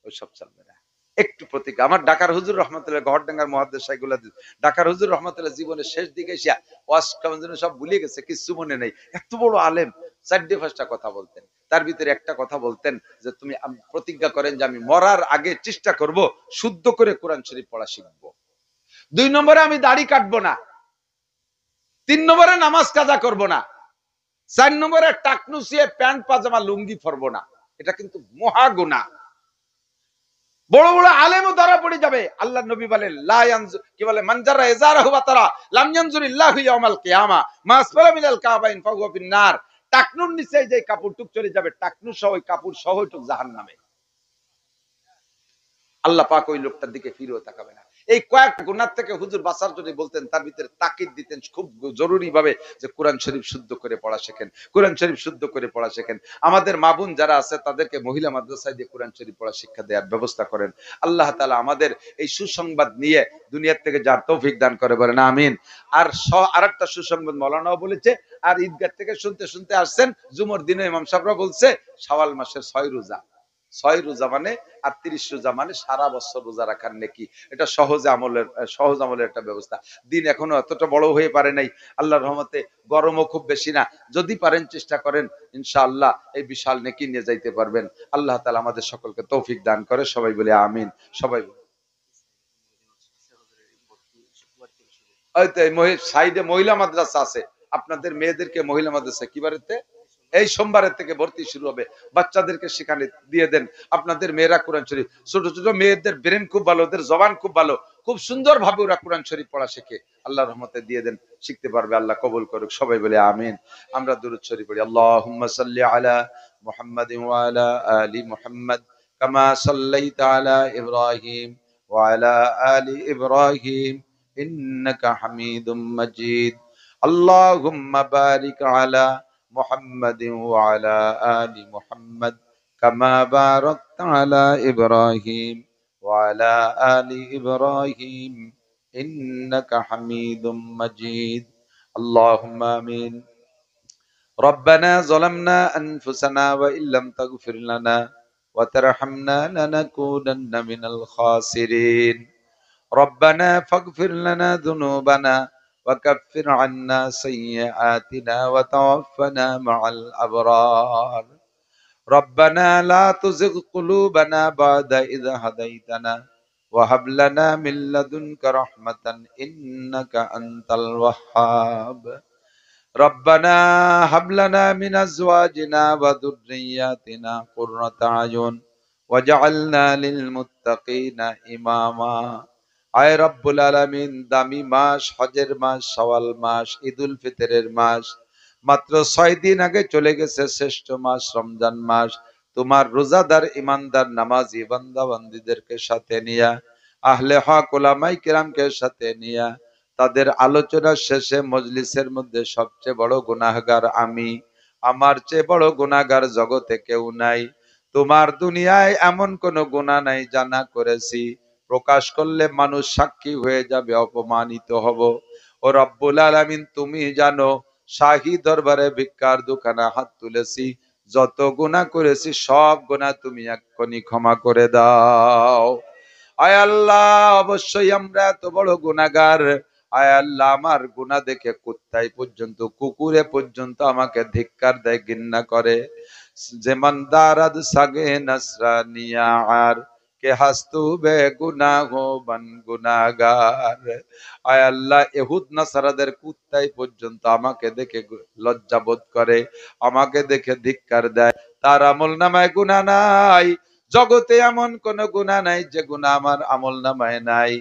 ওইসব চলবে না। একটু প্রতিজ্ঞা। আমার ঢাকার হুজুর রহমতুল্লাহ, গহরডাঙ্গার মুহাদ্দিস শাইখুল হাদিস ঢাকার হুজুর রহমতুল্লাহ জীবনের শেষ দিকে এসে ওয়াজ কেমন যেন সব ভুলে গেছে, কিছু মনে নেই। এত বড় আলেম, 4-5টা কথা বলতেন। তার ভিতরে একটা কথা বলতেন যে তুমি প্রতিজ্ঞা করেন যে আমি মরার আগে চেষ্টা করব শুদ্ধ করে কোরআন শরীফ পড়া শিখবো। 2 নম্বরে আমি দাড়ি কাটবো না। 3 নম্বরে নামাজ কাজা করব না। 4 নম্বরে টাকনুসিয়ে প্যান্ট পাজামা লুঙ্গি পরবো না। এটা কিন্তু মহা গুনাহ। বড় বড় আলেমও ধরা পড়ে যাবে। আল্লাহ নবী বলেন লা ইয়ানজু, কি বলে, মানজারা ইজারাহু ওয়া তারা লাম ইয়ানজুরিল্লাহু ইয়াউমাল কিয়ামা মা আসফালা মিনাল কাবাইন ফাহুয়া ফিন্নার। টাকনুর নিচে যে কাপড় টুক চলে যাবে, টাকনু সহ ওই কাপড় সহ টুক জাহান্নামে। আল্লাহ পাক ওই লোকটার দিকে ফিরেও তাকাবে না। এই কয়েক গুনাহ থেকে হুজুর বাঁচার জন্য বলতেন, তার ভিতরে তাকিদ দিতেন খুব জরুরি ভাবে যে কোরআন শরীফ শুদ্ধ করে পড়া শেখেন, কোরআন শরীফ শুদ্ধ করে পড়া শেখেন। আমাদের মা বোন যারা আছে তাদেরকে মহিলা মাদ্রাসায় দিয়ে কোরআন শরীফ পড়া শিক্ষা দেওয়ার ব্যবস্থা করেন। আল্লাহ তাআলা আমাদের এই সুসংবাদ নিয়ে দুনিয়ার থেকে যার তৌফিক দান করে, বলেন আমিন। আর আরেকটা সুসংবাদ মাওলানাও বলেছে, আর ঈদগাহ থেকে শুনতে শুনতে আসছেন, জুমার দিনে ইমাম সাহেবরা বলছে শাওয়াল মাসের 6 রোজা। 6 রোজা মানে, আর 30 রোজা মানে সারা বছর রোজা রাখার নেকি। এটা সহজ আমলের একটা ব্যবস্থা। দিন এখনো এতটা বড় হয়ে পারে নাই, আল্লাহর রহমতে গরমও খুব বেশি না। যদি পারেন চেষ্টা করেন, ইনশাআল্লাহ এই বিশাল নেকি নিয়ে যাইতে পারবেন। আল্লাহ তাআলা আমাদের সকলকে তৌফিক দান করে, সবাই বলে আমিন। সবাই ওই তো সাইডে মহিলা মাদ্রাসা আছে, আপনাদের মেয়েদেরকে মহিলা মাদ্রাসা কিবারেতে এই সোমবারের থেকে ভর্তি শুরু হবে। বাচ্চাদেরকে সেখানে দিয়ে দেন। আপনাদের মেয়েরা কোরআন শরীফ, ছোট ছোট মেয়েদের ব্রেন খুব ভালো, ওদের জবান খুব ভালো, খুব সুন্দর ভাবে ওরা কোরআন শরীফ পড়া শেখে। আল্লাহর রহমতে দিয়ে দেন, শিখতে পারবে। আল্লাহ কবুল করুক, সবাই বলে আমিন। আমরা দুরূদ শরীফ পড়ি। আল্লাহুম্মা সাল্লি আলা মুহাম্মাদিন ওয়া আলা আলি মুহাম্মাদ কামা সাল্লাইতা আলা ইব্রাহিম ওয়া আলা আলি ইব্রাহিম ইন্নাকা হামিদুম মাজিদ। আল্লাহুম্মা বারিক আলা محمد وعلى آل محمد كما باركت على إبراهيم وعلى آل إبراهيم إنك حميد مجيد اللهم آمين ربنا ظلمنا أنفسنا وإن لم تغفر لنا وترحمنا لنكونن من الخاسرين ربنا فاغفر لنا ذنوبنا وكفر عنا سيئاتنا وتوفنا مع الأبرار ربنا لا تزغ قلوبنا بعد إذ هديتنا وهب لنا من لدنك رحمة إنك أنت الوهاب ربنا هب لنا من أزواجنا وذرياتنا قرة أعين واجعلنا للمتقين إماما আয় রব্বুল আলামিন, দামি মাস, হজের মাস, শাওয়াল মাস, ঈদুল ফিতরের মাস, মাত্র 6 দিন আগে চলে গেছে শ্রেষ্ঠ মাস রমজান মাস। তোমার রোজাদার ইমানদার নামাজি বান্দা বান্দীদেরকে সাথে নিয়া, আহলে হক উলামায়ে কিরামকে সাথে নিয়া, তাদের আলোচনার শেষে মজলিসের মধ্যে সবচেয়ে বড় গুনাহগার আমি, আমার চেয়ে বড় গুনাহগার জগতে কেউ নাই। তোমার দুনিয়ায় এমন কোন গুনাহ নাই জানা করেছি, প্রকাশ করলে মানুষ সাক্ষী হয়ে যাবে, অপমানিত হব। ও রব্বুল আলামিন, তুমি জানো, শাহী দরবারে ভিক্ষার দোকানে হাত তুলেছি, যত গুনাহ করেছি সব গুনাহ তুমি এক্ষুনি ক্ষমা করে দাও। আয় আল্লাহ, অবশ্যই আমরা এত বড় গুনাহগার। আয় আল্লাহ, আমার গুনাহ দেখে কুত্তায় পর্যন্ত, কুকুরে পর্যন্ত আমাকে ধিক্কার দেয়, ঘৃণা করে। যেমন দারাদ সাগে নসরানিয়া আর কে হাস্তু বে গুনাহ বান গুনাহগার। আয় আল্লাহ, ইহুদ নাসারাদের কুত্তায় পর্যন্ত আমাকে দেখে লজ্জাবোধ করে, আমাকে দেখে ধিক্কার দেয়। তার আমলনামায় গুনাহ নাই। জগতে এমন কোন গুনাহ নাই যে গুনাহ আমার আমলনামায় নাই।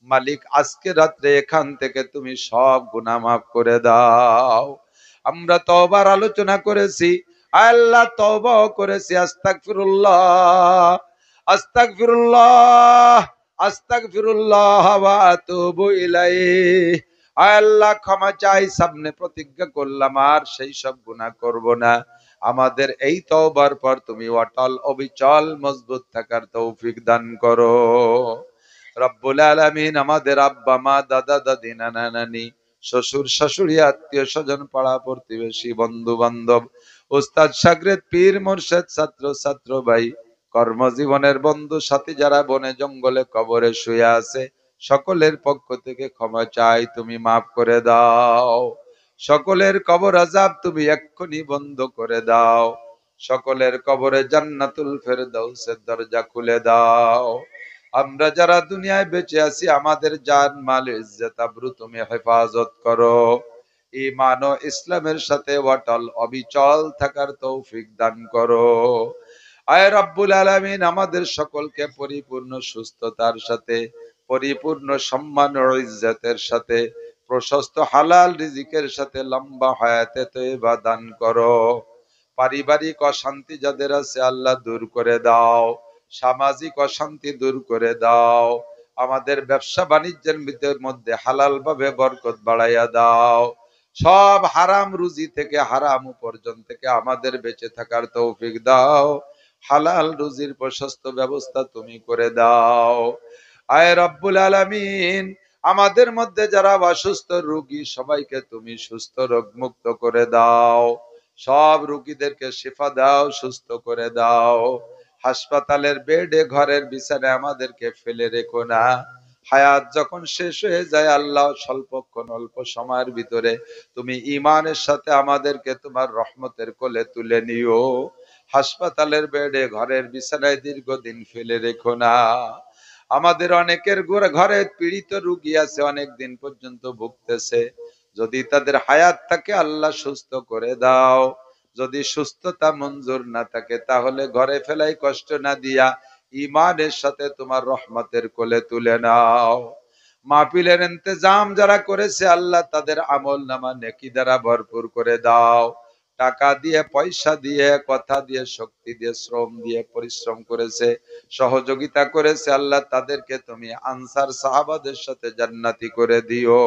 মালিক, আজকে রাত্রে এখান থেকে তুমি সব গুনাহ মাফ করে দাও। আমরা তওবার আলোচনা করেছি, আল্লাহ তওবা করেছি। আস্তাগফিরুল্লাহ আস্তাগফিরুল্লাহ আস্তাগফিরুল্লাহ ওয়া আতুবু ইলাইহি। আল্লাহ ক্ষমা চাই, সামনে প্রতিজ্ঞা করলাম আর সেই সব গুনাহ করব না। আমাদের এই তওবার পর তুমি অটল অবিচল মজবুত থাকার তৌফিক দান করো। রব্বুল আলামিন আমাদের আব্বা মা দাদা দাদি নানা নানি শ্বশুর শাশুড়ি আত্মীয় স্বজন পাড়া প্রতিবেশী বন্ধু বান্ধব উস্তাদ শাগরেদ পীর মুর্শেদ ছাত্র ছাত্র ভাই কর্মজীবনের বন্ধু সাথী যারা বনে জঙ্গলে কবরে শুয়ে আছে সকলের পক্ষ থেকে ক্ষমা চাই, তুমি মাফ করে দাও। সকলের কবর আযাব তুমি এক্ষুনি বন্ধ করে দাও। সকলের কবরে জান্নাতুল ফেরদাউসের দরজা খুলে দাও। আমরা যারা দুনিয়ায় বেঁচে আছি আমাদের জান মাল ইজ্জত আবরু তুমি হেফাজত করো। ঈমান ও ইসলামের সাথে অটল অবিচল থাকার তৌফিক দান করো। আয় রব্বুল আলামিন আমাদের সকলকে পরিপূর্ণ সুস্থতার সাথে পরিপূর্ণ সম্মান ও ইজ্জতের সাথে প্রশস্ত হালাল রিজিকের সাথে লম্বা হায়াতে তয়বা দান করো। পারিবারিক অশান্তি যাদের আছে আল্লাহ দূর করে দাও। সামাজিক অশান্তি দূর করে দাও। আমাদের ব্যবসা বাণিজ্যের মধ্যে হালাল ভাবে বরকত বাড়াইয়া দাও। সব হারাম রুজি থেকে হারাম উপার্জন থেকে আমাদের বেঁচে থাকার তৌফিক দাও। হালাল রুজির প্রশস্ত ব্যবস্থা তুমি করে দাও। আয় রব্বুল আলামিন আমাদের মধ্যে যারা অসুস্থ রোগী সবাইকে তুমি সুস্থ রোগ মুক্ত করে দাও। সব রোগীদেরকে শিফা দাও, সুস্থ করে দাও। হাসপাতালের বেডে ঘরের বিছানায় আমাদেরকে ফেলে রেখো না। হায়াত যখন শেষ হয়ে যায় আল্লাহ স্বল্পক্ষণ অল্প সময়ের ভিতরে তুমি ঈমানের সাথে আমাদেরকে তোমার রহমতের কোলে তুলে নিও। হাসপাতালের বেডে ঘরের বিছানায় দীর্ঘদিন ফেলে রেখো না। আমাদের অনেকের ঘরে পীড়িত রোগী আছে, অনেক দিন পর্যন্ত ভুগতেছে। যদি তাদের হায়াত থাকে আল্লাহ সুস্থ করে দাও। যদি সুস্থতা মঞ্জুর না থাকে তাহলে ঘরে ফেলাই কষ্ট না দিয়া ঈমানের সাথে তোমার রহমতের কোলে তুলে নাও। মাহফিলের ইন্তজাম যারা করেছে আল্লাহ তাদের আমল নামা নেকি দ্বারা ভরপুর করে দাও। টাকা দিয়ে পয়সা দিয়ে কথা দিয়ে শক্তি দিয়ে শ্রম দিয়ে পরিশ্রম করেছে, সহযোগিতা করেছে আল্লাহ তাদেরকে তুমি আনসার সাহাবাদের সাথে জান্নাতি করে দিও।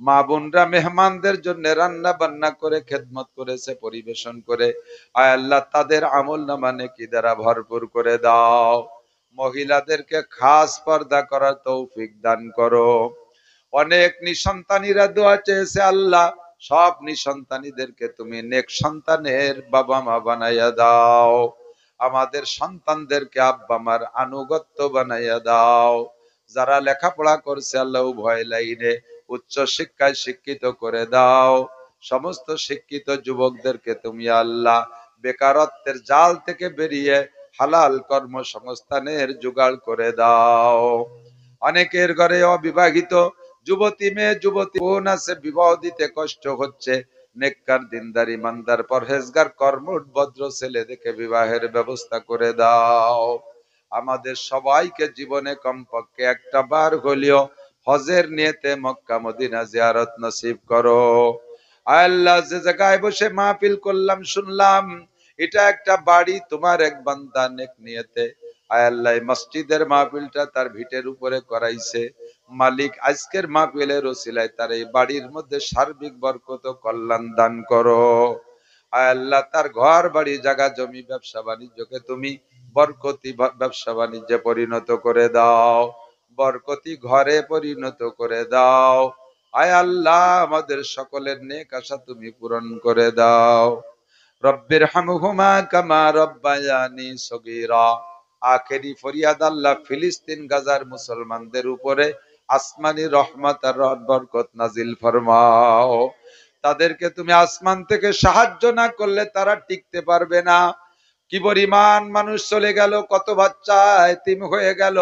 মা বোনরা মেহমানদের জন্য রান্না বান্না করে খেদমত করেছে পরিবেশন করে, আয় আল্লাহ তাদের আমল নামা নেকি দ্বারা ভরপুর করে দাও। মহিলাদেরকে খাস পর্দা করার তৌফিক দান করো। অনেক নিসন্তানীরা দোয়া চেয়েছে আল্লাহ সব নিসন্তানীদেরকে তুমি নেক সন্তানের বাবা মা বানাইয়া দাও। আমাদের সন্তানদেরকে আব্বা মার আনুগত্য বানাইয়া দাও। যারা লেখাপড়া করছে আল্লাহ উভয় লাইনে উচ্চ শিক্ষায় শিক্ষিত করে দাও। সমস্ত শিক্ষিত যুবকদেরকে তুমি আল্লাহ বেকারত্বের জাল থেকে বেরিয়ে হালাল কর্মসংস্থানের জোগাড় করে দাও। অনেকের ঘরে অবিবাহিত যুবতী মেয়ে যুবতী বোন আছে, বিবাহ দিতে কষ্ট হচ্ছে। নেককার দিনদার ইমানদার পরহেজগার কর্মঠ ভদ্র ছেলে দেখে বিবাহের ব্যবস্থা করে দাও। আমাদের সবাইকে জীবনে কমপক্ষে একটা বার হলেও হজের নিয়তে মক্কা মদিনা জিয়ারত নসিব করো। আল্লাহ যে জায়গায় বসে মাহফিল করলাম শুনলাম এটা একটা বাড়ি তোমার এক বান্দা নেক নিয়তে আল্লাহ মসজিদের মাহফিলটা তার ভিটের উপরে করাইছে। মালিক আজকের মাহফিলের ওসিলায় তার এই বাড়ির মধ্যে সার্বিক বরকত কল্যাণ দান করো। আল্লাহ তার ঘর বাড়ি জায়গা জমি ব্যবসা বাণিজ্যকে তুমি বরকতি ব্যবসা বাণিজ্যে পরিণত করে দাও, বরকতি ঘরে পরিণত করে দাও। আয় আল্লাহ আমাদের সকলের নেক আশা তুমি পূরণ করে দাও। রব্বির হামহুমা কামা রব্বায়ানি সগীরা। আখেরি ফরিয়াদ আল্লাহ ফিলিস্তিন গাজার মুসলমানদের উপরে আসমানি রহমত আর বরকত নাজিল ফরমাও। তাদেরকে তুমি আসমান থেকে সাহায্য না করলে তারা টিকতে পারবে না। কি পরিমাণ মানুষ চলে গেল, কত বাচ্চা এতিম হয়ে গেল,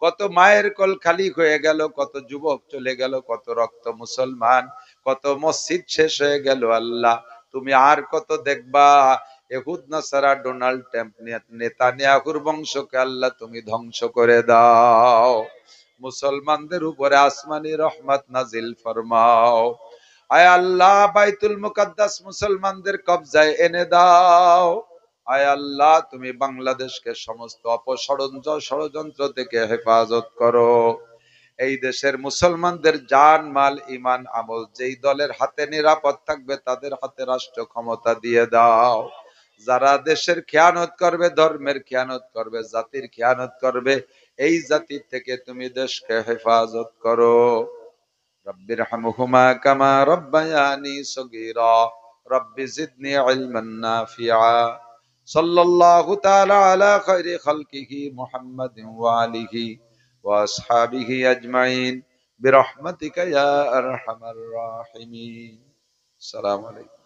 কত মায়ের কোল খালি হয়ে গেল, কত যুবক চলে গেল, কত রক্ত মুসলমান, কত মসজিদ শেষ হয়ে গেল। আল্লাহ তুমি আর কত দেখবা। ইহুদ নাসারা ডোনাল্ড ট্রাম্প নেতানিয়াহুর বংশকে আল্লাহ তুমি ধ্বংস করে দাও। মুসলমানদের উপরে আসমানি রহমত নাজিল ফরমাও। আয় আল্লাহ বাইতুল মুকাদ্দাস মুসলমানদের কবজায় এনে দাও। আয় আল্লাহ তুমি বাংলাদেশকে সমস্ত ষড়যন্ত্র থেকে হেফাজত করো। এই দেশের মুসলমানদের জান মাল ইমান আমল যেই দলের হাতে নিরাপদ থাকবে তাদের হাতে রাষ্ট্র ক্ষমতা দিয়ে দাও। যারা দেশের খেয়ানত করবে, ধর্মের খেয়ানত করবে, জাতির খেয়ানত করবে, এই জাতি থেকে তুমি দেশকে হেফাজত করো। রব্বিরহামহুমা কামা রব্বায়ানি সগীরা। রব্বি জিদনি ইলমান নাফিআ। সাল্লাল্লাহু তাআলা আলা খায়রি খালকিহি মুহাম্মাদিন ওয়া আলিহি ওয়া আসহাবিহি আজমাইন বিরহমাতিকা ইয়া আরহামার রাহিমিন। আসসালামু আলাইকুম।